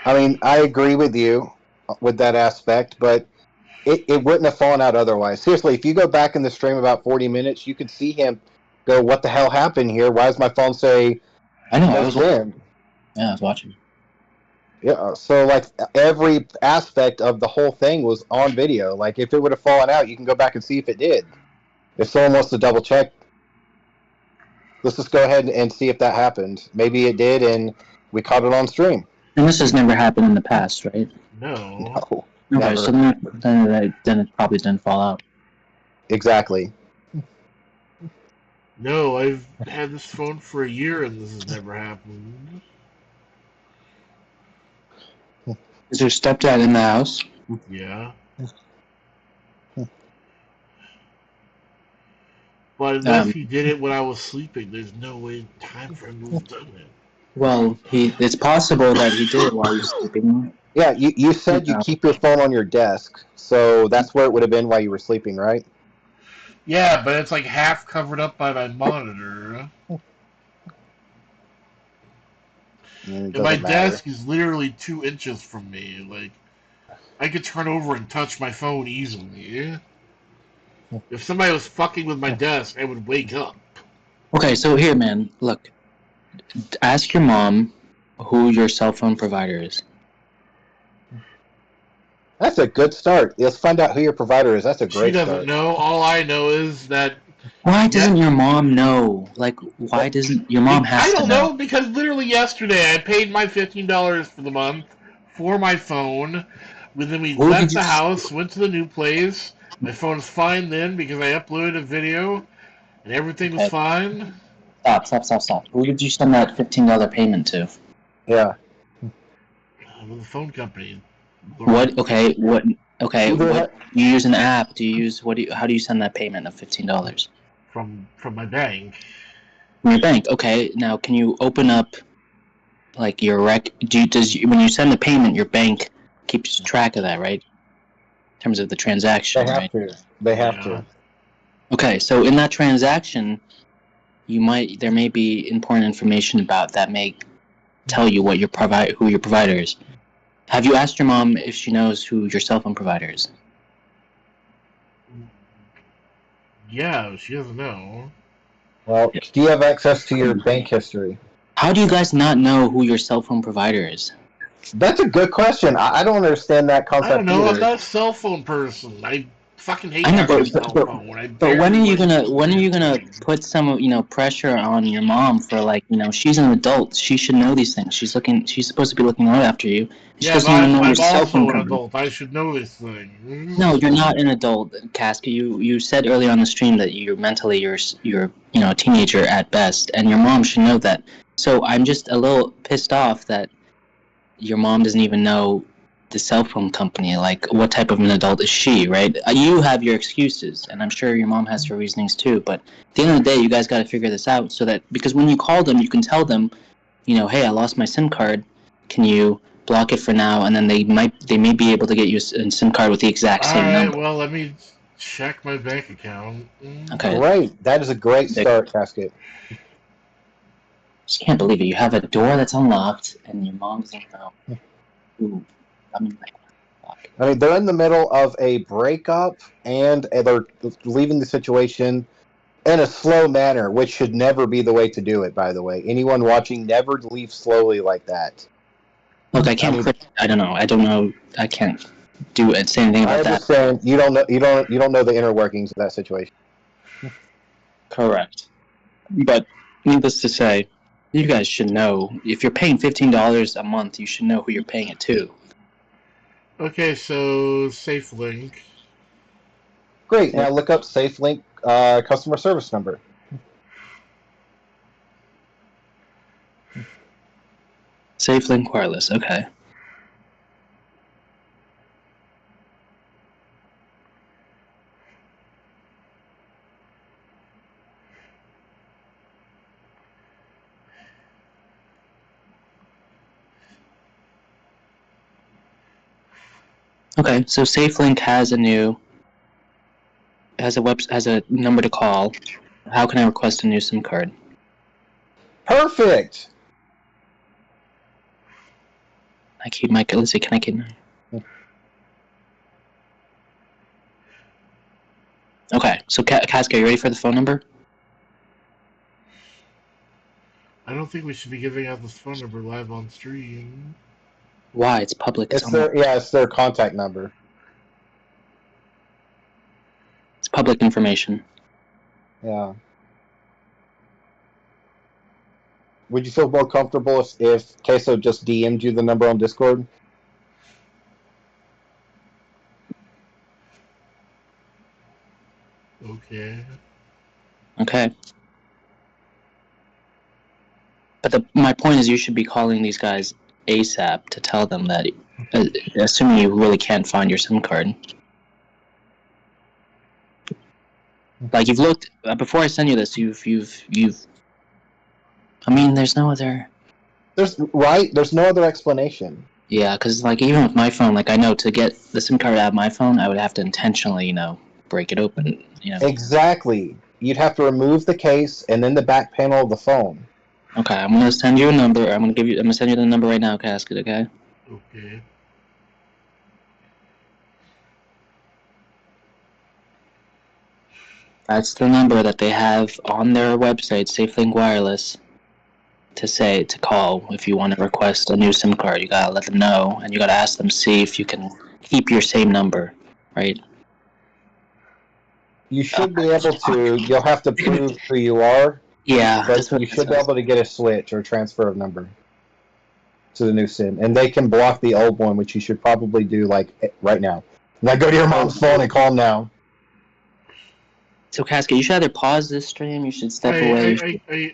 I mean, I agree with you with that aspect, but it wouldn't have fallen out otherwise. Seriously, if you go back in the stream about 40 minutes, you could see him go, what the hell happened here? Why does my phone say I know, no SIM? I was watching. Yeah, so like every aspect of the whole thing was on video. Like if it would have fallen out, you can go back and see if it did. If someone wants to double check, let's just go ahead and see if that happened. Maybe it did, and we caught it on stream. And this has never happened in the past, right? No. No, Okay, never. so then it probably didn't fall out. Exactly. No, I've had this phone for a year and this has never happened. Is your stepdad in the house? Yeah. But unless he did it when I was sleeping, there's no way time for him to have done it. Well, it's possible that he did it while he was sleeping. Yeah, you said you keep your phone on your desk, so that's where it would have been while you were sleeping, right? Yeah, but it's like half covered up by my monitor. And my desk is literally 2 inches from me. Like, I could turn over and touch my phone easily. If somebody was fucking with my desk, I would wake up. Okay, so here, man, look. Ask your mom who your cell phone provider is. That's a good start. Let's find out who your provider is. That's a great start. She doesn't know. All I know is that... Why doesn't your mom know? Like, why doesn't your mom have to know? I don't know, because literally yesterday I paid my $15 for the month for my phone. Then we left the house, went to the new place. My phone is fine then because I uploaded a video and everything was fine. Stop. Who did you send that $15 payment to? Yeah. The phone company. Okay, you use an app. How do you send that payment of $15? From my bank. From your bank, okay. Now, can you open up, like, your when you send the payment, your bank keeps track of that, right? In terms of the transaction, They have to. Okay, so in that transaction, there may be important information about that may tell you what who your provider is. Have you asked your mom if she knows who your cell phone provider is? Yeah, she doesn't know. Well, do you have access to your bank history? How do you guys not know who your cell phone provider is? That's a good question. I don't understand that concept. I don't know. Either. I'm not a cell phone person. I fucking hate having a cell phone. But when are you gonna put some pressure on your mom for, like, she's an adult. She should know these things. She's supposed to be looking out after you. She doesn't even know your cell phone I'm also an company. adult. I should know this thing. No, you're not an adult, Casca. You said earlier on the stream that you're a teenager at best, and your mom should know that. So I'm just a little pissed off that your mom doesn't even know the cell phone company. Like, what type of an adult is she, right? You have your excuses, and I'm sure your mom has her reasonings too. But at the end of the day, you guys got to figure this out so that, because when you call them, you can tell them, hey, I lost my SIM card. Can you block it for now? And then they may be able to get you a SIM card with the exact same Alright, number. well, let me check my bank account. Okay. Great. That is a great start, Casket. Just can't believe it. You have a door that's unlocked, and your mom doesn't know. Ooh, I mean, they're in the middle of a breakup, and they're leaving the situation in a slow manner, which should never be the way to do it, by the way. Anyone watching, never leave slowly like that. look, I can't. I don't know. I don't know. I can't say anything about I that. understand. You don't know. You don't know the inner workings of that situation. Correct. But needless to say, you guys should know. If you're paying $15 a month, you should know who you're paying it to. Okay, so SafeLink. Great. Now look up SafeLink customer service number. SafeLink Wireless. Okay. Okay, so SafeLink has a number to call. How can I request a new SIM card? Perfect. Let's see, can I keep Okay, so Casca, you ready for the phone number? I don't think we should be giving out this phone number live on stream. Why? It's public. It's their contact number. It's public information. Yeah. Would you feel more comfortable if Queso just DM'd you the number on Discord? Okay. Okay. But my point is, you should be calling these guys ASAP to tell them that, assuming you really can't find your SIM card. Like, you've looked before I send you this. You've. I mean, there's no other. There's no other explanation. Yeah, because like even with my phone, like I know to get the SIM card out of my phone, I would have to intentionally, break it open. Exactly. You'd have to remove the case and then the back panel of the phone. Okay, I'm gonna send you a number. I'm gonna send you the number right now, Casket. Okay. Okay. That's the number that they have on their website, SafeLink Wireless, to call if you want to request a new SIM card. You gotta let them know, and you gotta ask them, see if you can keep your same number, right? You should be able to. You'll have to prove who you are. Yeah, but you should be able to get a switch or transfer of number to the new SIM, and they can block the old one, which you should probably do like right now. Now go to your mom's phone and call them now. So, Casket, you should either pause this stream. You should step away. I can't do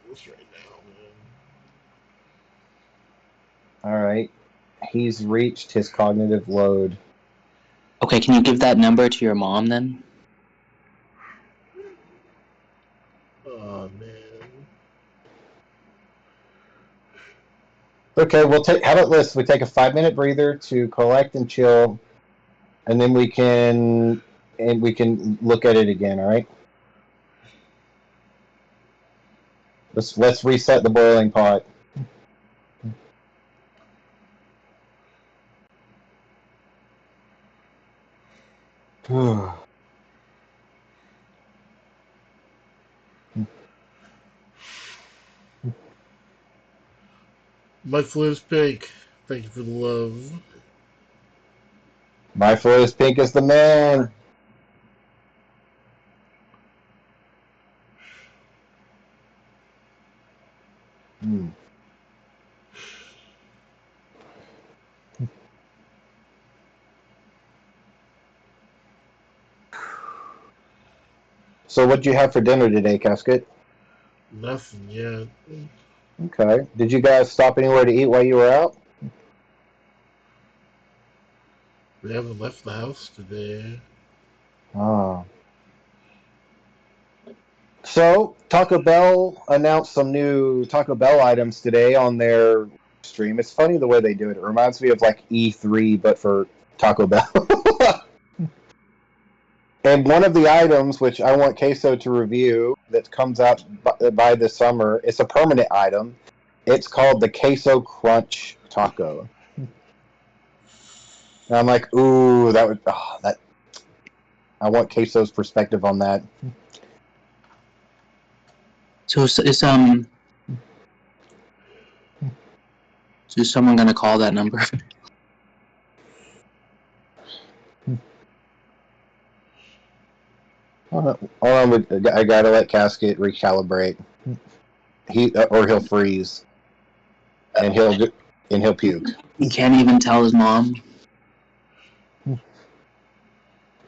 this right now, man. All right, he's reached his cognitive load. Okay, can you give that number to your mom then? Oh man. Okay, how about this? We take a 5-minute breather to collect and chill, and then we can look at it again. All right. Let's reset the boiling pot. My flow is pink. Thank you for the love. My flow is pink as the man. So what'd you have for dinner today, Casket? Nothing yet. Okay. Did you guys stop anywhere to eat while you were out? We haven't left the house today. Oh. So, Taco Bell announced some new Taco Bell items today on their stream. It's funny the way they do it. It reminds me of like E3, but for Taco Bell. And one of the items, which I want Queso to review, that comes out by this summer, it's a permanent item. It's called the Queso Crunch Taco. And I'm like, ooh, that. I want Queso's perspective on that. So is someone gonna call that number? Hold on, I gotta let Casket recalibrate. He'll freeze, and he'll puke. He can't even tell his mom.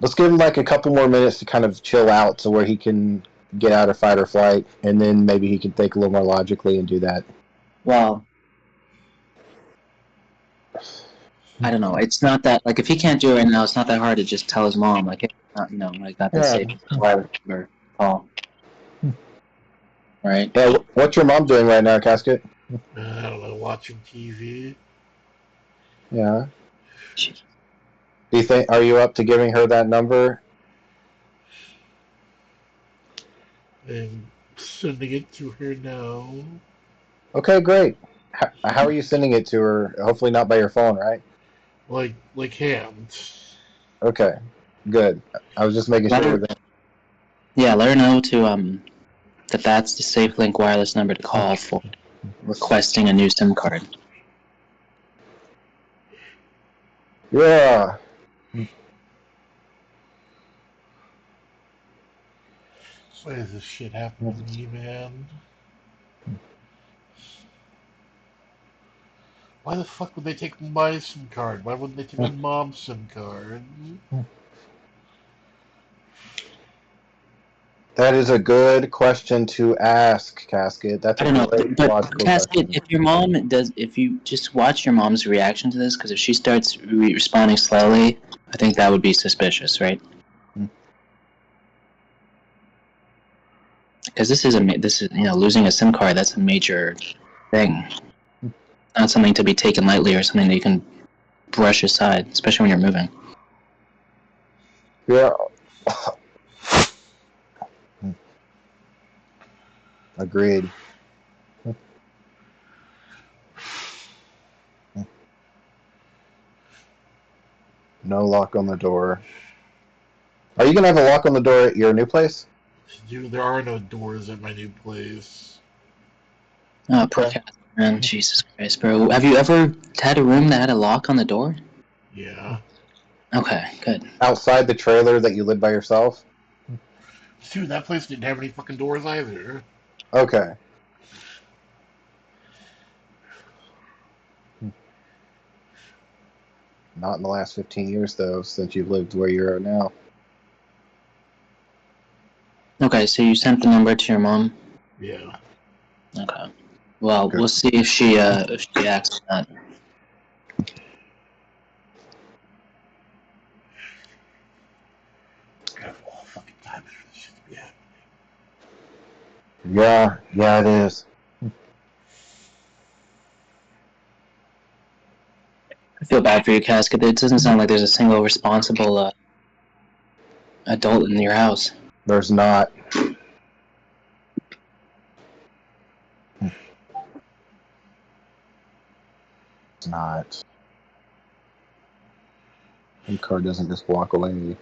Let's give him like a couple more minutes to kind of chill out, to where he can get out of fight or flight, and then maybe he can think a little more logically and do that. Well, I don't know. It's not that, like, if he can't do it right now, it's not that hard to just tell his mom, like, hey, I got this safe number, call. Right? Yeah, what's your mom doing right now, Casket? I don't know, watching TV. Yeah. Do you think? Are you up to giving her that number? I'm sending it to her now. Okay, great. How are you sending it to her? Hopefully not by your phone, right? Like hands. Okay, good. I was just making sure that. Yeah, let her know to that's the SafeLink wireless number to call for requesting a new SIM card. Yeah. Why does this shit happen to me, man? Why the fuck would they take my SIM card? Why wouldn't they take my mom's SIM card? That is a good question to ask, Casket. That's I don't know, great but logical Casket, question. if you just watch your mom's reaction to this, because if she starts responding slowly, I think that would be suspicious, right? Because this is losing a SIM card. That's a major thing. Not something to be taken lightly or something that you can brush aside, especially when you're moving. Yeah. Agreed. No lock on the door. Are you gonna have a lock on the door at your new place? Dude, there are no doors at my new place. Oh, poor Catherine. Jesus Christ, bro. Have you ever had a room that had a lock on the door? Yeah. Okay, good. Outside the trailer that you live by yourself? Dude, that place didn't have any fucking doors either. Okay. Not in the last 15 years, though, since you've lived where you are now. Okay, so you sent the number to your mom? Yeah. Okay. Well, Good. we'll see if she acts on that. I have all fucking time for this shit to be happening. Yeah, it is. I feel bad for you, Casket. It doesn't sound like there's a single responsible adult in your house. There's not. It's not. The car doesn't just walk away.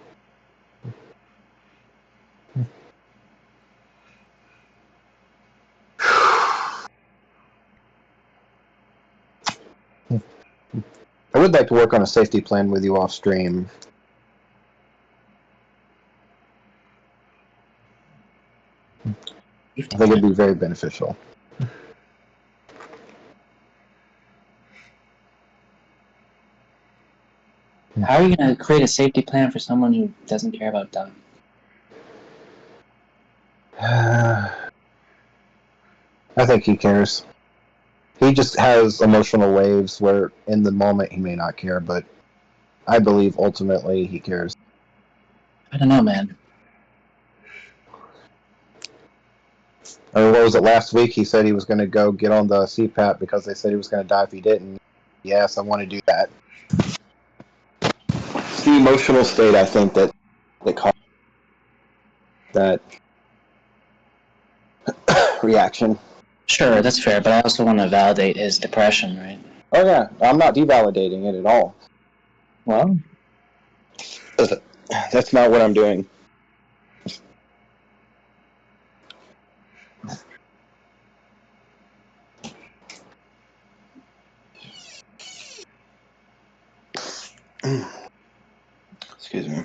I would like to work on a safety plan with you off stream. I think it'd be very beneficial. How are you going to create a safety plan for someone who doesn't care about dumb? I think he cares. He just has emotional waves where in the moment he may not care, but I believe ultimately he cares. I don't know, man. Or what was it last week? He said he was going to go get on the CPAP because they said he was going to die if he didn't. Yes, I want to do that. It's the emotional state, I think, that caused that reaction. Sure, that's fair, but I also want to validate his depression, right? Oh yeah, I'm not devalidating it at all. Well, That's not what I'm doing. Excuse me.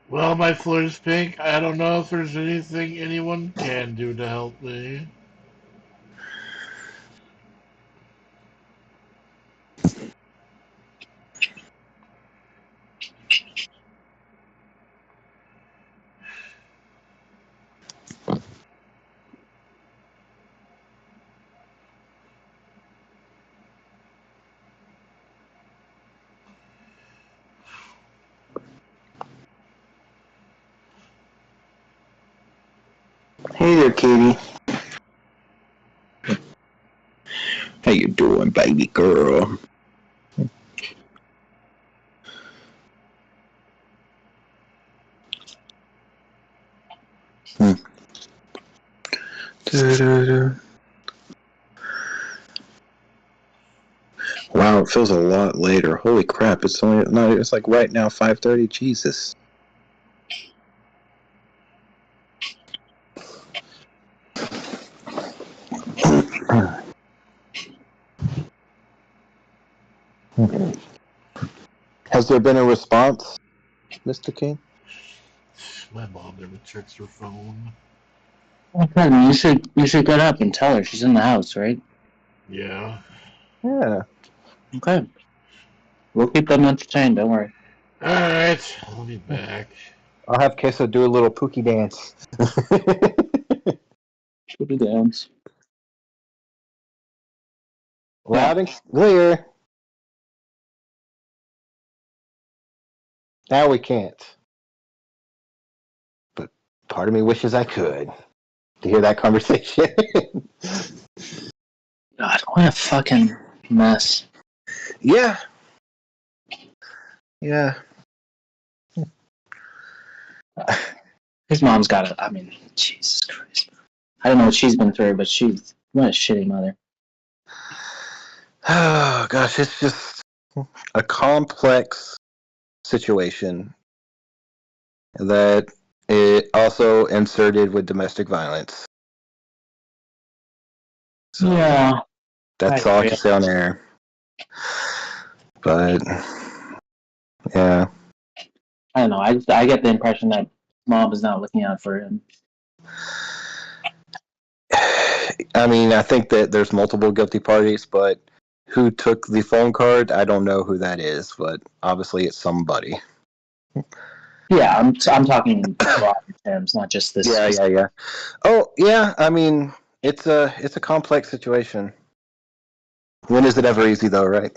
Well, my Florida's pink. I don't know if there's anything anyone can do to help me. Hey there, Katie. How you doing, baby girl? Wow, it feels a lot later. Holy crap! It's only no. It's like right now, 5:30. Jesus. Has there been a response, Mr. King? My mom never checks her phone. okay, you should get up and tell her she's in the house, right? Yeah. Yeah. Okay. We'll keep them entertained, don't worry. Alright, I'll be back. I'll have Queso do a little pookie dance. Keep it dance. Loud and clear. Now we can't. But part of me wishes I could to hear that conversation. God, what a fucking mess. Yeah. Yeah. His mom's got it. I mean, Jesus Christ. I don't know what she's been through, but what a shitty mother. Oh, gosh, it's just a complex situation that it also inserted with domestic violence. So Yeah. that's I all I agree. can say on air. But yeah. I don't know. I get the impression that mom is not looking out for him. I mean, I think that there's multiple guilty parties, but who took the phone card, I don't know who that is, but obviously it's somebody. Yeah, I'm talking in broad terms, not just this. Yeah. Oh, yeah, I mean, it's a complex situation. When is it ever easy though, right?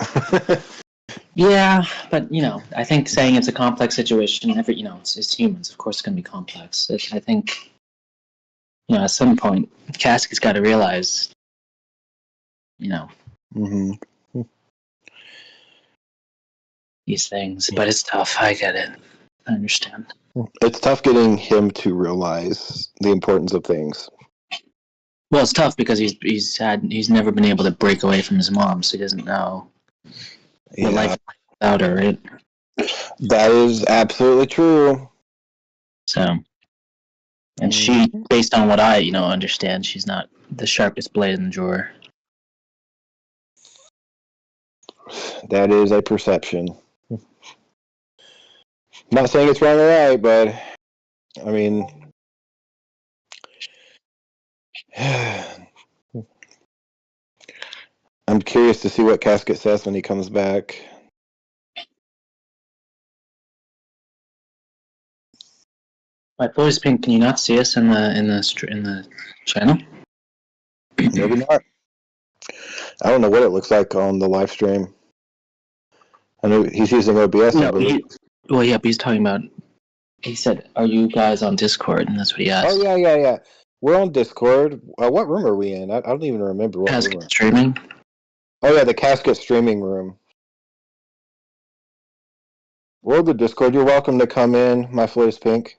Yeah, but I think saying it's a complex situation, it's humans. Of course, it's going to be complex. I think, at some point, Casket's got to realize, Mm-hmm. these things. But it's tough. I get it. I understand. It's tough getting him to realize the importance of things. Well, it's tough because he's never been able to break away from his mom, so he doesn't know what life is without her, right? That is absolutely true. So, and she, based on what I understand, she's not the sharpest blade in the drawer. That is a perception. Not saying it's wrong or right, but I mean, I'm curious to see what Casket says when he comes back. My voice pink. Can you not see us in the channel? Maybe not. I don't know what it looks like on the live stream. I know he's using OBS. I No, believe. well, yeah, but he's talking about. He said, "Are you guys on Discord?" And that's what he asked. Oh yeah. We're on Discord. What room are we in? I don't even remember what room. Streaming. Oh yeah, the Casket streaming room. We're the Discord. You're welcome to come in. My floor is pink.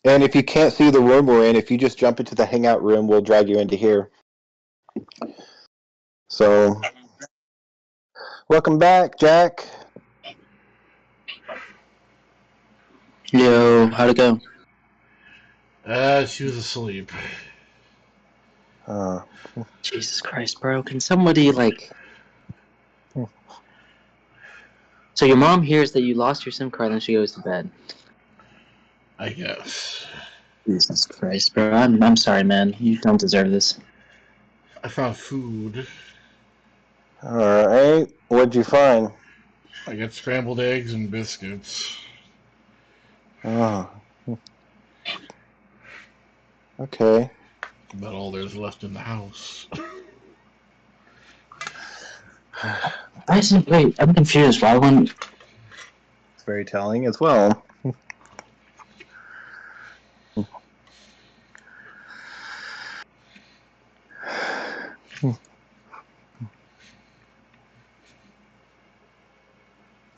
And if you can't see the room we're in, if you just jump into the hangout room, we'll drag you into here. So, welcome back, Jack. Yo, how'd it go? She was asleep. Jesus Christ, bro. Can somebody, So your mom hears that you lost your SIM card and then she goes to bed. I guess. Jesus Christ, bro. I'm sorry, man. You don't deserve this. I found food. Alright. What'd you find? I got scrambled eggs and biscuits. Oh. Okay. About all there's left in the house. Wait, I'm confused. Why wouldn't... It's very telling as well.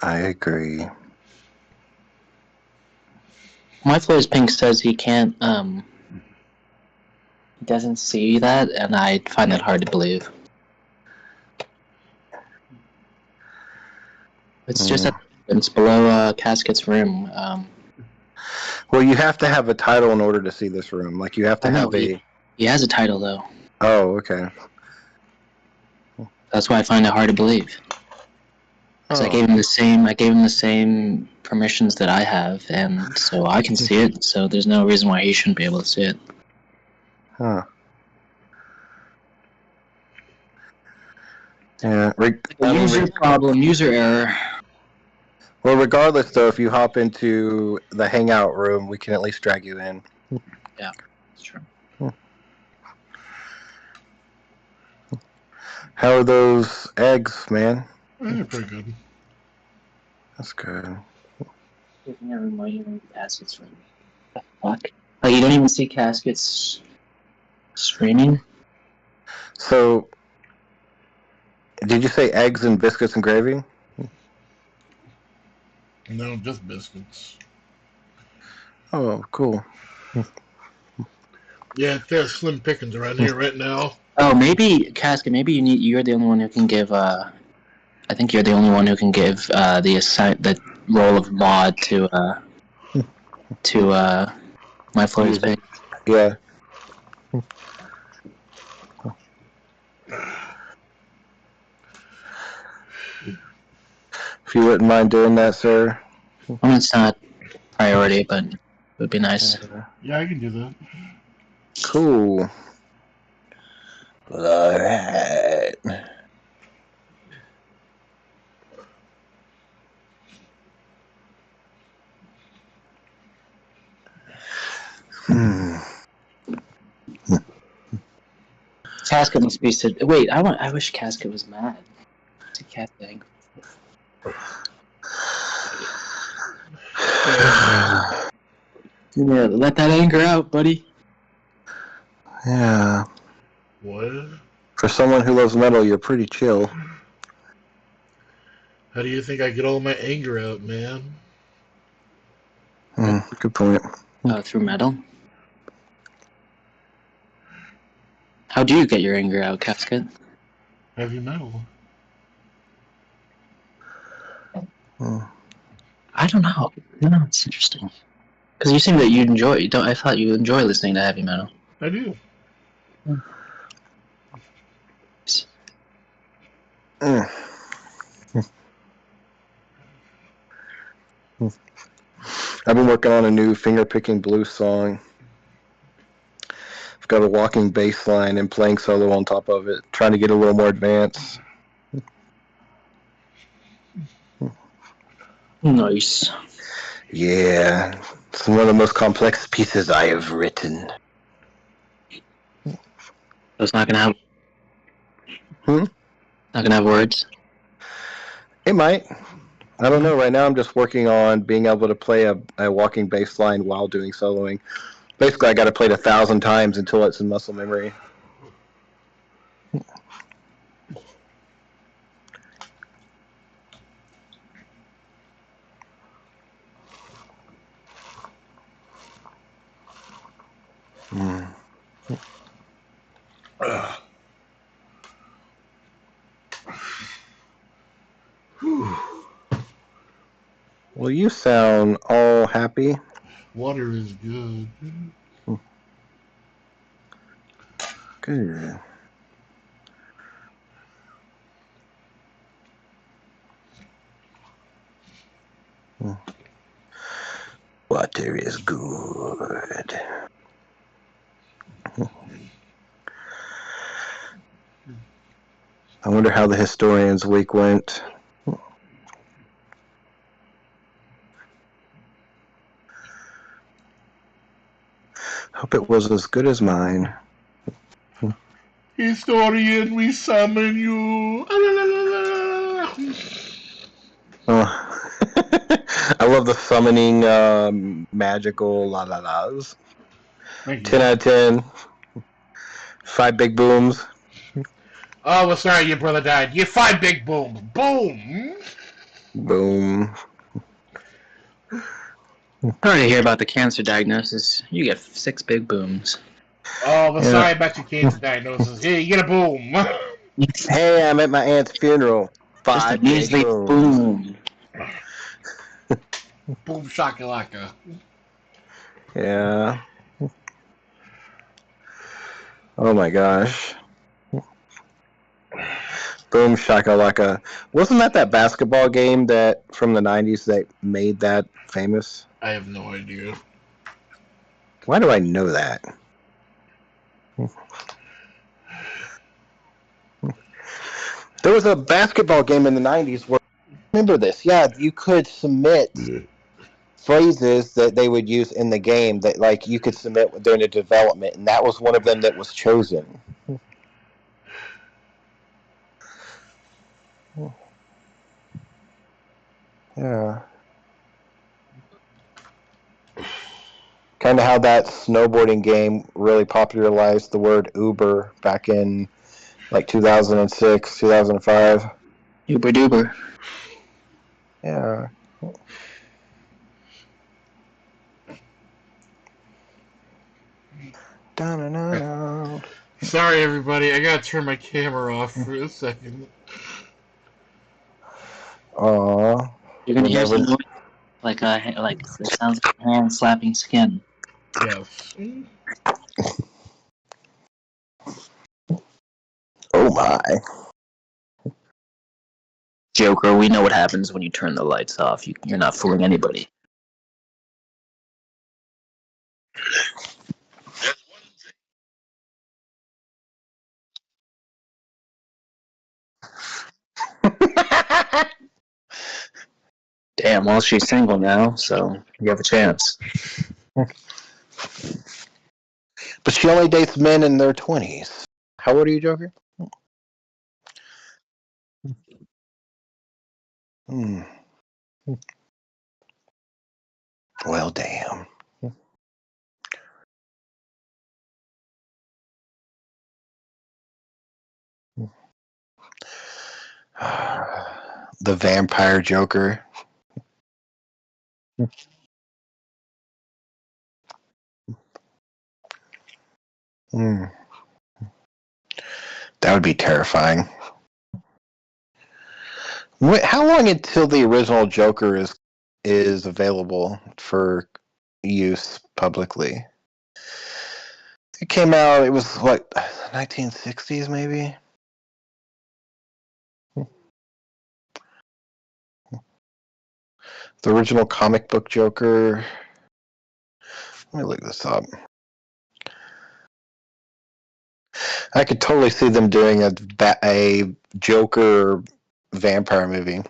I agree. My Flows Pink says he can't, he doesn't see that, and I find that hard to believe. It's just it's below Casket's room. Well, you have to have a title in order to see this room. Like, you have to have a... He has a title, though. Oh, okay. That's why I find it hard to believe. Because I gave him the same permissions that I have, and so I can see it. So there's no reason why he shouldn't be able to see it. Huh. Yeah. User problem, user error. Well, regardless, though, if you hop into the hangout room, we can at least drag you in. Yeah, that's true. How are those eggs, man? They're pretty good. That's good. Giving everyone Casket's room. Fuck. Like, you don't even see Casket's streaming? So, did you say eggs and biscuits and gravy? No, just biscuits. Oh, cool. Yeah, there's slim pickings around here right now. Oh, maybe, Casket, you're the only one who can give, I think you're the only one who can give, the role of mod to My Floors Pink. Yeah. If you wouldn't mind doing that, sir. Well, it's not priority, but it would be nice. Yeah, I can do that. Cool. Alright. Casket must be said. Wait, I wish Casket was mad. It's a cat thing. Yeah, let that anger out, buddy. Yeah. What? For someone who loves metal, you're pretty chill. How do you think I get all my anger out, man? Good point. Through metal? How do you get your anger out, Casket? Heavy metal. I don't know. No, it's interesting. Because you seem that you enjoy. You don't. I thought you enjoy listening to heavy metal. I do. Mm. I've been working on a new finger-picking blues song. I've got a walking bass line and playing solo on top of it, trying to get a little more advanced. Nice. Yeah, it's one of the most complex pieces I have written. So it's not gonna have. Hmm? Not gonna have words. It might. I don't know. Right now, I'm just working on being able to play a walking bass line while doing soloing. Basically, I got to play it 1,000 times until it's in muscle memory. Mm. Well, you sound all happy. Water is good. Good. Water is good. I wonder how the historian's week went. Hope it was as good as mine. Historian, we summon you. Oh. I love the summoning magical la la la's. 10 out of 10. 5 big booms. Oh, well, sorry your brother died. You 5 big booms. Boom. Boom. Sorry to hear about the cancer diagnosis. You get 6 big booms. Oh, well, Yeah. sorry about your cancer diagnosis. Here, you get a boom. Hey, I'm at my aunt's funeral. Just a 5 big measly booms. boom. Boom shakalaka. Yeah. Oh my gosh. Boom shakalaka. Wasn't that basketball game that from the 90s that made that famous? I have no idea. Why do I know that? There was a basketball game in the 90s where, remember this, yeah, you could submit phrases that they would use in the game that, like, you could submit during the development, and that was one of them that was chosen. Yeah. Kind of how that snowboarding game really popularized the word Uber back in, like, 2006, 2005. Uber duber. Yeah. Da-na-na-na. Sorry, everybody. I gotta turn my camera off for a second. Aw. You're gonna hear Whenever- some noise like it sounds like a hand slapping skin. Yes. Oh my. Joker, we know what happens when you turn the lights off. You're not fooling anybody. Damn, well, she's single now, so you have a chance. But she only dates men in their 20s. How old are you, Joker? Hmm. Well, damn. The vampire Joker. Hmm. That would be terrifying. How long until the original Joker is available for use publicly? It came out. It was what, 1960s maybe. The original comic book Joker. Let me look this up. I could totally see them doing a Joker vampire movie.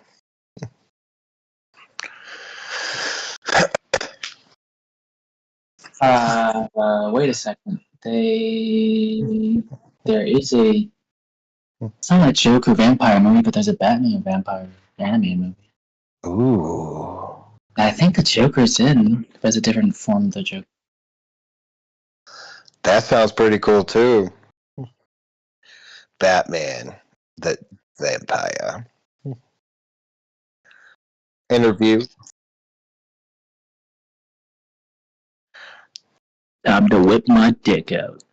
Wait a second. There is a. It's not a Joker vampire movie, but there's a Batman vampire animated movie. Ooh. I think the Joker's in. If it's a different form of the Joker. That sounds pretty cool too. Batman, the vampire. Interview. Time to whip my dick out.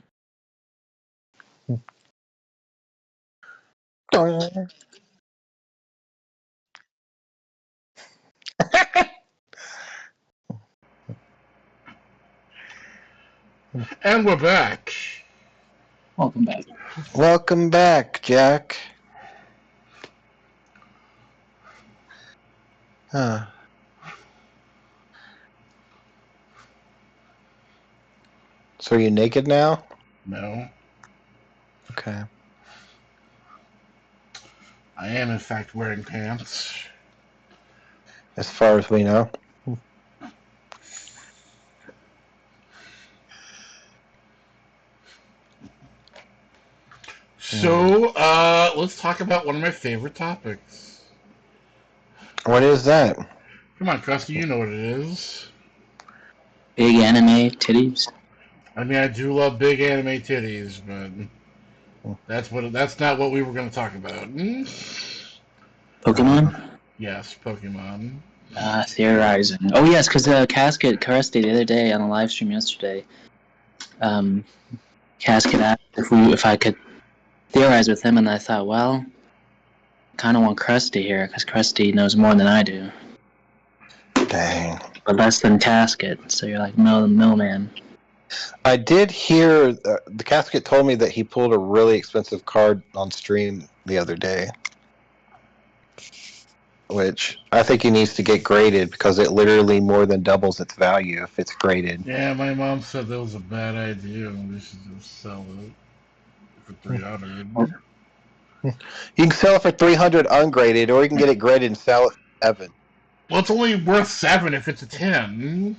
And we're back. Welcome back. Welcome back, Jack. Huh. So are you naked now? No. Okay. I am, in fact, wearing pants. As far as we know. So, let's talk about one of my favorite topics. What is that? Come on, Krusty, you know what it is. Big anime titties. I mean, I do love big anime titties, but that's not what we were going to talk about. Pokemon? Yes, Pokemon. Theorizing. Oh yes, because Casket Karesti the other day on a live stream yesterday. Casket asked if I could theorize with him, and I thought, well, I kind of want Krusty here because Krusty knows more than I do, Dang. but less than Casket. So you're like middleman. I did hear the Casket told me that he pulled a really expensive card on stream the other day. Which I think he needs to get graded because it literally more than doubles its value if it's graded. Yeah, my mom said that was a bad idea and we should just sell it for $300. You can sell it for $300 ungraded, or you can get it graded and sell it for $7. Well, it's only worth $7 if it's a 10.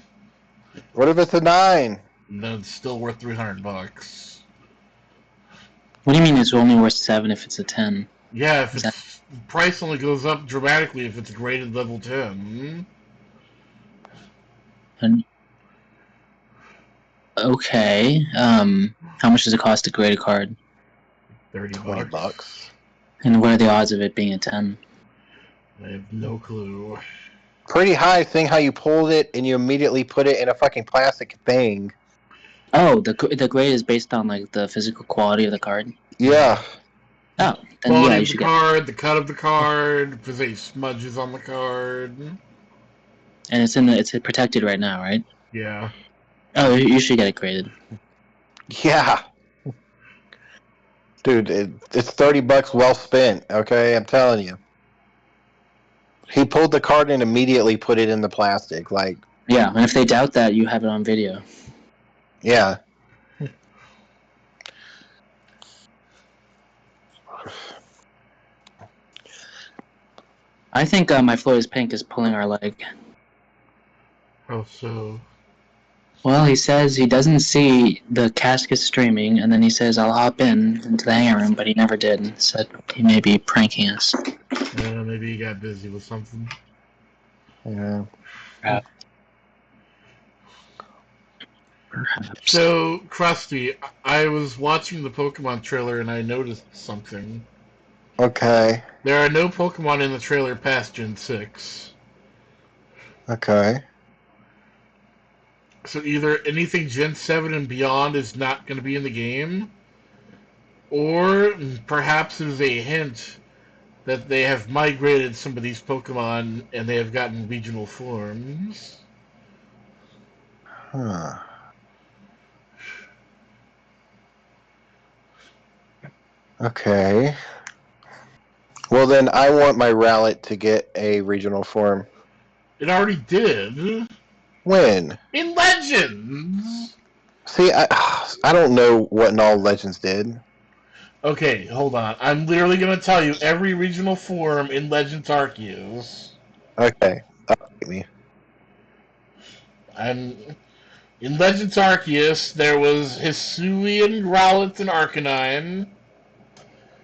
What if it's a 9? Then it's still worth $300. What do you mean it's only worth 7 if it's a 10? Yeah, if it's price only goes up dramatically if it's graded level 10. Okay. How much does it cost to grade a card? $30. And what are the odds of it being a 10? I have no clue. Pretty high, seeing how you pulled it and you immediately put it in a fucking plastic thing. Oh, the grade is based on like the physical quality of the card. Yeah. Oh, then Quality yeah, you of should the card, the cut of the card, if there's any smudges on the card. And it's protected right now, right? Yeah. Oh, you should get it graded. Yeah. Dude, it's $30 well spent, okay? I'm telling you. He pulled the card and immediately put it in the plastic, like... Yeah, and if they doubt that, you have it on video. Yeah. I think My Floor is Pink is pulling our leg. Oh, so... Well, he says he doesn't see the Casket streaming, and then he says, I'll hop into the hangar room, but he never did. He said he may be pranking us. Yeah, maybe he got busy with something. Yeah. Perhaps. So, Krusty, I was watching the Pokemon trailer and I noticed something. Okay. There are no Pokemon in the trailer past Gen 6. Okay. So either anything Gen 7 and beyond is not going to be in the game, Or perhaps it is a hint that they have migrated some of these Pokemon and they have gotten regional forms. Huh. Okay. Well, then I want my Rowlet to get a regional form. It already did. When? In Legends! See, I don't know what all Legends did. Okay, hold on. I'm literally going to tell you every regional form in Legends Arceus. Okay. Update me. I'm in Legends Arceus. There was Hisuian, Rowlet, and Arcanine.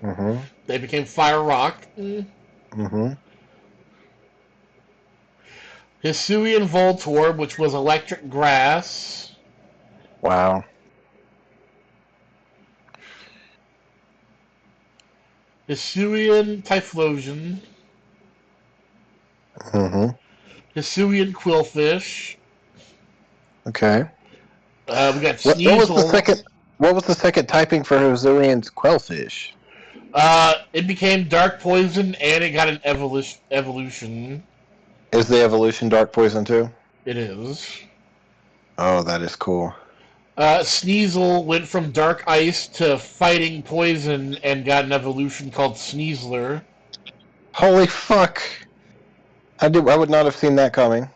Mm-hmm. They became Fire Rock. Mm-hmm. Hisuian Voltorb, which was Electric Grass. Wow. Hisuian Typhlosion. Mm-hmm. Hisuian Quillfish. Okay. We got What was the Sneasel. second? What was the second typing for Hisuian's Quellfish? It became Dark Poison, and it got an evolution. Is the evolution Dark Poison too? It is. Oh, that is cool. Sneasel went from Dark Ice to Fighting Poison and got an evolution called Sneasler. Holy fuck! I would not have seen that coming.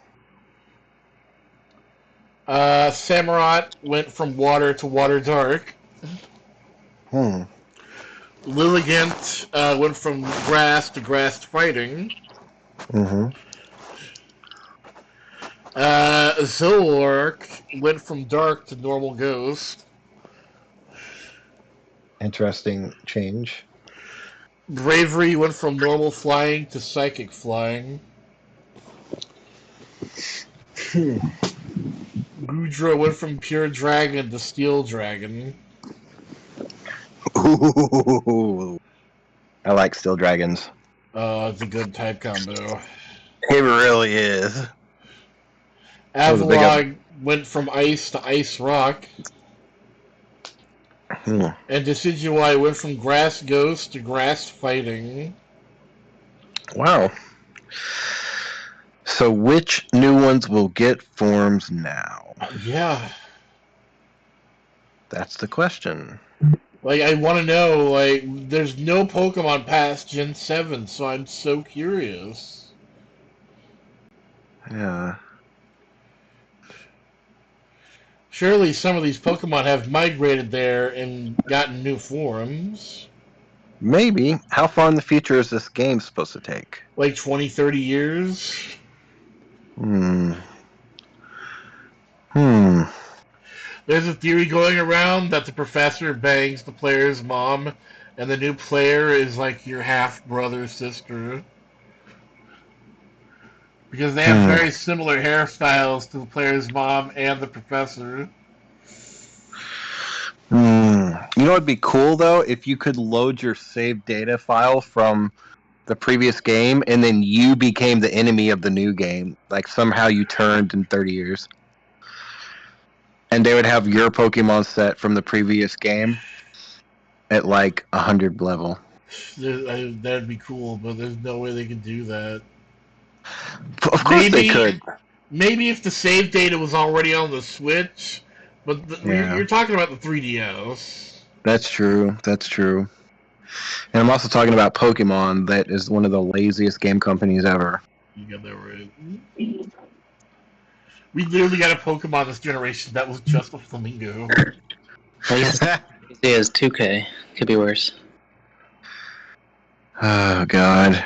Samurott went from Water to Water Dark. Hmm. Lilligant went from Grass to Grass Fighting. Mm-hmm. Zoroark went from Dark to Normal Ghost. Interesting change. Bravery went from Normal Flying to Psychic Flying. Goodra went from Pure Dragon to Steel Dragon. Ooh. I like Steel Dragons. It's a good type combo. It really is. Avalog went from Ice to Ice Rock. Hmm. And Decidueye went from Grass Ghost to Grass Fighting. Wow. So which new ones will get forms now? Yeah. That's the question. Like, I want to know, like, there's no Pokemon past Gen 7, so I'm so curious. Yeah. Surely some of these Pokemon have migrated there and gotten new forms. Maybe. How far in the future is this game supposed to take? Like 20, 30 years? Hmm. There's a theory going around that the professor bangs the player's mom, and the new player is like your half-brother sister. Because they have very similar hairstyles to the player's mom and the professor. You know what'd be cool, though? If you could load your saved data file from the previous game, and then you became the enemy of the new game. Like, somehow you turned in 30 years. And they would have your Pokemon set from the previous game at, like, 100 level. That'd be cool, but there's no way they can do that. Of course they could. Maybe if the save data was already on the Switch, but you're talking about the 3DS. That's true. That's true. And I'm also talking about Pokemon, that is one of the laziest game companies ever. You got that right. We literally got a Pokemon this generation that was just a flamingo. Lazy as 2K. Could be worse. Oh, God.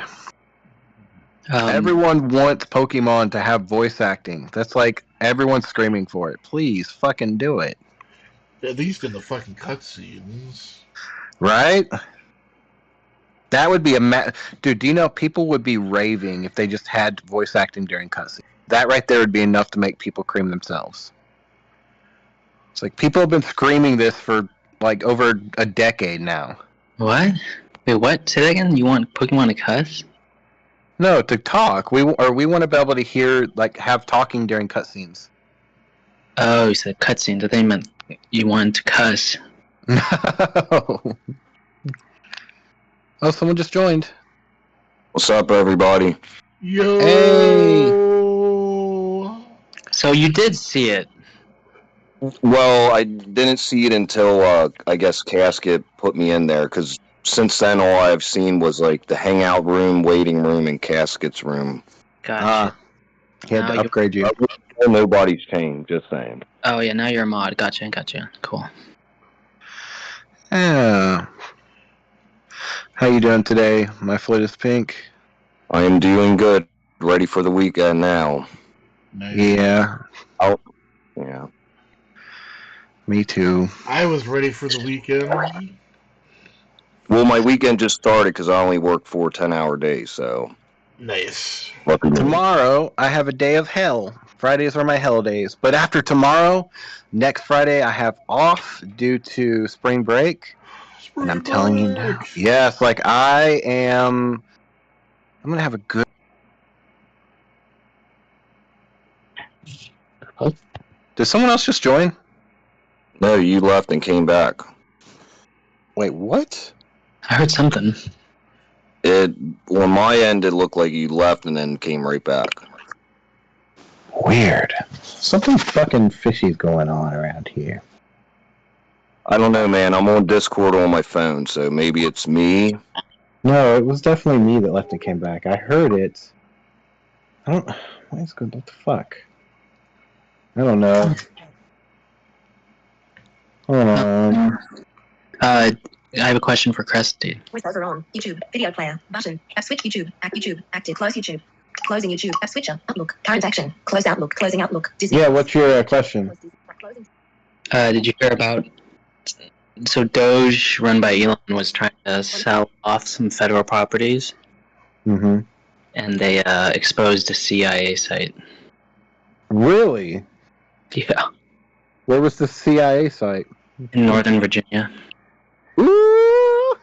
Everyone wants Pokemon to have voice acting. That's like everyone's screaming for it. Please, fucking do it. At least in the fucking cutscenes. Right? That would be dude, do you know people would be raving if they just had voice acting during cutscenes? That right there would be enough to make people cream themselves. It's like people have been screaming this for like over a decade now. What? Wait, what? Say that again? You want Pokemon to cuss? No, to talk. We want to be able to hear, like, have talking during cutscenes. Oh, you said cutscenes. I think you meant you wanted to cuss. No. Oh, someone just joined. What's up, everybody? Yo. Hey. So you did see it. Well, I didn't see it until I guess Casket put me in there, because since then all I've seen was like the hangout room, waiting room, and Casket's room. Gotcha. He had Now to you- upgrade you. Nobody's changed, just saying. Oh yeah, now you're a mod. Gotcha. Cool. Yeah. How you doing today? My foot is pink. I am doing good. Ready for the weekend now. Nice. Yeah, Yeah. me too. I was ready for the weekend. Well, my weekend just started because I only work 4 10-hour days, so Nice. lucky me. Tomorrow, I have a day of hell. Fridays are my hell days. But after tomorrow, next Friday, I have off due to spring break. And I'm telling you now. Yes, like I'm going to have a good. Did someone else just join? No, you left and came back. Wait, what? I heard something. On my end, it looked like you left and then came right back. Weird. Something fucking fishy's going on around here. I don't know, man. I'm on Discord on my phone, so maybe it's me. No, it was definitely me that left and came back. I heard it. I don't. Why is good? What the fuck? I don't know. Hold on. I have a question for Cresty. VoiceOver on. YouTube. Video player. Button. App switch YouTube. Act YouTube. Active. Close YouTube. Closing YouTube. App switcher. Outlook. Current action. Close Outlook. Closing Outlook. Disney. Yeah, what's your question? Closing. Did you hear about? So Doge, run by Elon, was trying to sell off some federal properties, Mm-hmm. and they exposed a CIA site. Really? Yeah, Where was the CIA site? in Northern Virginia. Ooh!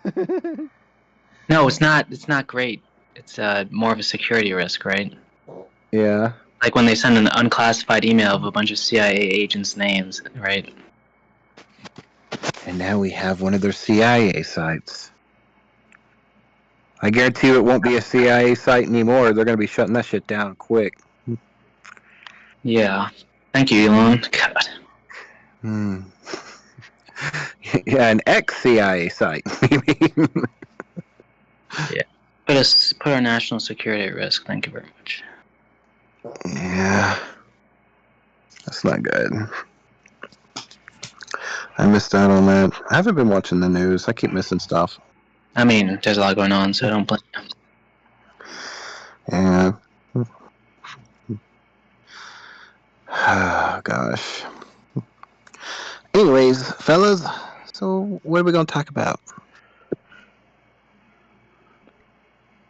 No, it's not. It's not great. It's more of a security risk, right? Yeah. Like when they send an unclassified email of a bunch of CIA agents' names, right? And now we have one of their CIA sites. I guarantee you it won't be a CIA site anymore. They're going to be shutting that shit down quick. Yeah. Thank you, Elon. God. Hmm. Yeah, an ex-CIA site. Put our national security at risk. Thank you very much. Yeah. That's not good. I missed out on that. I haven't been watching the news. I keep missing stuff. I mean, there's a lot going on, so don't blame you. Yeah. Oh, gosh. Anyways, fellas, so what are we going to talk about?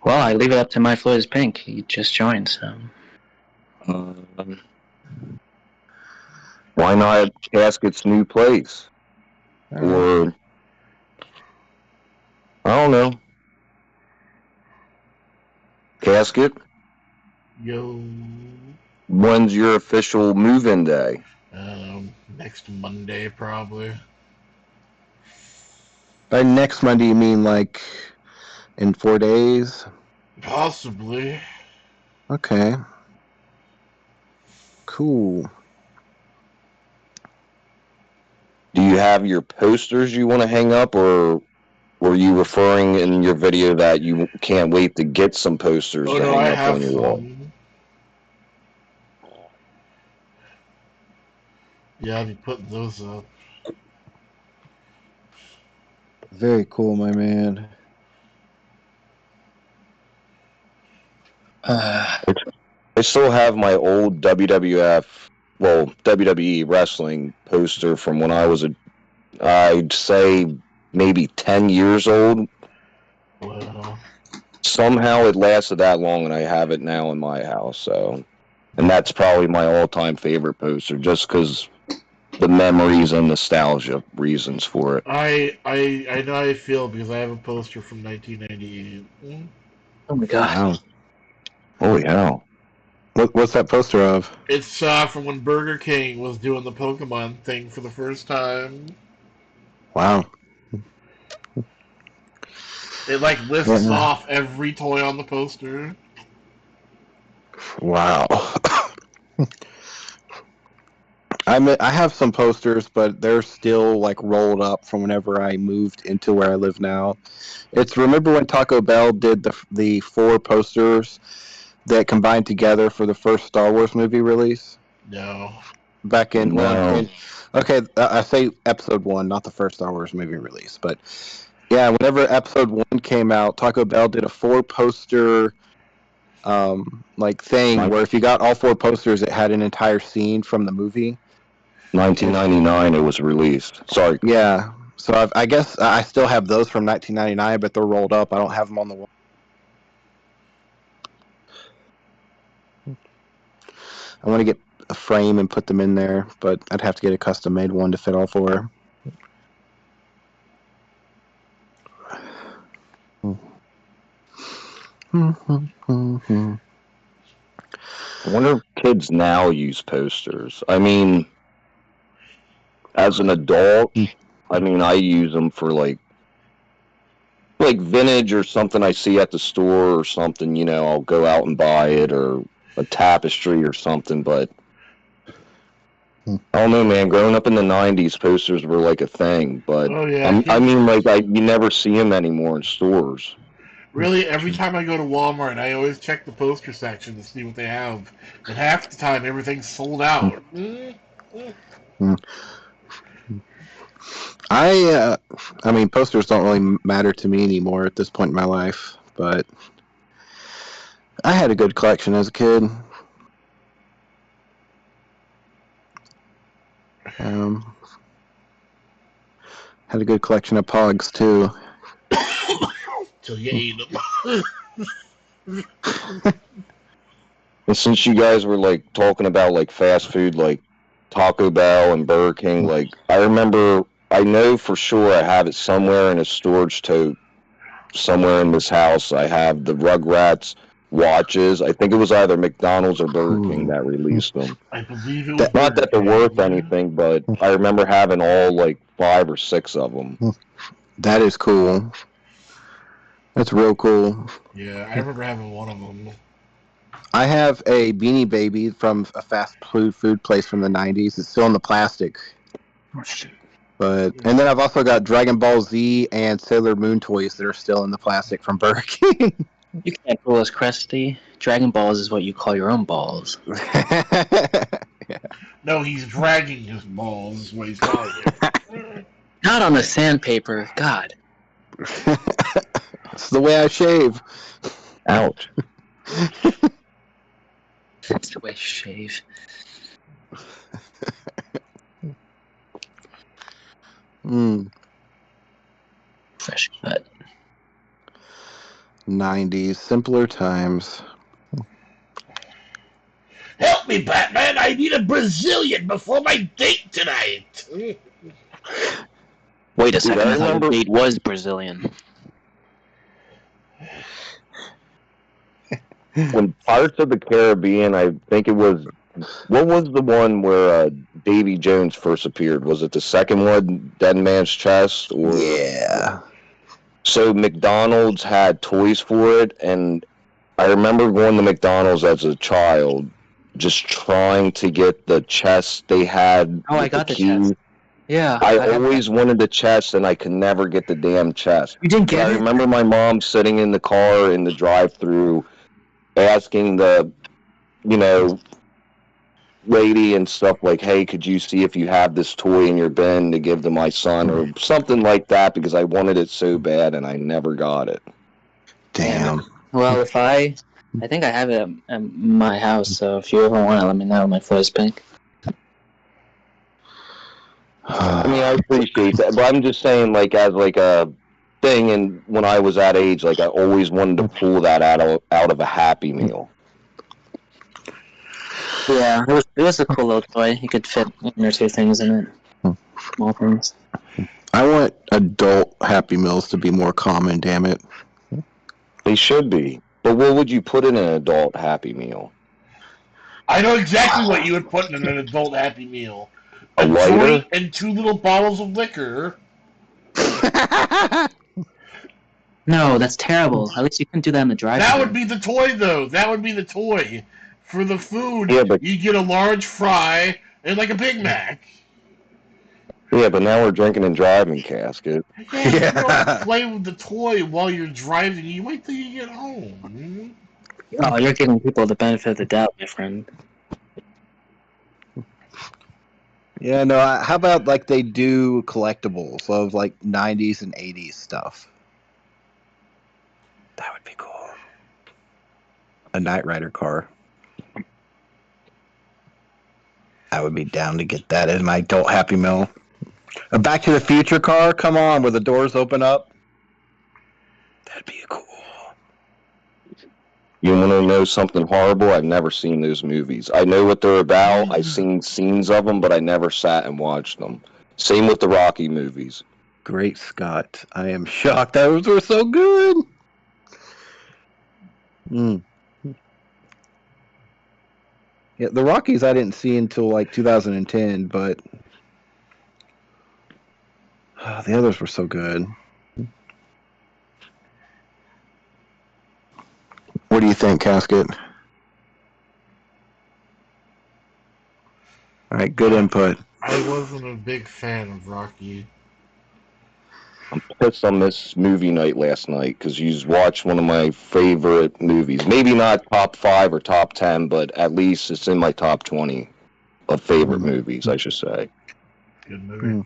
Well, I leave it up to My Floyd is Pink. He just joined, so. Why not Casket's new place? Or I don't know. Casket, Yo. when's your official move-in day? Next Monday probably. By next Monday, you mean like in 4 days? Possibly. Okay. Cool. Do you have your posters you want to hang up, or were you referring in your video that you can't wait to get some posters Oh to no, I hang up have on your wall? some. Yeah, I'll be putting those up. Very cool, my man. I still have my old WWE wrestling poster from when I was I'd say maybe 10 years old. Well, Somehow it lasted that long, and I have it now in my house. So, and that's probably my all-time favorite poster, just because the memories and nostalgia reasons for it. I know how you feel because I have a poster from 1998. Oh my god. Wow. Holy hell! What's that poster of? It's from when Burger King was doing the Pokemon thing for the first time. Wow. It like lists Yeah. off every toy on the poster. Wow. I have some posters, but they're still like rolled up from whenever I moved into where I live now. It's remember when Taco Bell did the 4 posters that combined together for the first Star Wars movie release No. back in No. okay, I say episode 1, not the first Star Wars movie release, but yeah, whenever episode 1 came out, Taco Bell did a 4 poster like thing where if you got all 4 posters, it had an entire scene from the movie. 1999 it was released. Sorry. Yeah, so I guess I still have those from 1999, but they're rolled up. I don't have them on the wall. I want to get a frame and put them in there, but I'd have to get a custom-made one to fit all 4. I wonder if kids now use posters. I mean, as an adult, I mean, I use them for like vintage or something I see at the store or something, you know, I'll go out and buy it, or a tapestry or something, but I don't know, man. Growing up in the 90s, posters were like a thing, but Oh yeah. I mean, like, you never see them anymore in stores. Really, every time I go to Walmart, I always check the poster section to see what they have. And half the time, everything's sold out. I mean, posters don't really matter to me anymore at this point in my life, but I had a good collection as a kid. Had a good collection of Pogs too. Till you ate them. And since you guys were like talking about like fast food, like Taco Bell and Burger King, like I know for sure I have it somewhere in a storage tote somewhere in this house. I have the Rugrats watches. I think it was either McDonald's or Burger King that released them. I believe it was Not that they're Burger worth King. anything, but I remember having all like 5 or 6 of them. That is cool. That's real cool. Yeah, I remember having one of them. I have a Beanie Baby from a fast food place from the 90s. It's still in the plastic. Oh, shit. But and then I've also got Dragon Ball Z and Sailor Moon toys that are still in the plastic from Burger King. You can't call us crusty. Dragon Balls is what you call your own balls. No, he's dragging his balls, is what he's calling it. Not on the sandpaper. God. It's the way I shave. Ouch. That's the way to shave. Fresh cut. 90s, simpler times. Help me, Batman! I need a Brazilian before my date tonight! Wait a second, I I thought remember- your date was Brazilian. When Pirates of the Caribbean, I think it was, what was the one where Davy Jones first appeared? Was it the second one, Dead Man's Chest? Or... Yeah. So McDonald's had toys for it, and I remember going to McDonald's as a child, just trying to get the chest they had. Oh, I with got the key. chest. Yeah. I always wanted the chest, and I could never get the damn chest. You didn't I get it? remember my mom sitting in the car in the drive-thru, asking the, lady and stuff like, hey, could you see if you have this toy in your bin to give to my son or something like that, because I wanted it so bad and I never got it. Damn. Well, if I think I have it at my house, so if you ever want it, let me know. My fuzz pink. I mean, I appreciate that, but I'm just saying, like, as like a thing, and when I was that age, like, I always wanted to pull that out of a Happy Meal. Yeah, it was a cool little toy. You could fit 1 or 2 things in it. Small things. I want adult Happy Meals to be more common, damn it. They should be. But what would you put in an adult Happy Meal? I know exactly what you would put in an adult Happy Meal. A lighter? joint and 2 little bottles of liquor. No, that's terrible. At least you couldn't do that in the drive-thru. That would be the toy, though. That would be the toy. For the food, Yeah, but you get a large fry and like a Big Mac. yeah, but now we're drinking and driving, Casket. Yeah, but you don't Yeah. play with the toy while you're driving. You wait till you get home. Oh, you're giving people the benefit of the doubt, my friend. Yeah, no, how about like they do collectibles of like 90s and 80s stuff? That would be cool. A Knight Rider car. I would be down to get that in my adult Happy Meal. A Back to the Future car, come on, where the doors open up. That'd be cool. You want to know something horrible? I've never seen those movies. I know what they're about. I've seen scenes of them, but I never sat and watched them. Same with the Rocky movies. Great Scott. I am shocked. Those were so good. Yeah, the Rockies I didn't see until like 2010, but the others were so good. What do you think, Casket? All right, good input. I wasn't a big fan of Rocky. I'm pissed on this movie night last night because you watched one of my favorite movies. Maybe not top 5 or top 10, but at least it's in my top 20 of favorite movies, I should say. Good movie.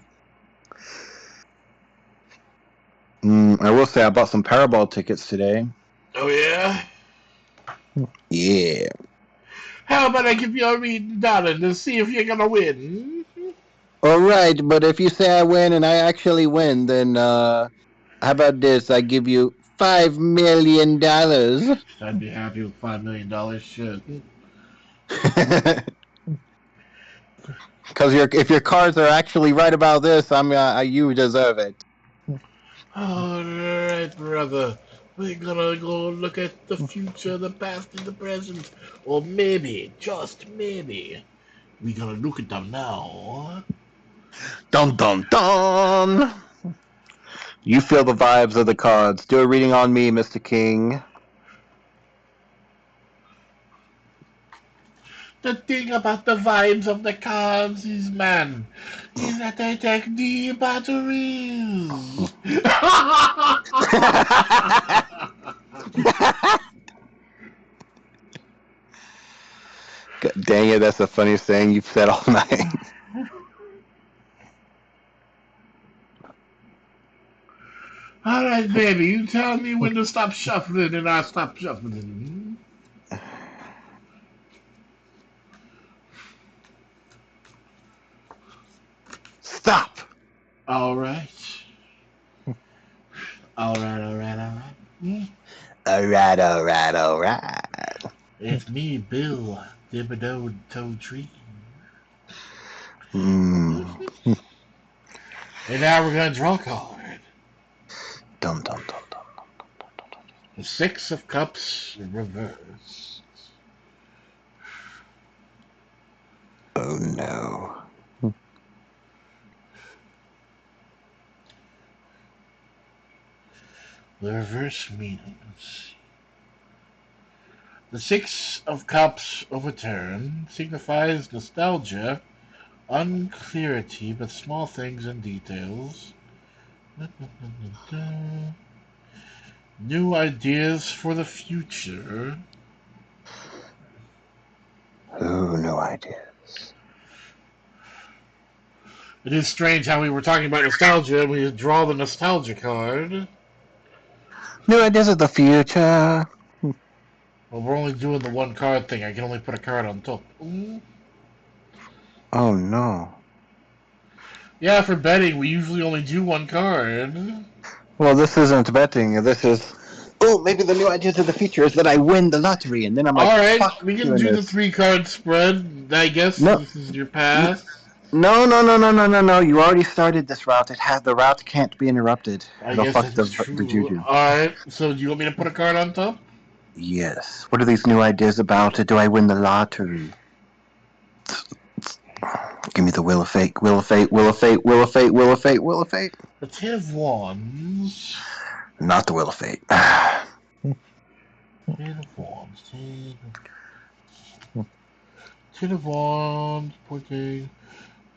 I will say I bought some Powerball tickets today. Oh, yeah? Yeah. How about I give you a reading, darling, to see if you're gonna win? All right, but if you say I win and I actually win, then how about this? I give you $5 million. I'd be happy with $5 million. Shit. Because if your cards are actually right about this, you deserve it. All right, brother. We're gonna go look at the future, the past, and the present. Or maybe, just maybe, we're gonna look at them now. Dun dun dun! You feel the vibes of the cards. Do a reading on me, Mr. King. The thing about the vibes of the cards is, man, is that they take the batteries. God dang it, that's the funniest thing you've said all night. All right, baby, you tell me when to stop shuffling, and I'll stop shuffling. Stop! All right. All right. All right. It's me, Bill Thibodeau Toe Tree. Mm. And now we're gonna draw a card. Dun dun dun dun. The 6 of Cups reversed. Oh no. The reverse meanings. The 6 of Cups overturned signifies nostalgia, unclarity, but small things and details. New ideas for the future. Oh, no ideas. It is strange how we were talking about nostalgia and we draw the nostalgia card. New ideas of the future. Well, we're only doing the one card thing. I can only put a card on top. Oh no. Yeah, for betting, we usually only do one card. Well, this isn't betting. This is. Oh, maybe the new ideas of the future is that I win the lottery, and then I'm like, alright, fuck we can do the 3-card spread. I guess No. this is your pass. No. You already started this route. The route can't be interrupted. I It'll guess fuck that's the true. juju. Alright, so do you want me to put a card on top? Yes. What are these new ideas about? Do I win the lottery? Give me the Wheel of Fate. Wheel of Fate. Wheel of Fate. Wheel of Fate. Wheel of Fate. Wheel of Fate. The 10 of Wands. Not the Wheel of Fate. Ten of Wands. Ten of Wands, poor thing,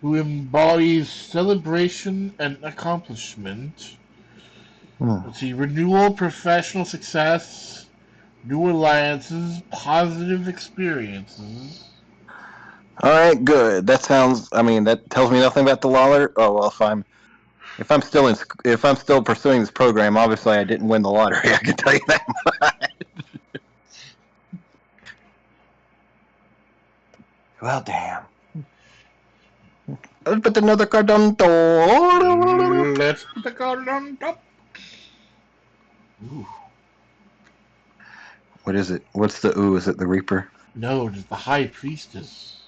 who embodies celebration and accomplishment. Let's see, renewal, professional success, new alliances, positive experiences. All right, good. That sounds. I mean, that tells me nothing about the lottery. Oh well, if I'm still pursuing this program, obviously I didn't win the lottery. I can tell you that much. Well, damn. Let's put another card on top. Let's put the card on top. Ooh. What is it? What's the ooh? Is it the Reaper? No, it's the High Priestess.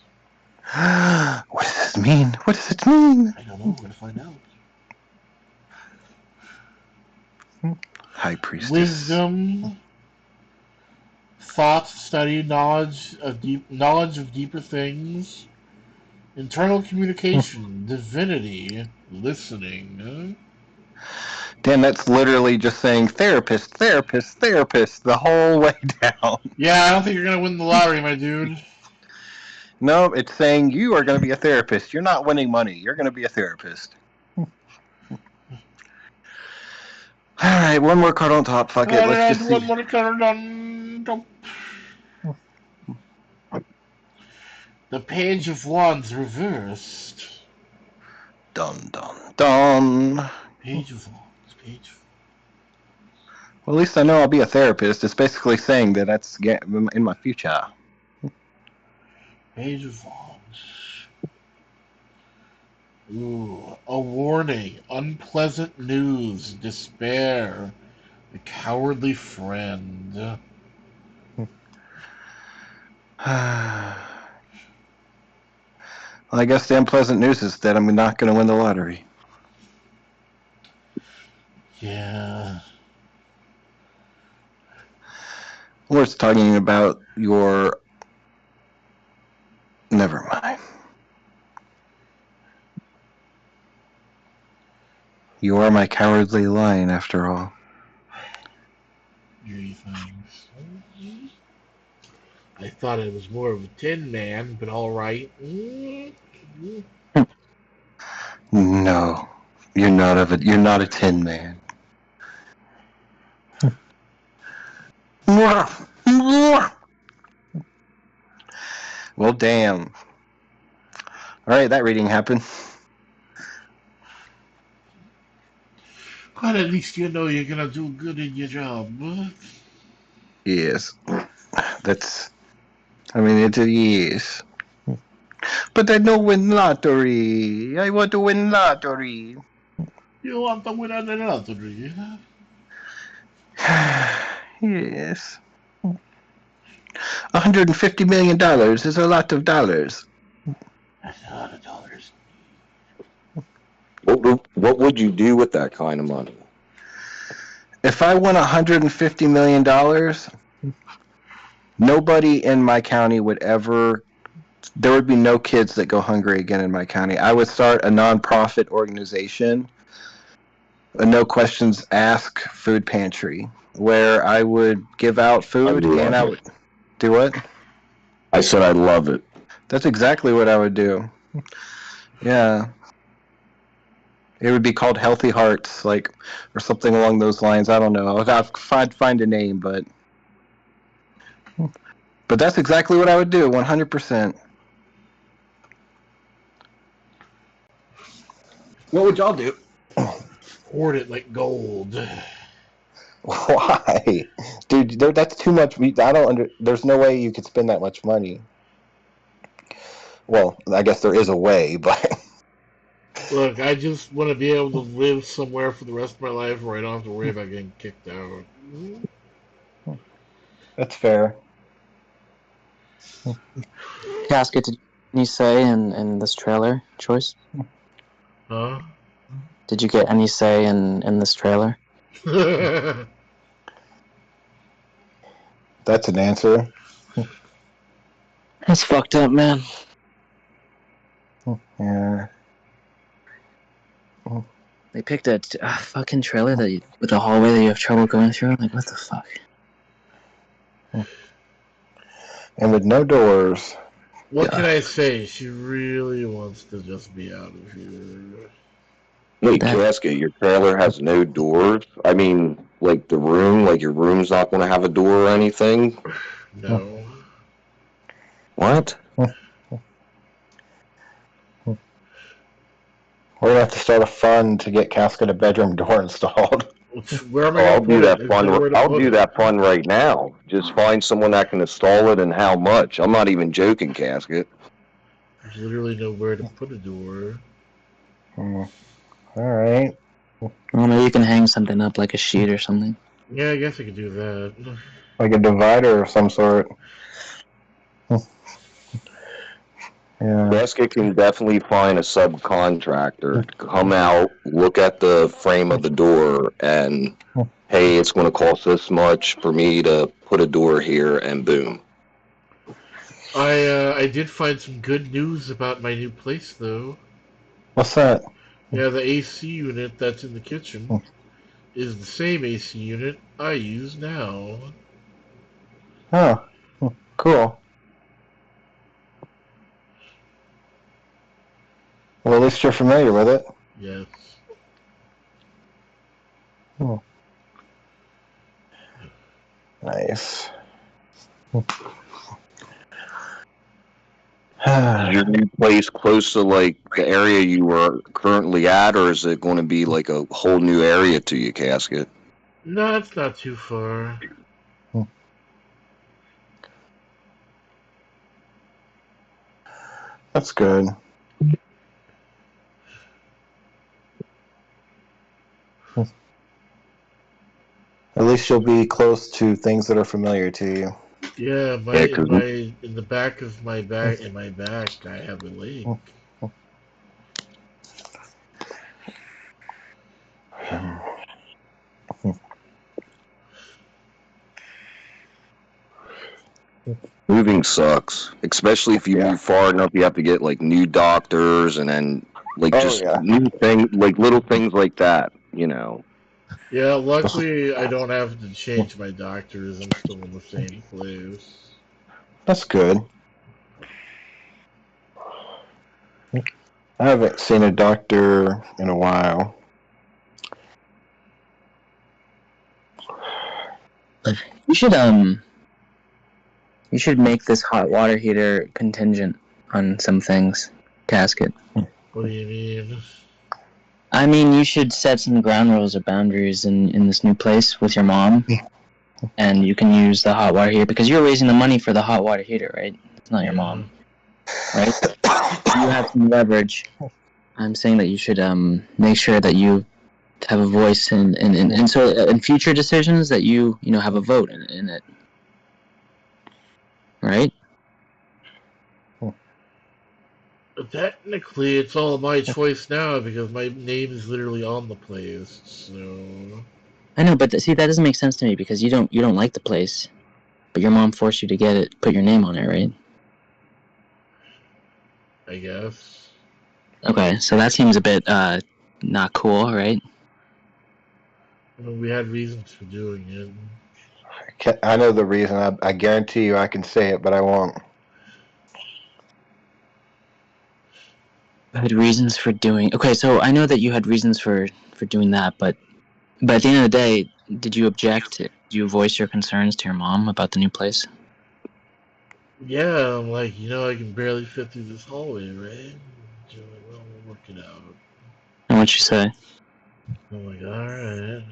What does this mean? What does it mean? I don't know. We're gonna find out. High Priestess. Wisdom, thought, study, knowledge of deeper things, internal communication, divinity, listening. Damn, that's literally just saying therapist, therapist, therapist the whole way down. Yeah, I don't think you're gonna win the lottery, my dude. No, it's saying you are going to be a therapist. You're not winning money. You're going to be a therapist. All right, one more card on top. Fuck it. Let's just see. One more card on top. The Page of Wands reversed. Dun, dun, dun. Page of Wands. Well, at least I know I'll be a therapist. It's basically saying that that's in my future. Page of Wands. Ooh, a warning. Unpleasant news. Despair. The cowardly friend. Well, I guess the unpleasant news is that I'm not going to win the lottery. Yeah. Or it's talking about your... Never mind. You are my cowardly lion, after all. Eerie things. I thought it was more of a Tin Man, but all right. No, you're not a Tin Man. Well, damn. All right, that reading happened. But at least you know you're gonna do good in your job. Yes, it is. But I don't win lottery. I want to win lottery. You want to win on the lottery? Yes. $150 million is a lot of dollars. That's a lot of dollars. What would you do with that kind of money? If I won $150 million, nobody in my county would ever... There would be no kids that go hungry again in my county. I would start a non-profit organization, a no questions asked food pantry, where I would give out food and I would... Do what? I said I love it. That's exactly what I would do. Yeah. It would be called Healthy Hearts, or something along those lines. I don't know. I'll find a name, but that's exactly what I would do, 100%. What would y'all do? Hoard it like gold. Why? Dude, that's too much. There's no way you could spend that much money. Well, I guess there is a way, but... Look, I just want to be able to live somewhere for the rest of my life where I don't have to worry about getting kicked out. That's fair. Casket, did you say in this trailer choice? Huh? Did you get any say in this trailer? That's an answer. That's fucked up, man. Yeah. They picked a fucking trailer with a hallway that you have trouble going through. Like, what the fuck? And with no doors. What can I say? She really wants to just be out of here. Wait, That- Casket, your trailer has no doors? I mean, like the room, like your room's not going to have a door or anything? No. What? We're gonna have to start a fund to get Casket a bedroom door installed. Where am I Oh, I'll gonna do put it? that There's fund. nowhere to I'll put do it. that fund right now. Just find someone that can install it and how much. I'm not even joking, Casket. There's literally nowhere to put a door. All right. Well, maybe you can hang something up like a sheet or something. Yeah, I guess I could do that. Like a divider of some sort. Yeah. Casket can definitely find a subcontractor, come out, look at the frame of the door, and hey, it's going to cost this much for me to put a door here, and boom. I did find some good news about my new place though. What's that? Yeah, the AC unit that's in the kitchen is the same AC unit I use now. Oh, cool. Well, at least you're familiar with it. Yes. Nice. Is your new place close to like the area you were currently at, or is it going to be like a whole new area to you, Casket? No, it's not too far. That's good. At least you'll be close to things that are familiar to you. Yeah, in the back of my back I have a lake. Moving sucks, especially if you move far enough. You have to get like new doctors, and then like new things, like little things like that. You know. Yeah, luckily I don't have to change my doctors. I'm still in the same place. That's good. I haven't seen a doctor in a while. You should make this hot water heater contingent on some things, Casket. What do you mean? I mean, you should set some ground rules or boundaries in this new place with your mom, and you can use the hot water heater because you're raising the money for the hot water heater, right? It's not your mom, right? You have some leverage. I'm saying that you should make sure that you have a voice and so in future decisions that you have a vote in it, right? Technically, it's all my choice now because my name is literally on the place. So I know, but see, that doesn't make sense to me because you don't like the place, but your mom forced you to get it, put your name on it, right? I guess. Okay, so that seems a bit not cool, right? I mean, we had reasons for doing it. I know the reason. I guarantee you I can say it, but I won't. You had reasons for doing. Okay, so I know that you had reasons for doing that, but at the end of the day, did you object? Did you voice your concerns to your mom about the new place? Yeah, I'm like, I can barely fit through this hallway, right? She's like, well, we'll work it out. And what'd you say? I'm like, alright.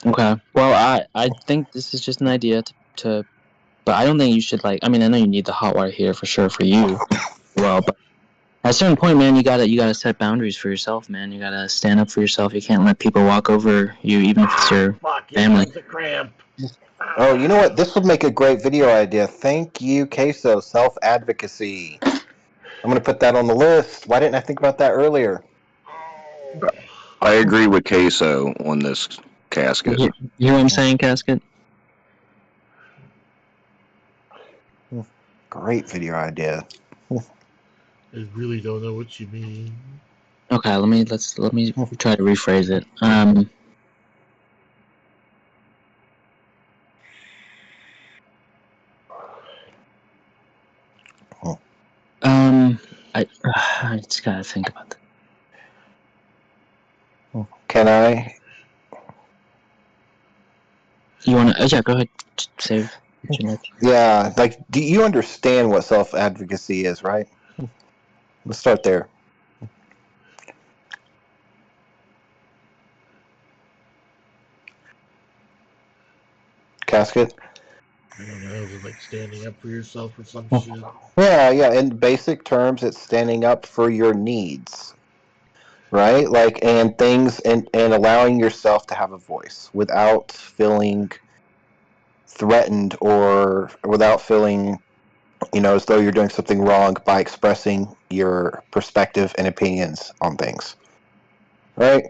Okay. Well, I think this is just an idea to but I don't think you should I mean, I know you need the hot water heater for sure for you. Well, but at a certain point, man, you gotta set boundaries for yourself, man. You gotta stand up for yourself. You can't let people walk over you, even if it's your family. It's a cramp. Oh, you know what? This would make a great video idea. Thank you, Queso. Self-advocacy. I'm going to put that on the list. Why didn't I think about that earlier? I agree with Queso on this, Casket. You hear what I'm saying, Casket? Great video idea. I really don't know what you mean. Okay, let me try to rephrase it. I just gotta think about that. Can I? You wanna? Yeah, go ahead. Say what you like. Yeah, like, do you understand what self-advocacy is, right? Let's start there. Casket? I don't know, is it like standing up for yourself or some shit? Yeah. In basic terms, it's standing up for your needs, right? Like, and things, and allowing yourself to have a voice without feeling threatened or without feeling, as though you're doing something wrong by expressing your perspective and opinions on things, right?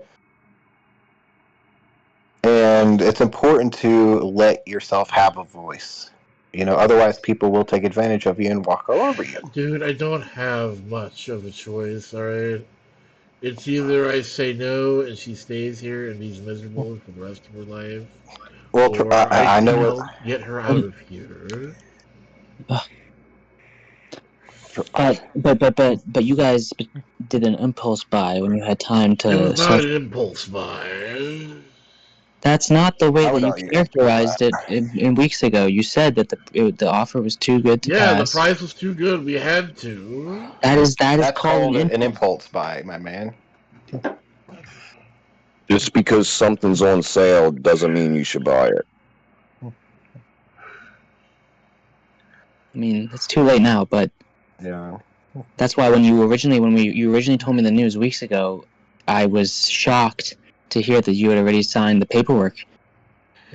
And it's important to let yourself have a voice. Otherwise people will take advantage of you and walk all over you. Dude, I don't have much of a choice, alright? It's either I say no and she stays here and be miserable for the rest of her life, Well, or I I can know help get her out of here. But you guys did an impulse buy when you had time It to was not search. an impulse buy. That's not the way I that would you argue. characterized it in weeks ago. You said that the offer was too good to Yeah, the pass. price was too good. We had to. That is That's called called an an impulse buy, my man. Just because something's on sale doesn't mean you should buy it. I mean, it's too late now, but Yeah. that's why when you originally told me the news weeks ago, I was shocked to hear that you had already signed the paperwork,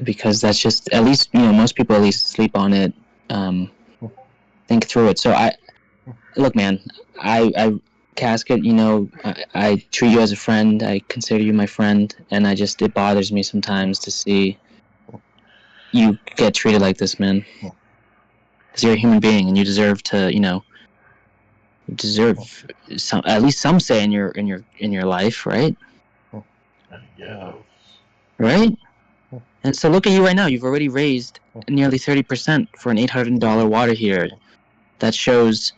because that's just, at least, most people at least sleep on it, think through it. So look, man, I Casket, I treat you as a friend. I consider you my friend, and it bothers me sometimes to see you get treated like this, man. Because you're a human being, and you deserve to, you deserve at least some say in your life, right? Yeah. Right? And so look at you right now. You've already raised nearly 30% for an $800 water heater. That shows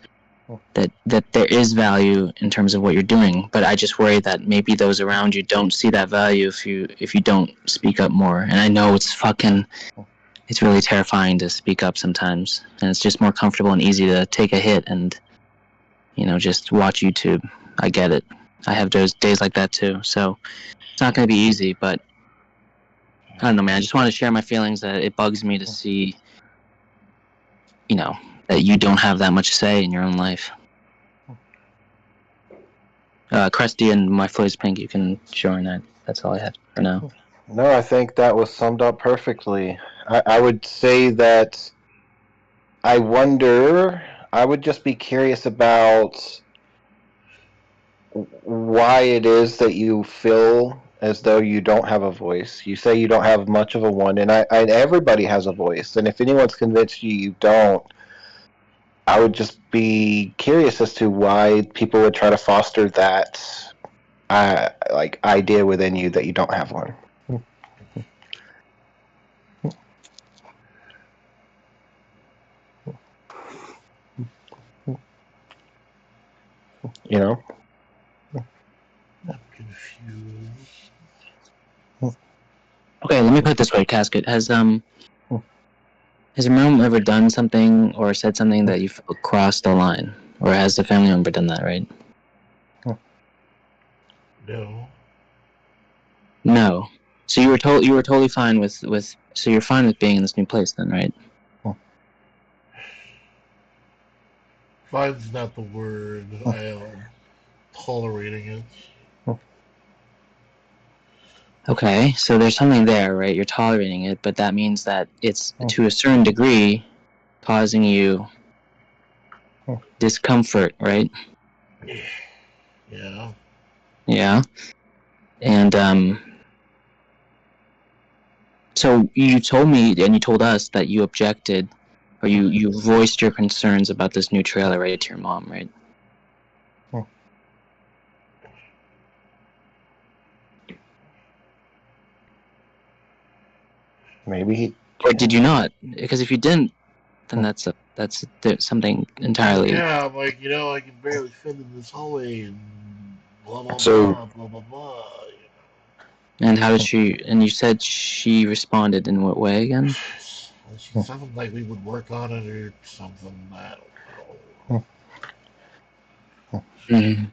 that there is value in terms of what you're doing. But I just worry that maybe those around you don't see that value if you don't speak up more. And I know it's really terrifying to speak up sometimes, and it's just more comfortable and easy to take a hit and just watch YouTube. I get it. I have those days like that too. So it's not going to be easy, but I don't know, man. I just want to share my feelings that it bugs me to see, that you don't have that much say in your own life. Krusty and My Floyd's Pink, you can join that. That's all I have for now. No, I think that was summed up perfectly. I would say that I would just be curious about why it is that you feel as though you don't have a voice. You say you don't have much of a one, and everybody has a voice. And if anyone's convinced you don't, I would just be curious as to why people would try to foster that idea within you that you don't have one. I'm confused. Okay, let me put it this way, Casket. Has your mom ever done something or said something that you felt crossed the line? Or has the family member done that, right? No. No. So you were totally fine with so you're fine with being in this new place then, right? Fine's not the word. I am tolerating it. Okay, so there's something there, right? You're tolerating it, but that means that it's to a certain degree causing you discomfort, right? Yeah. Yeah. And so you told me and you told us that you objected, or you voiced your concerns about this new trailer right to your mom, right? Maybe he. Or did you not? Because if you didn't, then that's something entirely. Yeah, I'm like, I can barely fit in this hallway and blah blah So- blah blah blah blah. And how did she? And you said she responded in what way again? She sounded like we would work on it or something. I don't know. Mm-hmm.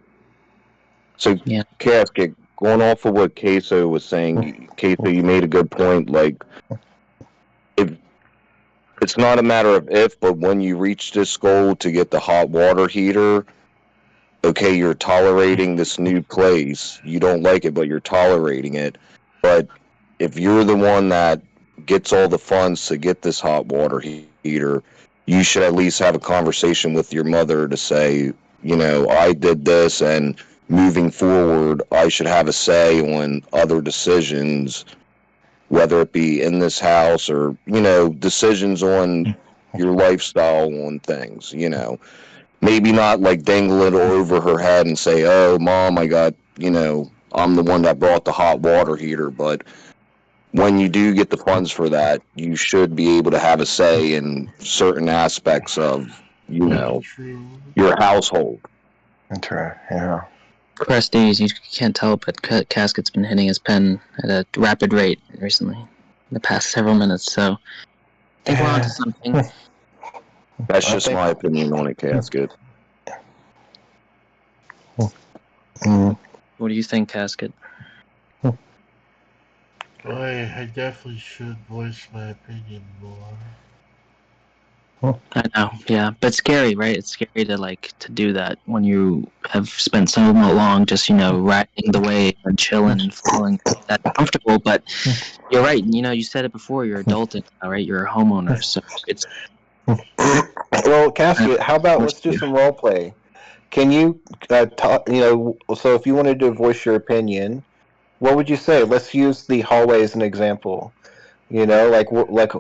So, Yeah. Casket, going off of what Queso was saying, Queso, you made a good point. Like, if it's not a matter of if, but when you reach this goal to get the hot water heater, okay, you're tolerating this new place. You don't like it, but you're tolerating it. But if you're the one that gets all the funds to get this hot water heater, you should at least have a conversation with your mother to say, I did this, and moving forward, I should have a say on other decisions, whether it be in this house or, decisions on your lifestyle on things, maybe not like dangle it over her head and say, "Oh, mom, I got, I'm the one that brought the hot water heater." But when you do get the funds for that, you should be able to have a say in certain aspects of, True. your household. Yeah. Crusty, you can't tell, but Casket's been hitting his pen at a rapid rate recently, in the past several minutes. So I think we're onto something. That's I just think- my opinion on it, Casket. Mm. What do you think, Casket? I definitely should voice my opinion more. I know, yeah, but scary, right? It's scary to do that when you have spent so long just riding the wave and chilling and feeling that comfortable. But you're right. You said it before. You're adulting now, right? You're a homeowner, so it's Well, Casket, how about let's do some role play? Can you talk? So if you wanted to voice your opinion, what would you say? Let's use the hallway as an example. Like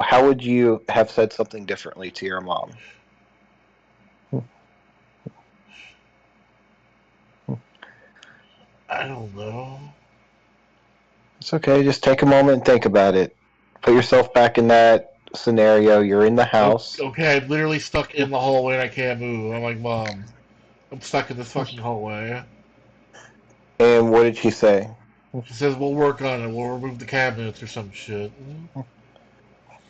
how would you have said something differently to your mom? I don't know. It's okay. Just take a moment and think about it. Put yourself back in that scenario. You're in the house. Okay, I'm literally stuck in the hallway and I can't move. I'm like, Mom, I'm stuck in this fucking hallway. And what did she say? She says, we'll work on it. We'll remove the cabinets or some shit. All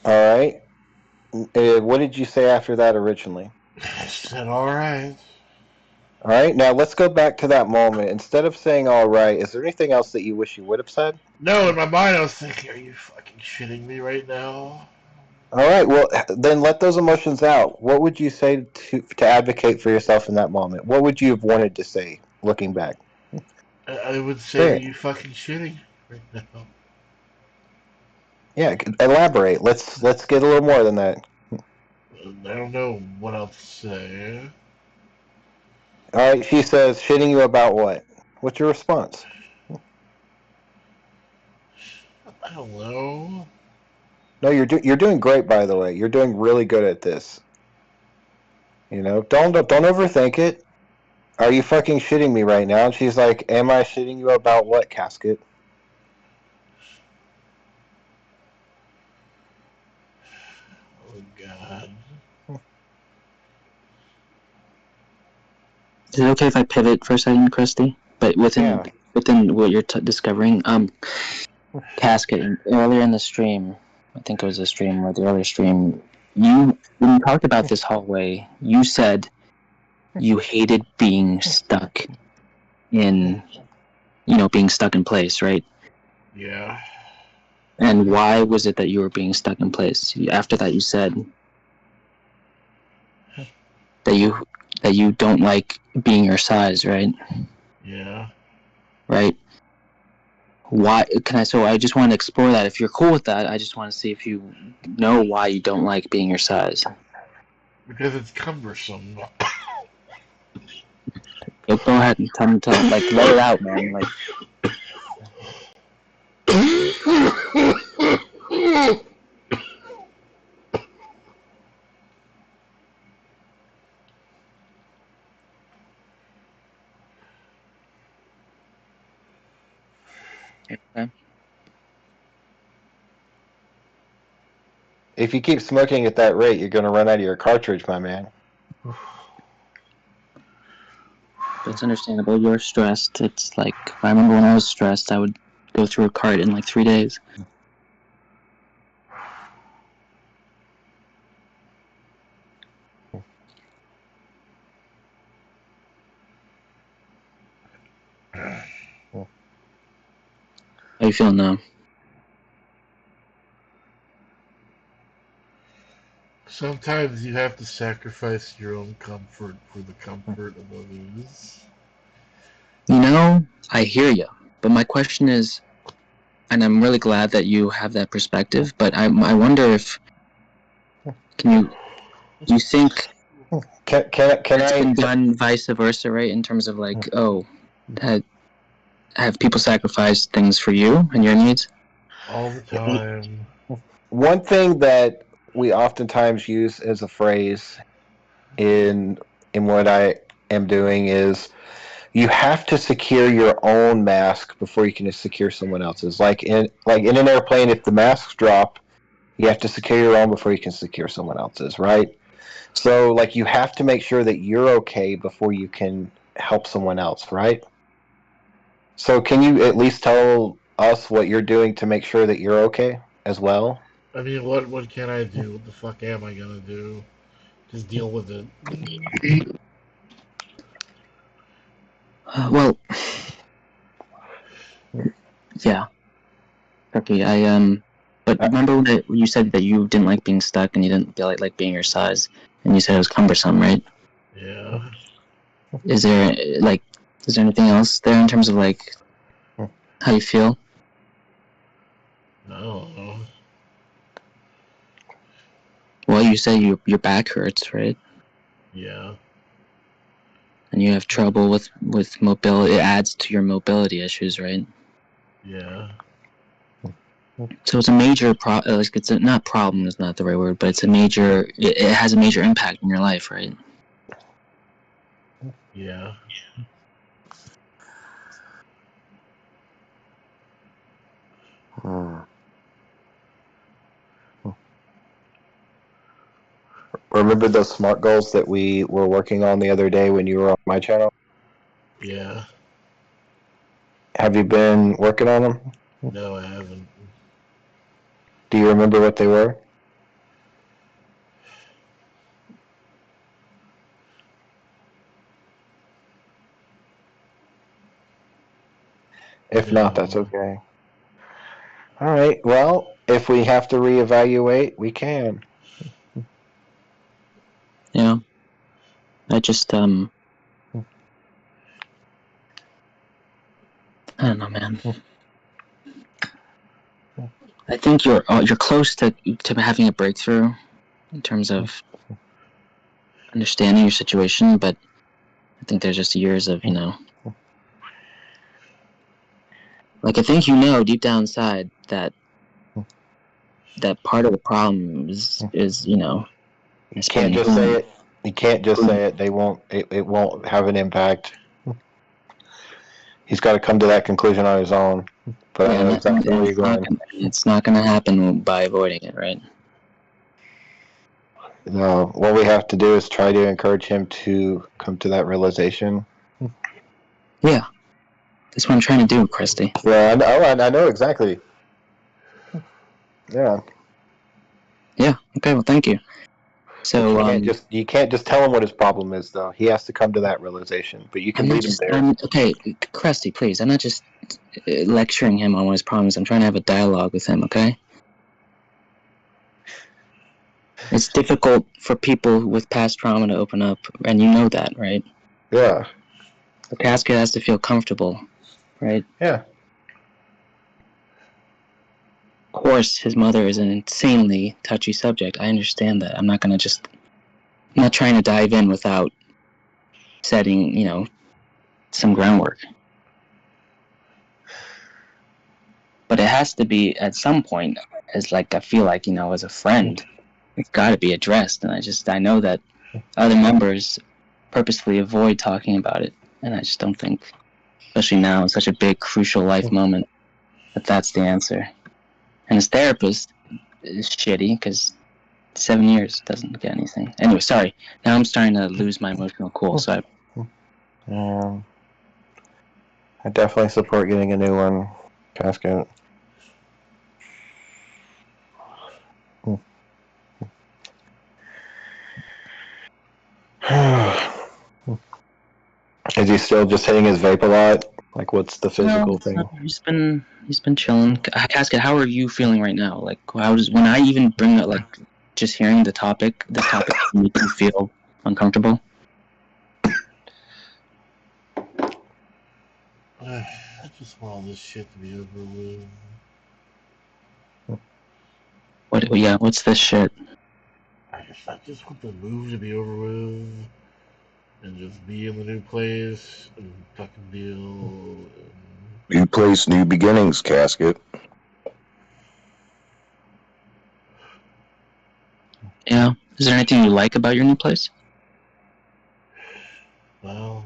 right. What did you say after that originally? I said, alright. All right. Now let's go back to that moment. Instead of saying "all right," is there anything else that you wish you would have said? No, in my mind I was thinking, are you fucking shitting me right now? All right. Well, then let those emotions out. What would you say to advocate for yourself in that moment? What would you have wanted to say looking back? I would say, Say are it. you fucking shitting right now? Yeah. Elaborate. Let's get a little more than that. I don't know what else to say. All right. She says, "Shitting you about what?" What's your response? I don't know. No, you're doing great. By the way, you're doing really good at this. Don't overthink it. Are you fucking shitting me right now? And she's like, "Am I shitting you about what, Casket?" Oh, God. Is it okay if I pivot for a second, Krusty? But Yeah. within what you're discovering, Casket earlier in the stream, I think it was the stream or the earlier stream. When you talked about this hallway, you said you hated being stuck in, being stuck in place, right? Yeah. And why was it that you were being stuck in place? After that, you said that you don't like being your size, right? Yeah. Right. Why can I? So I just want to explore that. If you're cool with that, I just want to see if you know why you don't like being your size. Because it's cumbersome. Go ahead and like let it out, man. Like okay. if you keep smoking at that rate, you're going to run out of your cartridge, my man. It's understandable. You're stressed. It's like, I remember when I was stressed, I would go through a cart in like 3 days. How you feeling now? Sometimes you have to sacrifice your own comfort for the comfort of others. You know, I hear you, but my question is, and I'm really glad that you have that perspective, but I wonder if, you think Can it's I? been done vice versa, right? In terms of like, have people sacrificed things for you and your needs? All the time. One thing that we oftentimes use as a phrase in what I am doing is you have to secure your own mask before you can secure someone else's. Like in an airplane, if the masks drop, you have to secure your own before you can secure someone else's, right? So like you have to make sure that you're okay before you can help someone else, right? So can you at least tell us what you're doing to make sure that you're okay as well? I mean, what can I do? What the fuck am I gonna do? Just deal with it. Well, yeah. Okay, but remember when you said that you didn't like being stuck and you didn't like being your size, and you said it was cumbersome, right? Yeah. Is there anything else there in terms of like how you feel? I don't know. Well, you say your back hurts, right? Yeah. And you have trouble with mobility. It adds to your mobility issues, right? Yeah. So it's a major not problem is not the right word, but it's a major. It has a major impact in your life, right? Yeah. Remember those SMART goals that we were working on the other day when you were on my channel? Yeah. Have you been working on them? No, I haven't. Do you remember what they were? If not, that's No. okay. All right. Well, if we have to reevaluate, we can. Yeah. I just I don't know, man. I think you're close to having a breakthrough in terms of understanding your situation, but I think there's just years of, like, I think deep down inside that part of the problem is You can't just say it. You can't just say it. They won't. It won't have an impact. He's got to come to that conclusion on his own. But I know exactly where you're going. It's not going to happen by avoiding it, right? No, what we have to do is try to encourage him to come to that realization. Yeah, that's what I'm trying to do, Christy. Yeah, I know exactly. Yeah. Yeah. Okay. Well, thank you. So you can't just tell him what his problem is, though. He has to come to that realization. But you can lead him there. Okay, Krusty, please. I'm not just lecturing him on what his problem is. I'm trying to have a dialogue with him. Okay. It's difficult for people with past trauma to open up, and you know that, right? Yeah. The casket has to feel comfortable, right? Yeah. Of course, his mother is an insanely touchy subject. I understand that. I'm not trying to dive in without setting, some groundwork. But it has to be at some point, as like, I feel like, as a friend, it's got to be addressed. And I know that other members purposefully avoid talking about it. And I just don't think, especially now, in such a big, crucial life moment, that's the answer. And his therapist is shitty because 7 years doesn't get anything. Anyway, sorry. Now I'm starting to lose my emotional cool. So I definitely support getting a new one, Casket. Is he still just hitting his vape a lot? Like, what's the physical thing? He's been chilling. Casket, how are you feeling right now? Like, how does when I even bring up like just hearing this topic make you feel uncomfortable? I just want all this shit to be over with. What? Yeah, what's this shit? I just want the move to be over with, and just be in the new place and fucking deal. New place, new beginnings, Casket. Yeah. Is there anything you like about your new place? Well,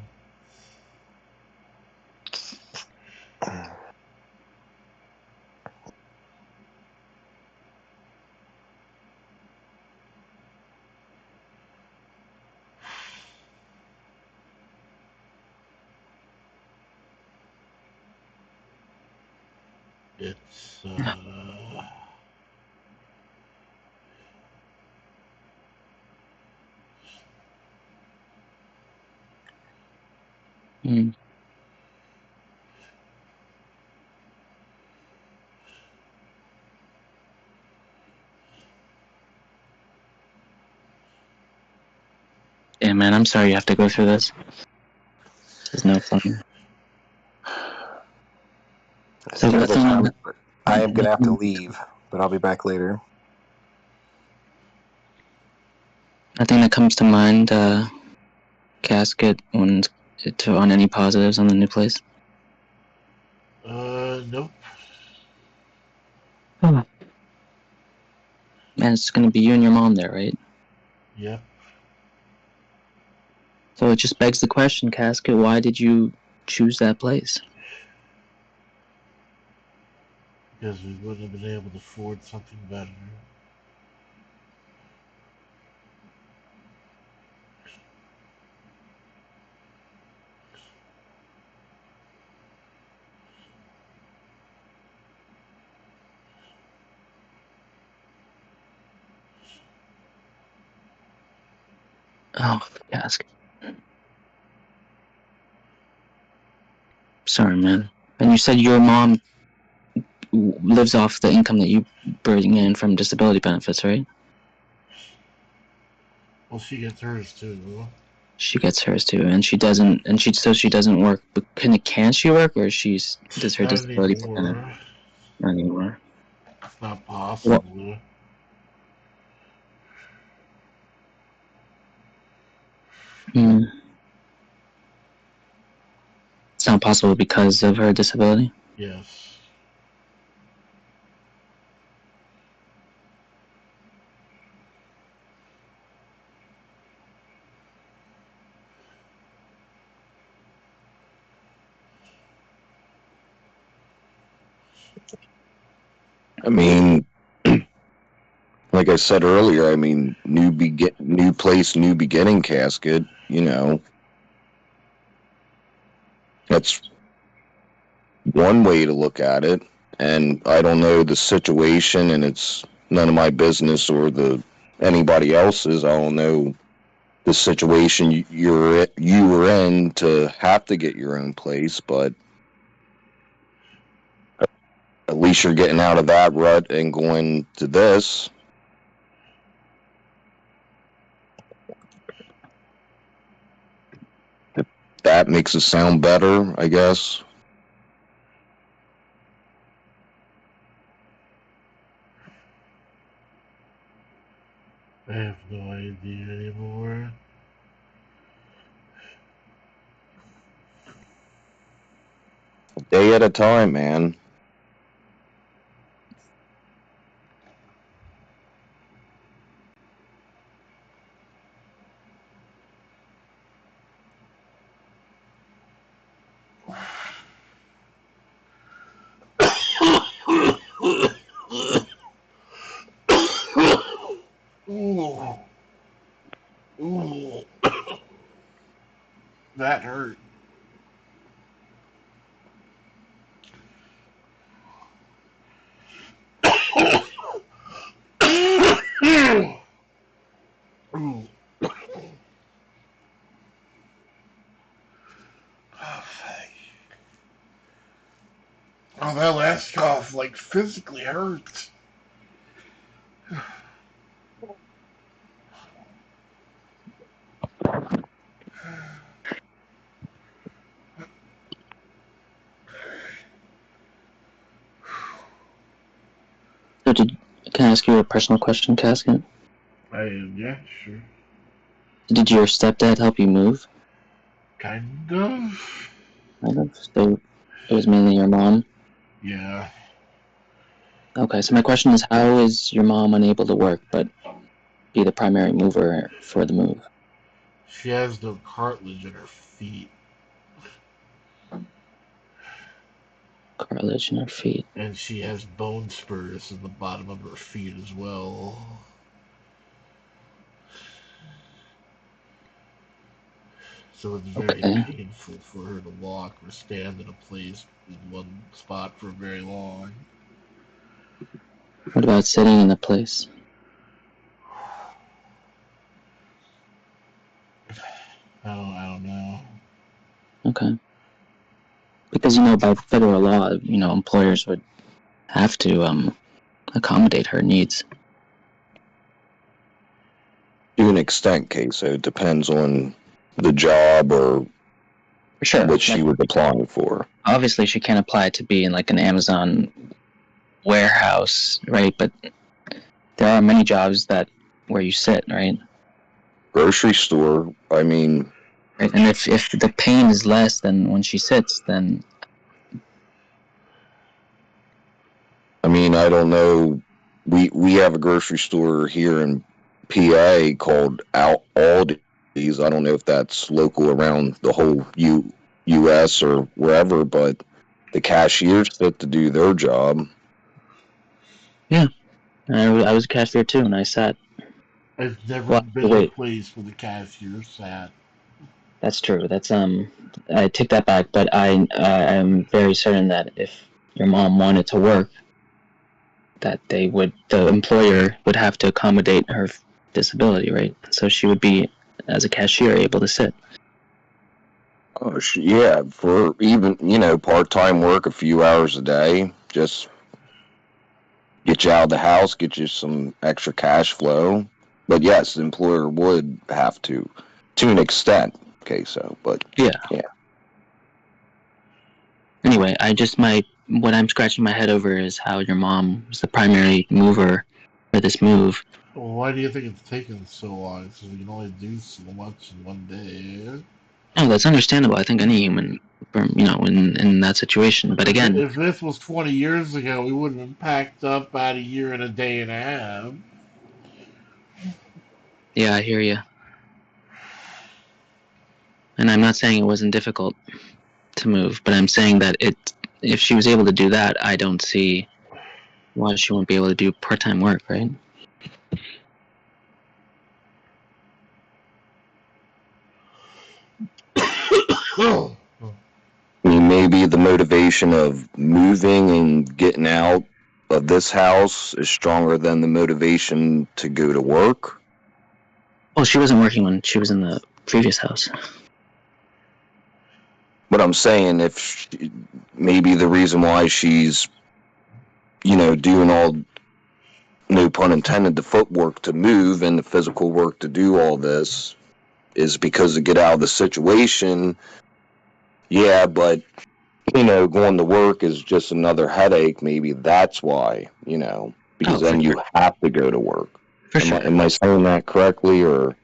it's Yeah, man. I'm sorry you have to go through this. There's no fun. So I am gonna have to leave, but I'll be back later. Nothing that comes to mind, Casket, on any positives on the new place? nope. Oh. Man, it's gonna be you and your mom there, right? Yep. So it just begs the question, Casket, why did you choose that place? Because we wouldn't have been able to afford something better. Oh, Casket. Sorry, man. And you said your mom lives off the income that you bring in from disability benefits, right? Well, she gets hers too. She gets hers too, and she doesn't. And she doesn't work. But can she work, or does her Not disability anymore. Not anymore. It's not possible. Well, it's not possible because of her disability. Yes. I mean, like I said earlier, I mean, new place, new beginning, Casket. You know, that's one way to look at it. And I don't know the situation, and it's none of my business or anybody else's. I don't know the situation you were in to have to get your own place, but at least you're getting out of that rut and going to this. If that makes it sound better, I guess. I have no idea anymore. A day at a time, man. Ooh, that hurt. Ooh. Oh, oh, that last cough, like, physically hurts. So can I ask you a personal question, Casket? Yeah, sure. Did your stepdad help you move? Kind of. Kind of. So it was mainly your mom? Yeah. Okay, so my question is, how is your mom unable to work but be the primary mover for the move? She has no cartilage in her feet. Cartilage in her feet. And she has bone spurs in the bottom of her feet as well. So it's very Okay. painful for her to walk or stand in a place in one spot for very long. What about sitting in the place? I don't know. Okay. Because, by federal law, employers would have to accommodate her needs. To an extent, Queso, it depends on the job or Sure. what she was applying for. Obviously, she can't apply to be in like an Amazon warehouse, right? But there are many jobs where you sit, right? Grocery store, I mean... Right? And if the pain is less than when she sits, then... I mean, I don't know. We have a grocery store here in PA called Aldi's. I don't know if that's local around the whole U.S. or wherever, but the cashiers fit to do their job. Yeah, I was a cashier too, and I sat. I've never been to a place where the cashier sat. That's true. That's I take that back, but I'm very certain that if your mom wanted to work, that the employer would have to accommodate her disability, right? So she would be, as a cashier, able to sit. Oh, yeah, for even, part-time work, a few hours a day, just get you out of the house, get you some extra cash flow. But yes, the employer would have to an extent, Queso, but yeah. Anyway, what I'm scratching my head over is how your mom was the primary mover for this move. Well, why do you think it's taken so long? Because we can only do so much in one day. No, that's understandable. I think any human, in that situation. But again, if this was 20 years ago, we would have been packed up about a year and a day and a half. Yeah, I hear you. And I'm not saying it wasn't difficult to move, but I'm saying that if she was able to do that, I don't see why she won't be able to do part-time work, right? I mean, maybe the motivation of moving and getting out of this house is stronger than the motivation to go to work. Well, she wasn't working when she was in the previous house. But I'm saying maybe the reason why she's, doing all, no pun intended, the footwork to move and the physical work to do all this is because to get out of the situation. Yeah, but, going to work is just another headache. Maybe that's why, because then you have to go to work. For sure. Am I saying that correctly, or?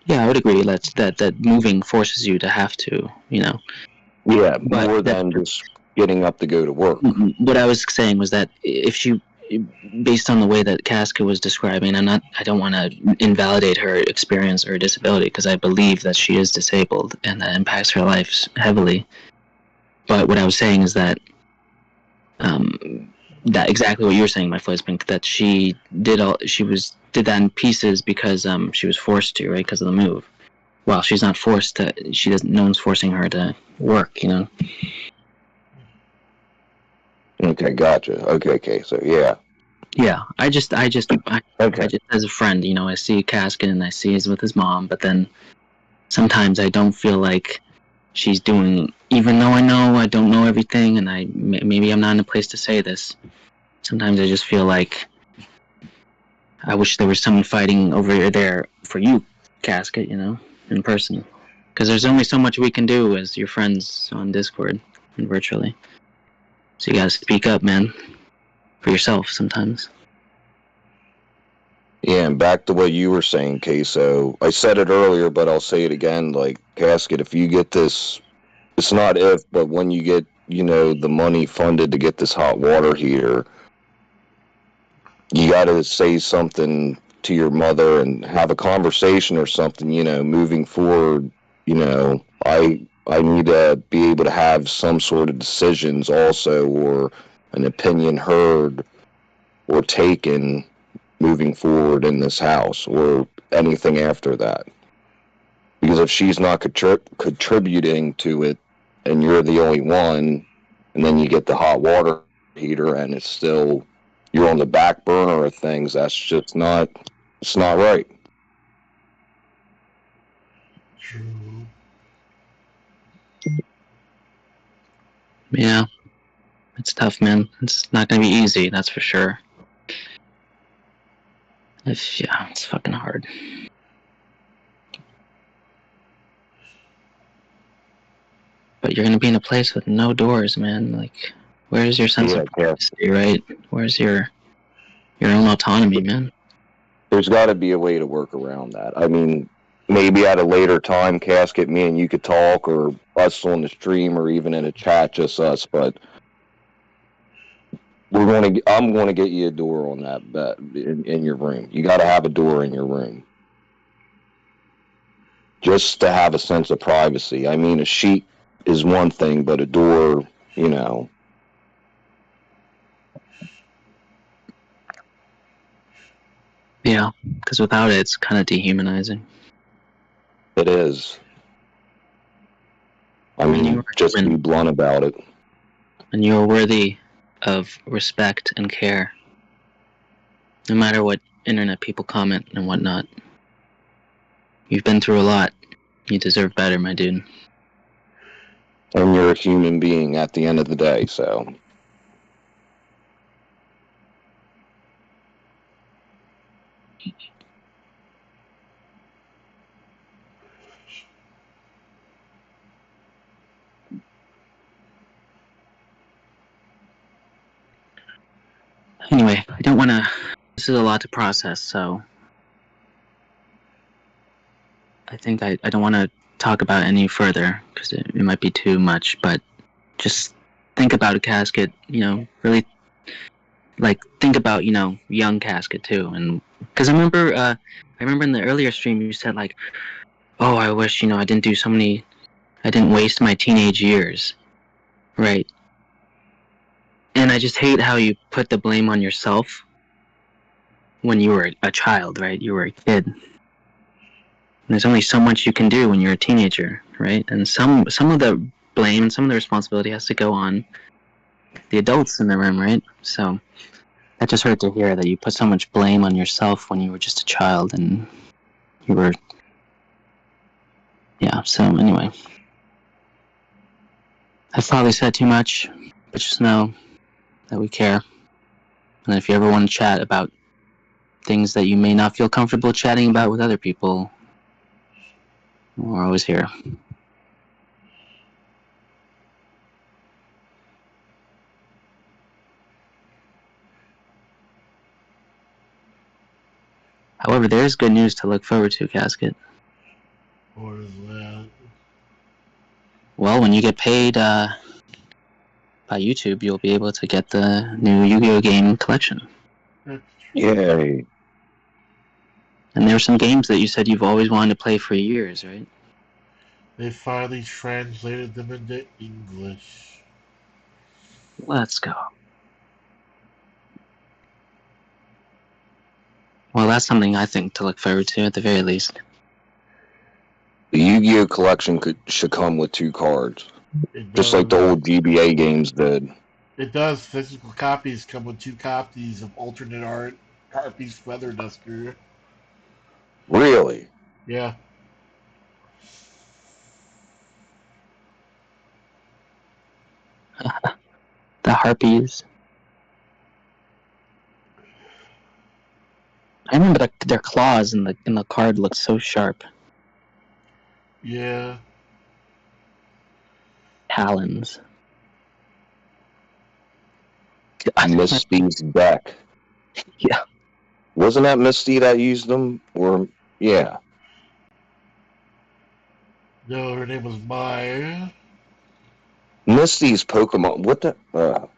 Yeah, I would agree that moving forces you to have to, Yeah, more than just getting up to go to work. What I was saying was that if she, based on the way that Casca was describing, I don't want to invalidate her experience or disability, because I believe that she is disabled and that impacts her life heavily. But what I was saying is that that exactly what you were saying, my Flizzpink, that she did that in pieces because she was forced to, right, because of the move. Well, she's not forced to. She doesn't. No one's forcing her to work, you know. Okay, gotcha. Okay, so yeah. Yeah, I just Okay. as a friend, you know, I see Casket and I see he's with his mom, but then sometimes I don't feel like she's doing, even though I know I don't know everything, and maybe I'm not in a place to say this. Sometimes I just feel like I wish there was someone fighting over there for you, Casket, you know, in person. Because there's only so much we can do as your friends on Discord and virtually. So you gotta speak up, man, for yourself sometimes. Yeah, and back to what you were saying, Queso. I said it earlier, but I'll say it again. Like, Casket, if you get this, it's not if, but when you get, the money funded to get this hot water heater, you got to say something to your mother and have a conversation or something, moving forward. I need to be able to have some sort of decisions also, or an opinion heard or taken moving forward in this house or anything after that. Because if she's not contributing to it and you're the only one, and then you get the hot water heater and it's still, you're on the back burner of things, that's just it's not right. True. Yeah, it's tough, man. It's not gonna be easy, that's for sure. It's fucking hard. But you're gonna be in a place with no doors, man. Like, where's your sense of privacy, right? Where's your own autonomy, man? There's got to be a way to work around that. I mean, maybe at a later time, Casket, me and you could talk, or us on the stream, or even in a chat, just us. But I'm going to get you a door on that bet in your room. You got to have a door in your room, just to have a sense of privacy. I mean, a sheet is one thing, but a door, Yeah, because without it, it's kind of dehumanizing. It is. I mean, just be blunt about it. And you're worthy of respect and care, no matter what internet people comment and whatnot. You've been through a lot. You deserve better, my dude. And you're a human being at the end of the day, so. Anyway, I don't want to. This is a lot to process, so I think I don't want to talk about it any further because it might be too much. But just think about a Casket. Really, like, think about young Casket too, and because I remember in the earlier stream you said like, oh, I wish I didn't waste my teenage years, right? And I just hate how you put the blame on yourself when you were a child, right? You were a kid. And there's only so much you can do when you're a teenager, right? And some of the blame and some of the responsibility has to go on the adults in the room, right? So that just hurt to hear that you put so much blame on yourself when you were just a child and you were... Yeah, so anyway. I've probably said too much, but just know that we care. And if you ever want to chat about things that you may not feel comfortable chatting about with other people, we're always here. However, there's good news to look forward to, Casket. What is that? Well, when you get paid by YouTube, you'll be able to get the new Yu-Gi-Oh! Game collection. Yay. And there are some games that you said you've always wanted to play for years, right? They finally translated them into English. Let's go. Well, that's something I think to look forward to at the very least. The Yu-Gi-Oh collection should come with 2 cards, It just like the does. old GBA games did. It does. Physical copies come with 2 copies of alternate art Harpy's Feather Duster. Really? Yeah. The Harpies. I remember their claws in the card looked so sharp. Yeah. Talons. Misty's deck. Yeah. Wasn't that Misty that used them? Or yeah. No, her name was Maya. Misty's Pokemon. What the? Wow,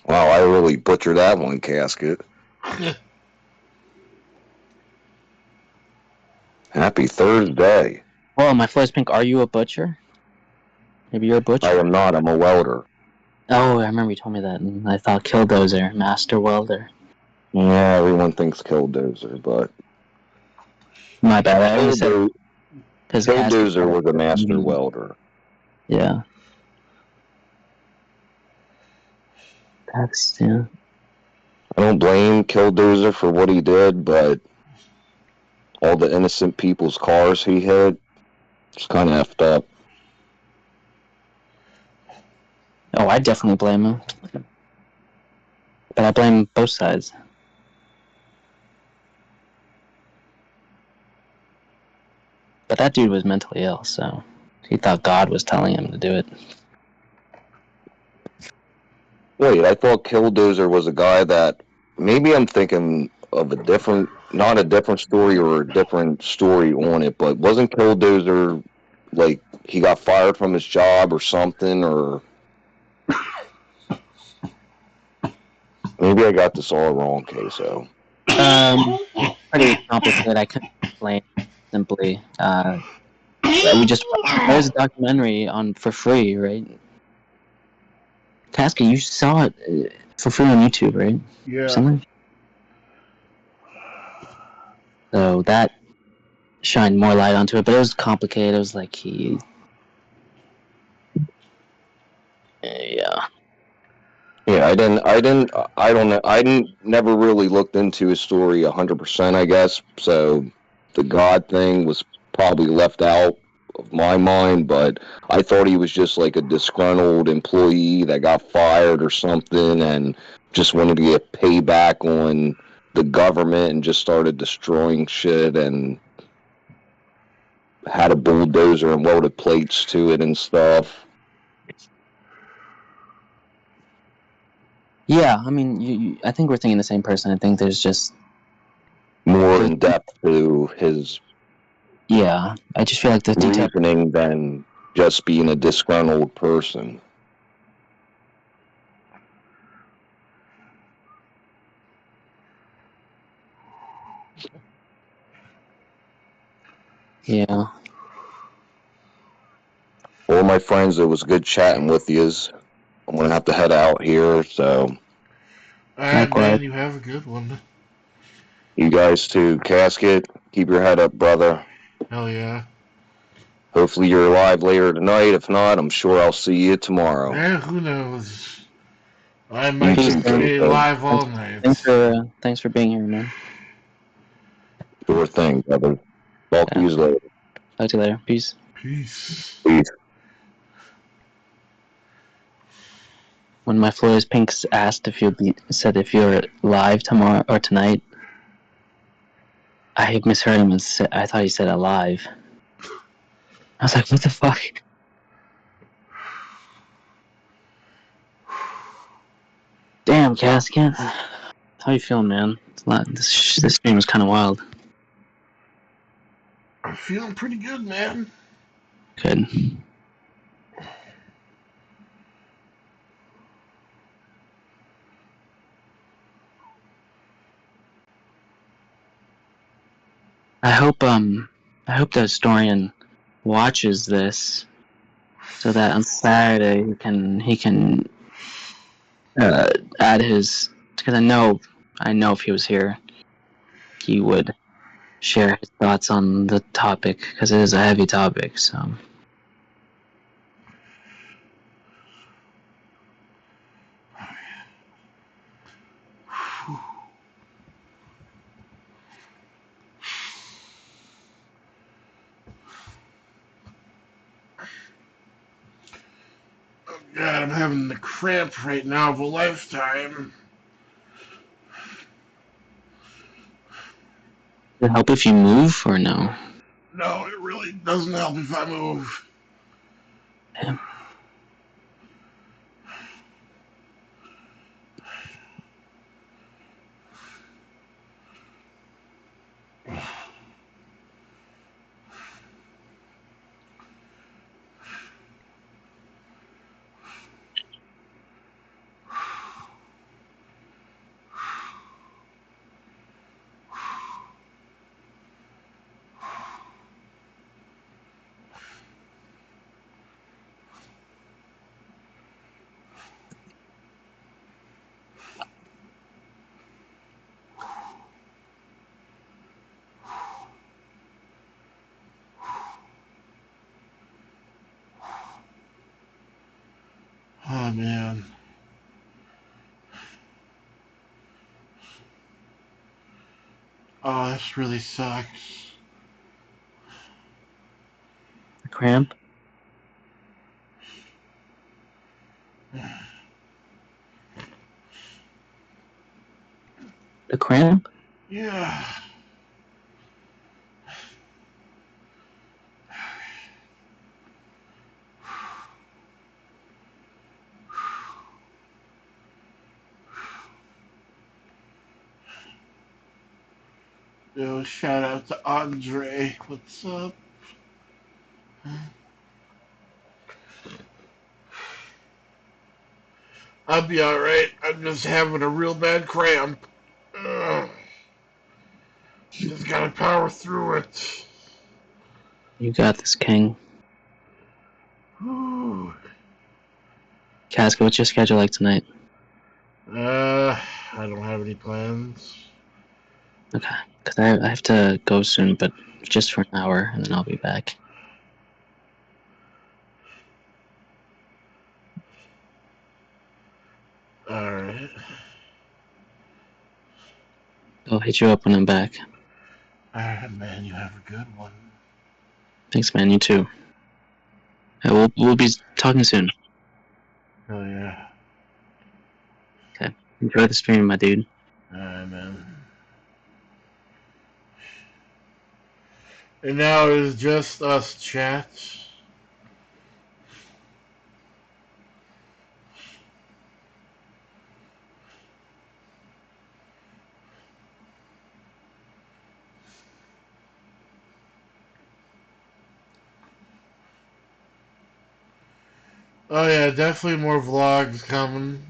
I really butchered that one, Casket. Happy Thursday. Oh, my floor is pink. Are you a butcher? Maybe you're a butcher? I am not. I'm a welder. Oh, I remember you told me that. And I thought Killdozer, Master Welder. Yeah, everyone thinks Killdozer, but My bad. I always said Killdozer was a master welder. Yeah. That's, yeah. I don't blame Killdozer for what he did, but all the innocent people's cars he hit, it's kind of effed up. Oh, I definitely blame him. But I blame both sides. But that dude was mentally ill, so he thought God was telling him to do it. Wait, I thought Killdozer was a guy that... Maybe I'm thinking of a different... Not a different story or a different story on it, but wasn't Killdozer, like, he got fired from his job or something, or... Maybe I got this all wrong, Queso. Pretty complicated. I couldn't explain simply. There's a documentary on for free, right? Casca, you saw it for free on YouTube, right? Yeah. Something. So that shined more light onto it, but it was complicated. It was like yeah. Yeah, I don't know. Never really looked into his story 100%, I guess. So the God thing was probably left out of my mind, but I thought he was just like a disgruntled employee that got fired or something and just wanted to get payback on the government and just started destroying shit and had a bulldozer and welded plates to it and stuff. Yeah, I mean, I think we're thinking the same person. I think there's just more in depth to his. Yeah, I just feel like the reasoning than just being a disgruntled person. Yeah. Well, my friends, it was good chatting with yous. I'm gonna have to head out here, so. Alright, man, you have a good one. You guys too. Casket, keep your head up, brother. Hell yeah. Hopefully you're alive later tonight. If not, I'm sure I'll see you tomorrow. Yeah, who knows? I might be live all night. Thanks for being here, man. Sure thing, brother. Talk to you later. Talk to you later. Peace. Peace. Peace. When my Flores Pinks asked if you're live tomorrow or tonight, I misheard him and I thought he said alive. I was like, what the fuck? Damn, Casket. How you feeling, man? This stream is kind of wild. I'm feeling pretty good, man. Good. I hope the historian watches this so that on Saturday he can add his, because I know if he was here, he would share his thoughts on the topic because it is a heavy topic. So. Oh God, I'm having the cramp right now of a lifetime. Does it help if you move or no? No, it really doesn't help if I move. Yeah. Oh man. Oh, this really sucks. The cramp? The cramp? Yeah. Yo, shout out to Andre. What's up? I'll be alright. I'm just having a real bad cramp. Ugh. Just gotta power through it. You got this, King. Whew. Casca, what's your schedule like tonight? I don't have any plans. Okay, because I have to go soon, but just for an hour, and then I'll be back. Alright. I'll hit you up when I'm back. Alright, man, you have a good one. Thanks, man. You too. We'll be talking soon. Oh, yeah. Okay. Enjoy the stream, my dude. Alright, man. And now it is just us, chat. Oh, yeah, definitely more vlogs coming.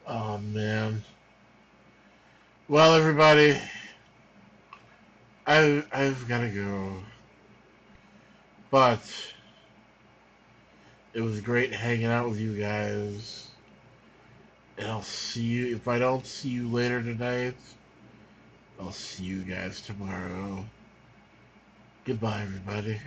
Oh, man. Well, everybody, I've gotta go. But it was great hanging out with you guys. And I'll see you, if I don't see you later tonight, I'll see you guys tomorrow. Goodbye, everybody.